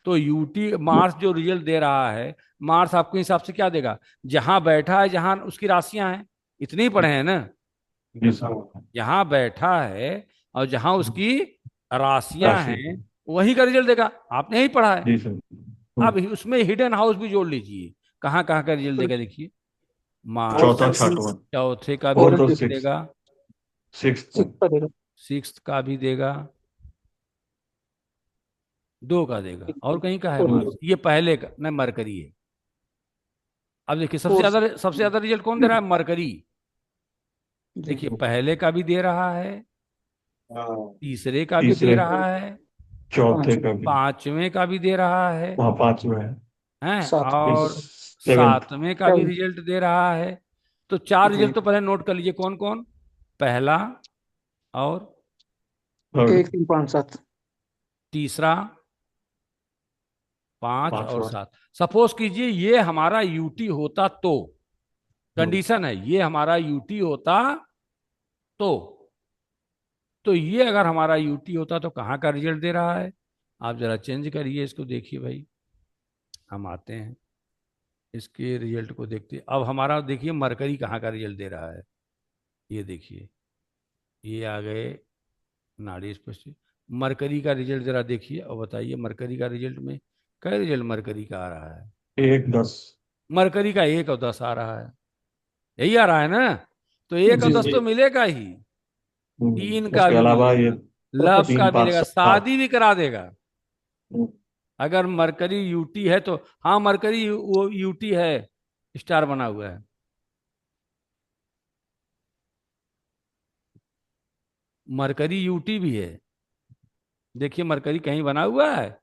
तो यूटी मार्स जो रिजल्ट दे रहा है, मार्स आपके हिसाब से क्या देगा, जहां बैठा है, जहां उसकी राशियां हैं, इतने ही पढ़े हैं ना, जी सर। जहां बैठा है और जहां उसकी राशियां राशि। हैं, वही का रिजल्ट देगा, आपने ही पढ़ा है। जी सर। अब उसमें हिडन हाउस भी जोड़ लीजिए, कहाँ कहाँ का रिजल्ट देगा, देखिए। मार्स फोर्थ चौथा एंड छठवां। सिक्स। चौथे का भी और फोर्थ और रिजल्ट सिक्स। देगा, सिक्स। सिक्स का देगा। सिक्स्थ का भी देगा, दो का देगा, और कहीं का है और मार्स, ये पहले का न मरकरी है। अब देखिए फोर सबसे ज्यादा रिजल्ट कौन दे रहा है, मरकरी। जी। देखिए पहले का भी दे रहा है, हाँ। तीसरे का भी दे तीसरे। रहा है, चौथे पांच का भी। पांचवें का भी दे रहा है, वहाँ पांचवा है। हैं, सात और सेवेंथ। सातवें का भी रिजल्ट दे रहा है। तो चार जी। रिजल्ट तो पहले नोट कर लीजिए, कौन कौन, पहला, और थर्ड। 1 3 5 7। तीसरा, पांच और पांचवा। सात। सपोज कीजिए ये हमारा यूटी होता तो, हम्म, कंडीशन है ये हमारा यूटी होता तो तो ये अगर हमारा यूटी होता तो कहाँ का रिजल्ट दे रहा है, आप जरा चेंज करिए इसको, देखिए भाई, हम आते हैं इसके रिजल्ट को देखते हैं। अब हमारा देखिए मरकरी कहाँ का रिजल्ट दे रहा है, ये देखिए, ये आ गए नाड़ी स्पष्ट। मरकरी का रिजल्ट जरा देखिए और बताइए, मरकरी का रिजल्ट में क्या रिजल्ट मरकरी का आ रहा है, 1 10। मरकरी का 1 और 10 आ रहा है, यही आ रहा है ना। तो एक और जी। दस तो मिलेगा ही, तीन का उसके भी अलावा ये मिलेगा, लव का तीन पाँच मिलेगा, सात। शादी भी करा देगा। हम्म, अगर मरकरी यूटी है तो, हाँ मरकरी वो यूटी है, स्टार बना हुआ है। मरकरी यूटी भी है, देखिए मरकरी कहीं बना हुआ है,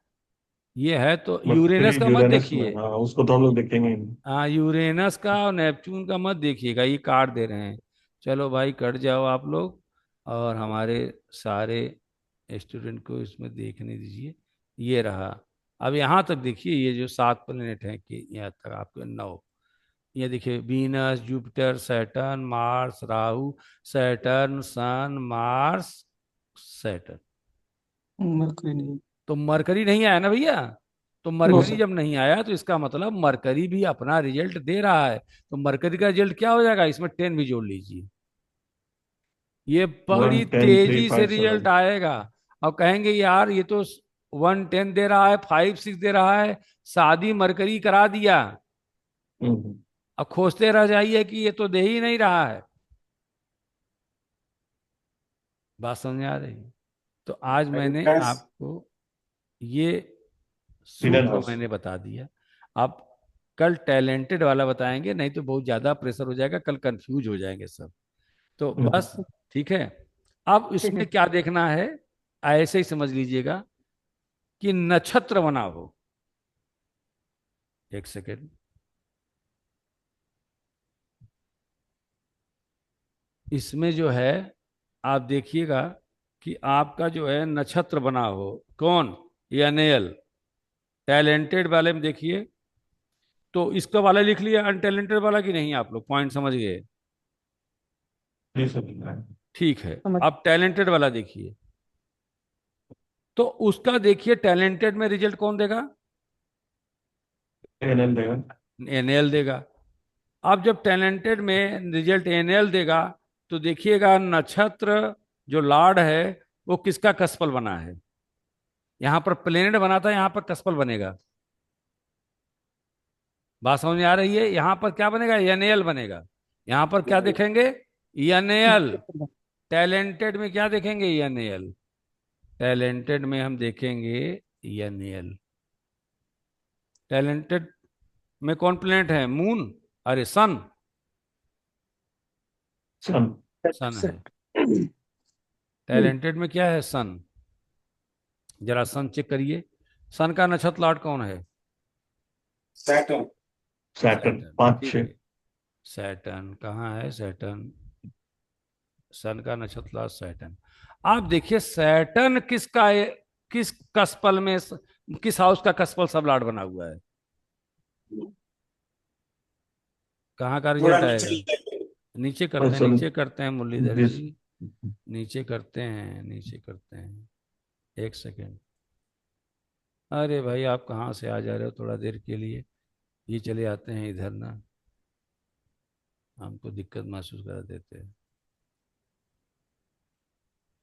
ये है तो यूरेनस मरकरी का मत यूरेनस में, देखिए। हाँ उसको तो हम लोग देखेंगे ही नहीं। हाँ यूरेनस का और नेपच्यून का मत देखिएगा, ये काट दे रहे हैं। चलो भाई कट जाओ आप लोग, और हमारे सारे स्टूडेंट को इसमें देखने दीजिए। ये रहा, अब यहाँ तक देखिए, ये जो 7 प्लेनेट हैं कि यहाँ तक आपके 9, ये देखिए Venus, Jupiter, Saturn, Mars, Rahu, Saturn, sun, Mars, Saturn. Mercury नहीं। तो मरकरी नहीं आया ना भैया, तो नो मरकरी सर। जब नहीं आया तो इसका मतलब मरकरी भी अपना रिजल्ट दे रहा है। तो मरकरी का रिजल्ट क्या हो जाएगा, इसमें 10 भी जोड़ लीजिए, ये वन बड़ी टेन थ्री तेजी से फाइव रिजल्ट सेवन आएगा। और कहेंगे यार ये तो 1 10 दे रहा है, 5 6 दे रहा है, शादी मरकरी करा दिया। हम्म, अब खोजते रह जाइए कि ये तो दे ही नहीं रहा है। बात समझ आ रही है? तो आज मैंने आपको ये हिडन सूत्र हाउस। मैंने बता दिया। आप कल टैलेंटेड वाला बताएंगे, नहीं तो बहुत ज्यादा प्रेशर हो जाएगा, कल कंफ्यूज हो जाएंगे सब। तो हम्म, बस, ठीक है। अब इसमें क्या देखना है, ऐसे ही समझ लीजिएगा कि नक्षत्र बना हो। एक सेकेंड, इसमें जो है आप देखिएगा कि आपका जो है नक्षत्र बना हो। कौन? एनएल, टैलेंटेड वाले में देखिए, तो इसका वाला लिख लिया, अनटैलेंटेड वाला कि नहीं? आप लोग पॉइंट समझ गए? जी सर, लिखा है। ठीक है, समझ। अब टैलेंटेड वाला देखिए, तो उसका देखिए टैलेंटेड में रिजल्ट कौन देगा? एनएल देगा। एनएल देगा। अब जब टैलेंटेड में रिजल्ट एनएल देगा, तो देखिएगा नक्षत्र जो लॉर्ड है वो किसका कस्पल बना है? यहां पर प्लेनेट बना था, यहां पर कस्पल बनेगा। बात समझ में आ रही है? यहां पर क्या बनेगा? एनएल बनेगा। यहां पर क्या देखेंगे? एनएल। टैलेंटेड में क्या देखेंगे? एनएल। टैलेंटेड में हम देखेंगे एनएल। टैलेंटेड में कौन प्लेनेट है? मून, अरे सन। सन। सन है। टैलेंटेड में क्या है? सन। जरा सन चेक करिए, सन का नक्षत्र लॉर्ड कौन है? सैटर्न। Saturn Saturn. 5 ठीक 6। है, सैटर्न कहाँ है? सैटर्न, सन का नक्षत्र लॉर्ड सैटर्न। आप देखिए सैटर्न किसका है, किस कस्पल में, किस हाउस का कस्पल सब लॉर्ड बना हुआ है? कहाँ का थोड़ा रिजल्ट नीचे आएगा? लाइए। नीचे और करते हैं, सर नीचे करते हैं मुरलीधर जिस जी, नीचे करते हैं, नीचे करते हैं। एक सेकेंड। अरे भाई आप कहाँ से आ जा रहे हो थोड़ा देर के लिए? ये चले आते हैं इधर ना, हमको दिक्कत महसूस करा देते हैं।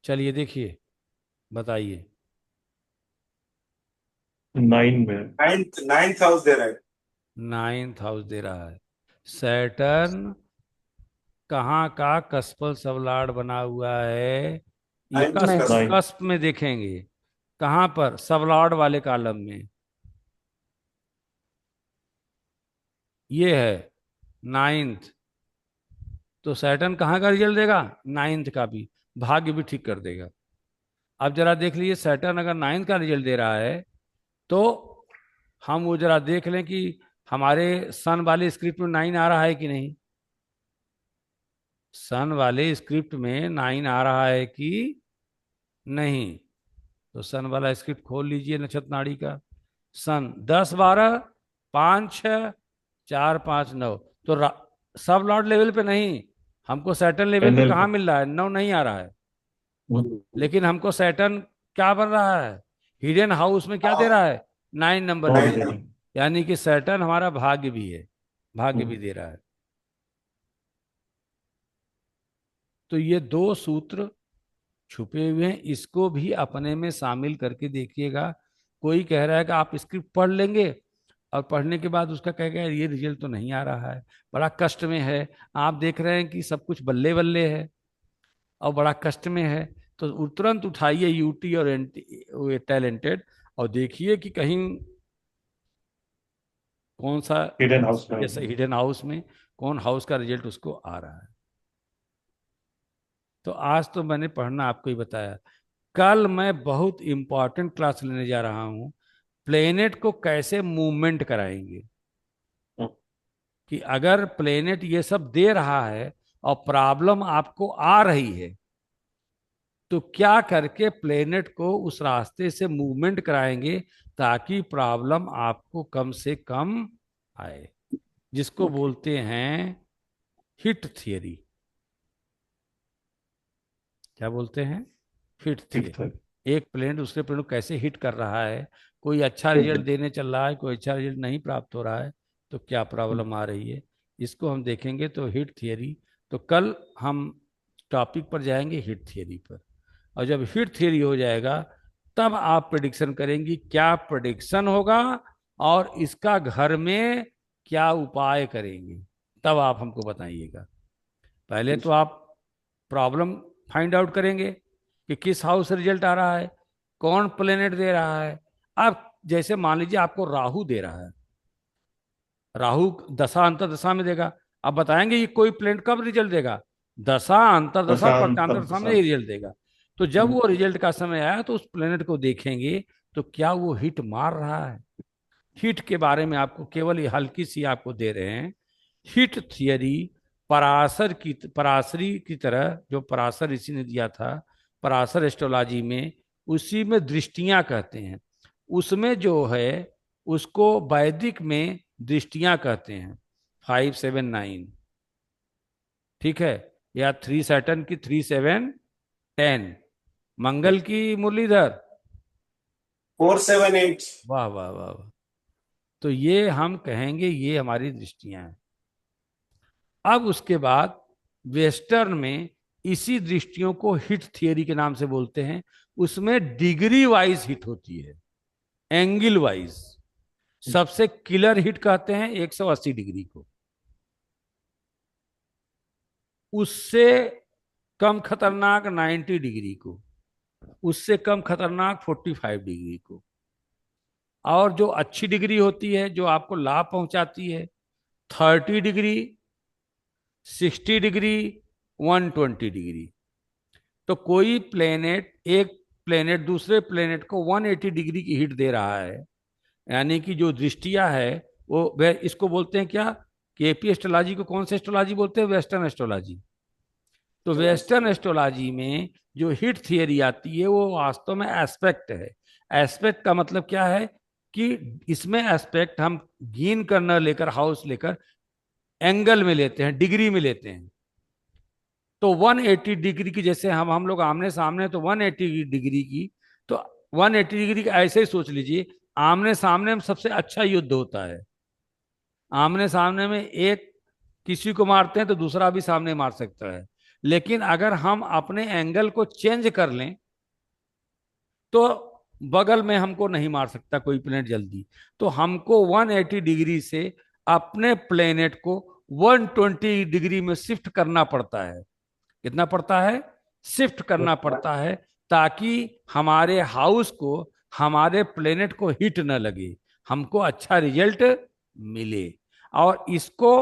चलिए देखिए, बताइए। 9 में। नाइन्थ हाउस दे रहा है। नाइन्थ हाउस दे रहा है। सैटर्न कहाँ का कस्पल सबलाड बना हुआ है? ये नाइन्थ कस्प, का। 9। कस्प में देखेंगे। कहाँ पर? सबलॉर्ड वाले कॉलम में। ये है नाइन्थ। तो सैटर्न कहाँ का रिजल्ट देगा? नाइन्थ का भी। भाग्य भी ठीक कर देगा। अब जरा देख लीजिए, सैटर्न अगर नाइन्थ का रिजल्ट दे रहा है, तो हम वो जरा देख लें कि हमारे सन वाले स्क्रिप्ट में 9 आ रहा है कि नहीं। सन वाले स्क्रिप्ट में 9 आ रहा है कि नहीं? तो सन वाला स्क्रिप्ट खोल लीजिए नक्षत्र नाड़ी का। सन 10 12 5 6 4 5 9। तो सब लॉर्ड लेवल पे नहीं, हमको सैटर्न लेवल पे एनएल कहाँ पे। मिल रहा है? 9 नहीं आ रहा है। लेकिन हमको सैटर्न क्या बन रहा है? हिडन हाउस में क्या दे रहा है? 9 नंबर 9 दे भी दे रहा रहा है। यानी कि सैटर्न हमारा भाग्य भी है, भाग्य भी है। दे रहा है। तो ये दो सूत्र छुपे हुए हैं, इसको भी अपने में शामिल करके देखिएगा। कोई कह रहा है कि आप स्क्रिप्ट पढ़ लेंगे और पढ़ने के बाद उसका कहेगा ये रिजल्ट तो नहीं आ रहा है, बड़ा कष्ट में है। आप देख रहे हैं कि सब कुछ बल्ले बल्ले है और बड़ा कष्ट में है, तो तुरंत उठाइए यूटी और टैलेंटेड और देखिए कि कहीं कौन सा, हिडन हाउस में। जैसे हिडन हाउस में कौन हाउस का रिजल्ट उसको आ रहा है। तो आज तो मैंने पढ़ना आपको ही बताया। कल मैं बहुत इंपॉर्टेंट क्लास लेने जा रहा हूं, प्लेनेट को कैसे मूवमेंट कराएंगे। कि अगर प्लेनेट ये सब दे रहा है और प्रॉब्लम आपको आ रही है, तो क्या करके प्लेनेट को उस रास्ते से मूवमेंट कराएंगे ताकि प्रॉब्लम आपको कम से कम आए, जिसको बोलते हैं हिट थियरी। क्या बोलते हैं? हिट ठीक था। थियरी। एक प्लेनेट दूसरे प्लेनेट को कैसे हिट कर रहा है, कोई अच्छा रिजल्ट देने चल रहा है, कोई अच्छा रिजल्ट नहीं प्राप्त हो रहा है, तो क्या प्रॉब्लम आ रही है, इसको हम देखेंगे। तो हिट थियरी, तो कल हम टॉपिक पर जाएंगे हिट थियरी पर। और जब हिट थियरी हो जाएगा, तब आप प्रिडिक्शन करेंगी क्या प्रिडिक्शन होगा और इसका घर में क्या उपाय करेंगे, तब आप हमको बताइएगा। पहले तो आप प्रॉब्लम फाइंड आउट करेंगे कि किस हाउस से रिजल्ट आ रहा है, कौन प्लेनेट दे रहा है। अब जैसे मान लीजिए आपको राहु दे रहा है, राहु दशा अंतर दशा में देगा। अब बताएंगे ये कोई प्लेनेट कब रिजल्ट देगा? दशा अंतरदशा दशा पक्षांतर दशा में अंतर्दशा। रिजल्ट देगा। तो जब वो रिजल्ट का समय आया तो उस प्लेनेट को देखेंगे तो क्या वो हिट मार रहा है। हिट के बारे में आपको केवल ये हल्की सी आपको दे रहे हैं। हिट थियरी पराशरी की तरह, जो पराशर ऋषि ने दिया था पराशर एस्ट्रोलॉजी में, उसी में दृष्टियां कहते हैं। उसमें जो है उसको वैदिक में दृष्टियां कहते हैं, 5 7 9, ठीक है। या 3 सैटर्न की 3 7 10, मंगल की मुरलीधर, 4 7 8। वाह वाह वाह वाह। तो ये हम कहेंगे ये हमारी दृष्टियां हैं। अब उसके बाद वेस्टर्न में इसी दृष्टियों को हिट थियरी के नाम से बोलते हैं। उसमें डिग्री वाइज हिट होती है, एंगल वाइज। सबसे किलर हिट कहते हैं 180 डिग्री को, उससे कम खतरनाक 90 डिग्री को, उससे कम खतरनाक 45 डिग्री को, और जो अच्छी डिग्री होती है जो आपको लाभ पहुंचाती है 30 डिग्री, 60 डिग्री, 120 डिग्री। तो कोई प्लेनेट, एक प्लेनेट दूसरे प्लेनेट को 180 डिग्री की हिट दे रहा है, यानी कि जो दृष्टिया है वो वह इसको बोलते हैं क्या, केपी एस्ट्रोलॉजी को कौन से एस्ट्रोलॉजी बोलते हैं, वेस्टर्न एस्ट्रोलॉजी। तो वेस्टर्न एस्ट्रोलॉजी में जो हिट थियरी आती है वो वास्तव में एस्पेक्ट है। एस्पेक्ट का मतलब क्या है कि इसमें एस्पेक्ट हम गीन करना लेकर, हाउस लेकर एंगल में लेते हैं, डिग्री में लेते हैं। तो 180 डिग्री की, जैसे हम लोग आमने सामने, तो 180 डिग्री की, तो 180 डिग्री का ऐसे ही सोच लीजिए, आमने सामने में सबसे अच्छा युद्ध होता है। आमने सामने में एक किसी को मारते हैं तो दूसरा भी सामने मार सकता है। लेकिन अगर हम अपने एंगल को चेंज कर लें तो बगल में हमको नहीं मार सकता कोई प्लेनेट जल्दी। तो हमको 180 डिग्री से अपने प्लेनेट को 120 डिग्री में शिफ्ट करना पड़ता है। कितना पड़ता है, शिफ्ट करना पड़ता है, ताकि हमारे हाउस को, हमारे प्लेनेट को हिट न लगे, हमको अच्छा रिजल्ट मिले। और इसको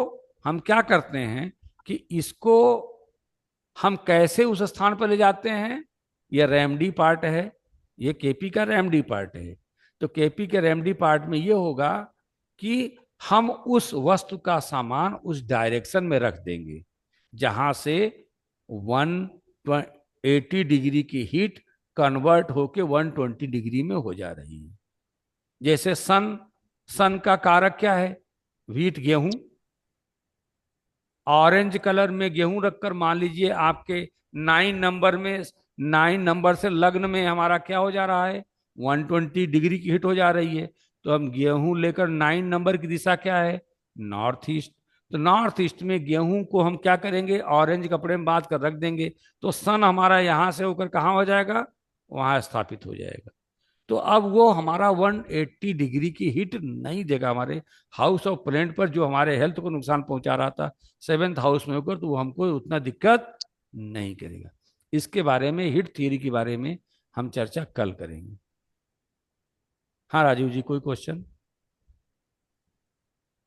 हम क्या करते हैं कि इसको हम कैसे उस स्थान पर ले जाते हैं, यह रेमडी पार्ट है, ये केपी का रेमडी पार्ट है। तो केपी के रेमडी पार्ट में ये होगा कि हम उस वस्तु का सामान उस डायरेक्शन में रख देंगे जहां से 180 डिग्री की हीट कन्वर्ट होके 120 डिग्री में हो जा रही है। जैसे सन का कारक क्या है, व्हीट, गेहूं। ऑरेंज कलर में गेहूं रखकर मान लीजिए आपके 9 नंबर में, 9 नंबर से लग्न में हमारा क्या हो जा रहा है, 120 डिग्री की हिट हो जा रही है। तो हम गेहूं लेकर 9 नंबर की दिशा क्या है, नॉर्थ ईस्ट। तो नॉर्थ ईस्ट में गेहूं को हम क्या करेंगे, ऑरेंज कपड़े में बांध कर रख देंगे। तो सन हमारा यहां से होकर कहाँ हो जाएगा, वहां स्थापित हो जाएगा। तो अब वो हमारा 180 डिग्री की हिट नहीं देगा हमारे हाउस ऑफ प्लेनेट पर, जो हमारे हेल्थ को नुकसान पहुंचा रहा था 7th हाउस में होकर, तो वो हमको उतना दिक्कत नहीं करेगा। इसके बारे में, हिट थियरी के बारे में हम चर्चा कल करेंगे। हाँ राजीव जी, कोई क्वेश्चन?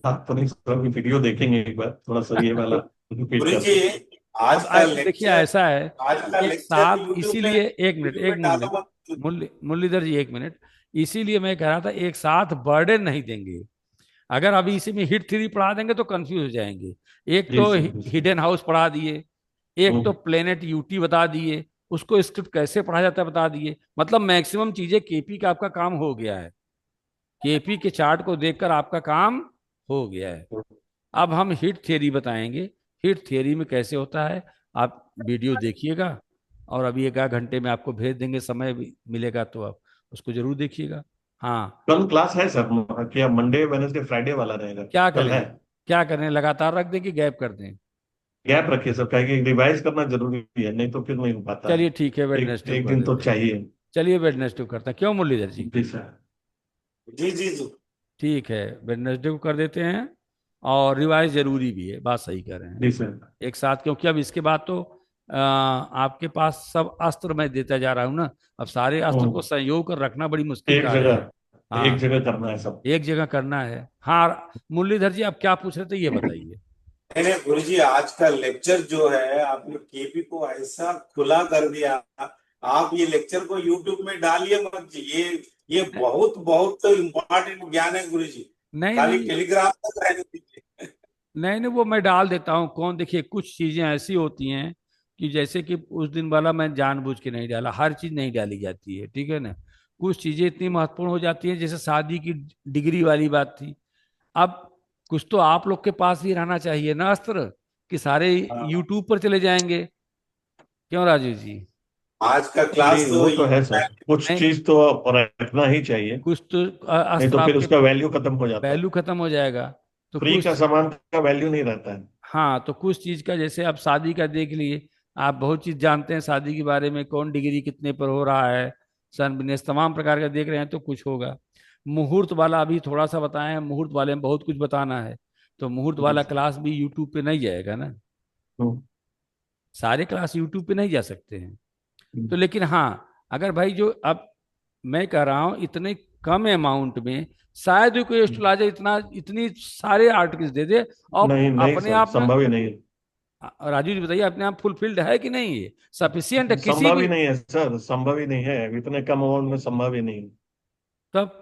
हाँ तो नहीं सर, अभी वीडियो देखेंगे एक बार, थोड़ा सा ये वाला रिपीट गुरु कर जी, दें। आज का देखिए लेक्चर, ऐसा है, आज का एक लेक्चर साथ, यूट्यूब पे, इसीलिए एक मिनट, यूट्यूब एक पे मिनट डालो मत। मुरलीधर जी, एक मिनट। इसीलिए मैं कह रहा था एक साथ बर्डन नहीं देंगे। अगर अभी इसी में हिट थ्री पढ़ा देंगे तो कंफ्यूज हो जाएंगे। एक जी तो सर, जी सर। हिडन हाउस पढ़ा दिए, एक तो हम्म, प्लेनेट यूटी बता दिए, उसको स्क्रिप्ट कैसे पढ़ा जाता है बता दिए। मतलब मैक्सिमम चीजें केपी का आपका काम हो गया है। केपी के चार्ट को देखकर आपका काम हो गया है। अब हम हिट थियरी बताएंगे। हिट थियरी में कैसे होता है, आप वीडियो देखिएगा, और अभी 1 आध घंटे में आपको भेज देंगे, समय भी मिलेगा तो आप उसको जरूर देखिएगा। हाँ, कल क्लास है सर, क्या मंडे वेडनेसडे फ्राइडे वाला रहेगा? क्या कल है? करें, क्या करें, लगातार रख दें कि गैप कर दें? गैप रखिए सर, क्या कि रिवाइज करना जरूरी है, नहीं तो फिर नहीं हो पाता है। चलिए ठीक है, एक वेडनेसडे को एक कर दिन तो देते हैं। चाहिए। चलिए वेडनेसडे को करते हैं, क्यों मुरलीधर जी? जी सर। जी जी जी। ठीक है, वेडनेसडे को कर देते हैं। और रिवाइज जरूरी भी है, बात सही कर रहे हैं। जी सर। एक साथ, क्योंकि अब इसके बाद तो आपके पास सब अस्त्र मैं देता जा रहा हूँ ना। अब सारे अस्त्र को हम्म, संयोग कर रखना बड़ी मुश्किल एक कार्य है। जगह, एक हाँ, जगह करना है सब। एक जगह करना है। हाँ मुरलीधर जी, आप क्या पूछ रहे थे ये बताइए। नहीं नहीं गुरु जी, आज का लेक्चर जो है आपने केपी को ऐसा खुला कर दिया। आप ये लेक्चर को यूट्यूब में डालिए मत जी। ये बहुत बहुत इम्पोर्टेंट ज्ञान है गुरु जी। नहीं खाली नहीं टेलीग्राम तक रहने दीजिए। नहीं नहीं, वो मैं डाल देता हूँ। कौन, देखिए कुछ चीजें ऐसी होती हैं कि जैसे कि उस दिन वाला मैं जानबूझ के नहीं डाला, हर चीज नहीं डाली जाती है, ठीक है ना। कुछ चीजें इतनी महत्वपूर्ण हो जाती हैं, जैसे शादी की डिग्री वाली बात थी। अब कुछ तो आप लोग के पास भी रहना चाहिए ना अस्त्र, कि सारे हाँ, यूट्यूब पर चले जाएंगे। क्यों राजू जी? आज का जी क्लास तो वो तो है ये सर, कुछ नहीं, चीज तो रखना ही चाहिए, कुछ तो नहीं अस्त्र तो फिर आपके उसका वैल्यू खत्म हो जाता है। वैल्यू खत्म हो जाएगा। तो फ्री का कुछ, सामान का वैल्यू नहीं रहता है। हाँ, तो कुछ चीज का, जैसे आप शादी का देख लिए, आप बहुत चीज जानते हैं शादी के बारे में, कौन डिग्री कितने पर हो रहा है, सन बिजनेस तमाम प्रकार का देख रहे हैं, तो कुछ होगा। मुहूर्त वाला अभी थोड़ा सा बताए हैं, मुहूर्त वाले में बहुत कुछ बताना है। तो मुहूर्त जी वाला सर। क्लास भी यूट्यूब पे नहीं जाएगा ना, हम्म, सारे क्लास यूट्यूब पे नहीं जा सकते हैं। तो हम्म, लेकिन हाँ, अगर भाई जो अब मैं कह रहा हूँ इतने कम अमाउंट में शायद ही कोई एस्ट्रोलॉजर इतना इतनी सारे आर्टिकल्स दे दे, और नहीं नहीं अपने सर, आप में। संभव ही नहीं राजू जी बताइए, अपने आप फुलफिल्ड है कि नहीं, ये सफिशियंट है है। किसी संभव भी? ही नहीं है सर, संभव ही नहीं है, इतने कम अमाउंट में संभव ही नहीं है। तब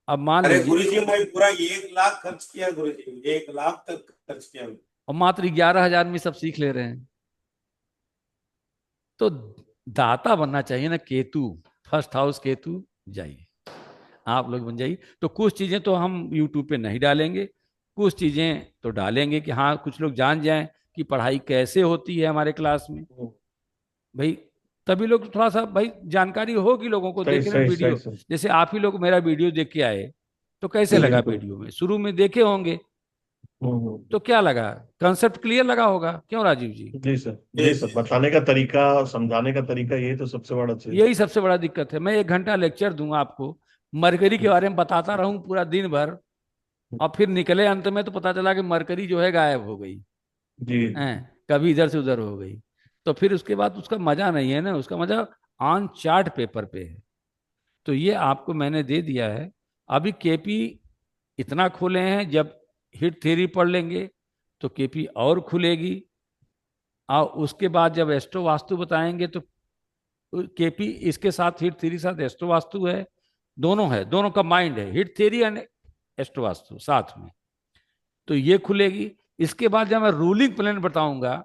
अब मान अरे लीजिए, गुरु जी, मैं पूरा 1 लाख खर्च किया गुरु जी, 1 लाख तक खर्च किया। और मात्र 11,000 में सब सीख ले रहे हैं। तो दाता बनना चाहिए ना, केतु, फर्स्ट हाउस केतु, जाइए आप लोग बन जाइए। तो कुछ चीजें तो हम यूट्यूब पे नहीं डालेंगे, कुछ चीजें तो डालेंगे कि हाँ कुछ लोग जान जाएं कि पढ़ाई कैसे होती है हमारे क्लास में। भाई तभी लोग थोड़ा सा भाई जानकारी होगी लोगों को, सही देख रहे हैं सही सही वीडियो। सही। जैसे आप ही लोग मेरा वीडियो देख के आए, तो कैसे लगा? बिल्कुल। वीडियो में शुरू में देखे होंगे, हम्म। तो क्या लगा? कंसेप्ट क्लियर लगा होगा, क्यों राजीव जी? जी सर। जी जी सर, जी। बताने का तरीका और समझाने का तरीका, यही तो सबसे बड़ा चीज यही सबसे बड़ा दिक्कत है। मैं 1 घंटा लेक्चर दूंगा आपको, मरकरी के है। बारे में बताता रहूं पूरा दिन भर, और फिर निकले अंत में तो पता चला कि मरकरी जो है गायब हो गई जी। है, कभी इधर से उधर हो गई। तो फिर उसके बाद उसका मजा नहीं है ना, उसका मजा ऑन चार्ट पेपर पे है। तो ये आपको मैंने दे दिया है। अभी केपी इतना खोले हैं, जब हिट थ्योरी पढ़ लेंगे तो केपी और खुलेगी। और उसके बाद जब एस्ट्रो वास्तु बताएंगे तो केपी इसके साथ, हिट थ्योरी साथ एस्ट्रो वास्तु है, दोनों है, दोनों का माइंड है, hit theory and astro vastu साथ में। तो ये खुलेगी। इसके बाद जब मैं रूलिंग प्लान बताऊंगा,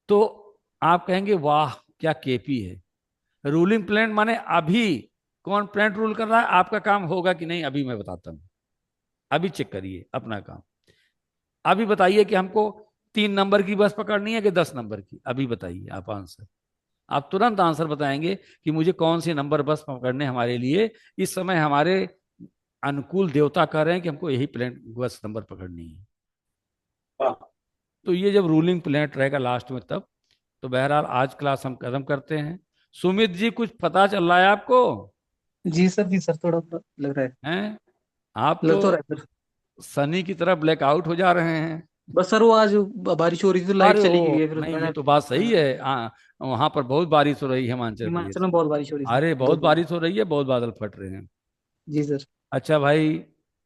तो आप कहेंगे वाह क्या केपी है। रूलिंग प्लान माने अभी कौन प्लान रूल कर रहा है, आपका काम होगा कि नहीं, अभी मैं बताता हूं। अभी चेक करिए अपना काम। अभी बताइए कि हमको 3 नंबर की बस पकड़नी है कि 10 नंबर की, अभी बताइए आप आंसर। आप तुरंत आंसर बताएंगे कि मुझे कौन सी नंबर बस पकड़ने हमारे लिए इस समय हमारे अनुकूल देवता कह रहे हैं कि हमको यही प्लेन बस नंबर पकड़नी है। हाँ। तो ये जब रूलिंग प्लेनेट रहेगा लास्ट में तब। तो बहरहाल आज क्लास हम खत्म करते हैं। सुमित जी कुछ पता चल रहा है आपको? जी सर थोड़ा थोड़ा लग रहा है। हैं, आप तो लग तो रहा है सर। सनी की तरह ब्लैकआउट हो जा रहे हैं। बस सर वो आज बारिश हो रही थी तो लाइट अरे चली ओ गई है, फिर नहीं, ये मैंने तो बात सही है। वहां पर बहुत बारिश हो रही है हिमाचल हिमाचल प्रदेश में में। बहुत बारिश हो रही सर, अरे बहुत बहुत ज्यादा। बारिश हो रही है, बहुत बादल फट रहे हैं। जी सर। अच्छा भाई,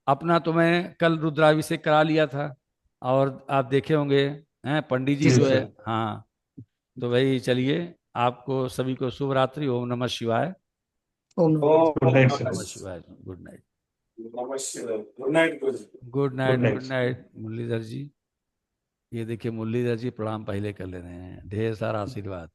अपना तो मैं कल रुद्राभिषेक करा लिया था, और आप देखे होंगे हैं पंडित जी जी जी जो सर। है। सर। हाँ, तो भाई चलिए, आपको सभी को शुभ रात्रि, ओम नमः शिवाय। ओम ओ नमः गुड नाइट ओम सर। नमः शिवाय, गुड नाइट। नमस्कार, good night guru ji. Good good night, good night. Night Muralidhar ji. ये देखिए मुरलीधर जी प्रणाम पहले कर ले रहे हैं, ढेर सारा आशीर्वाद।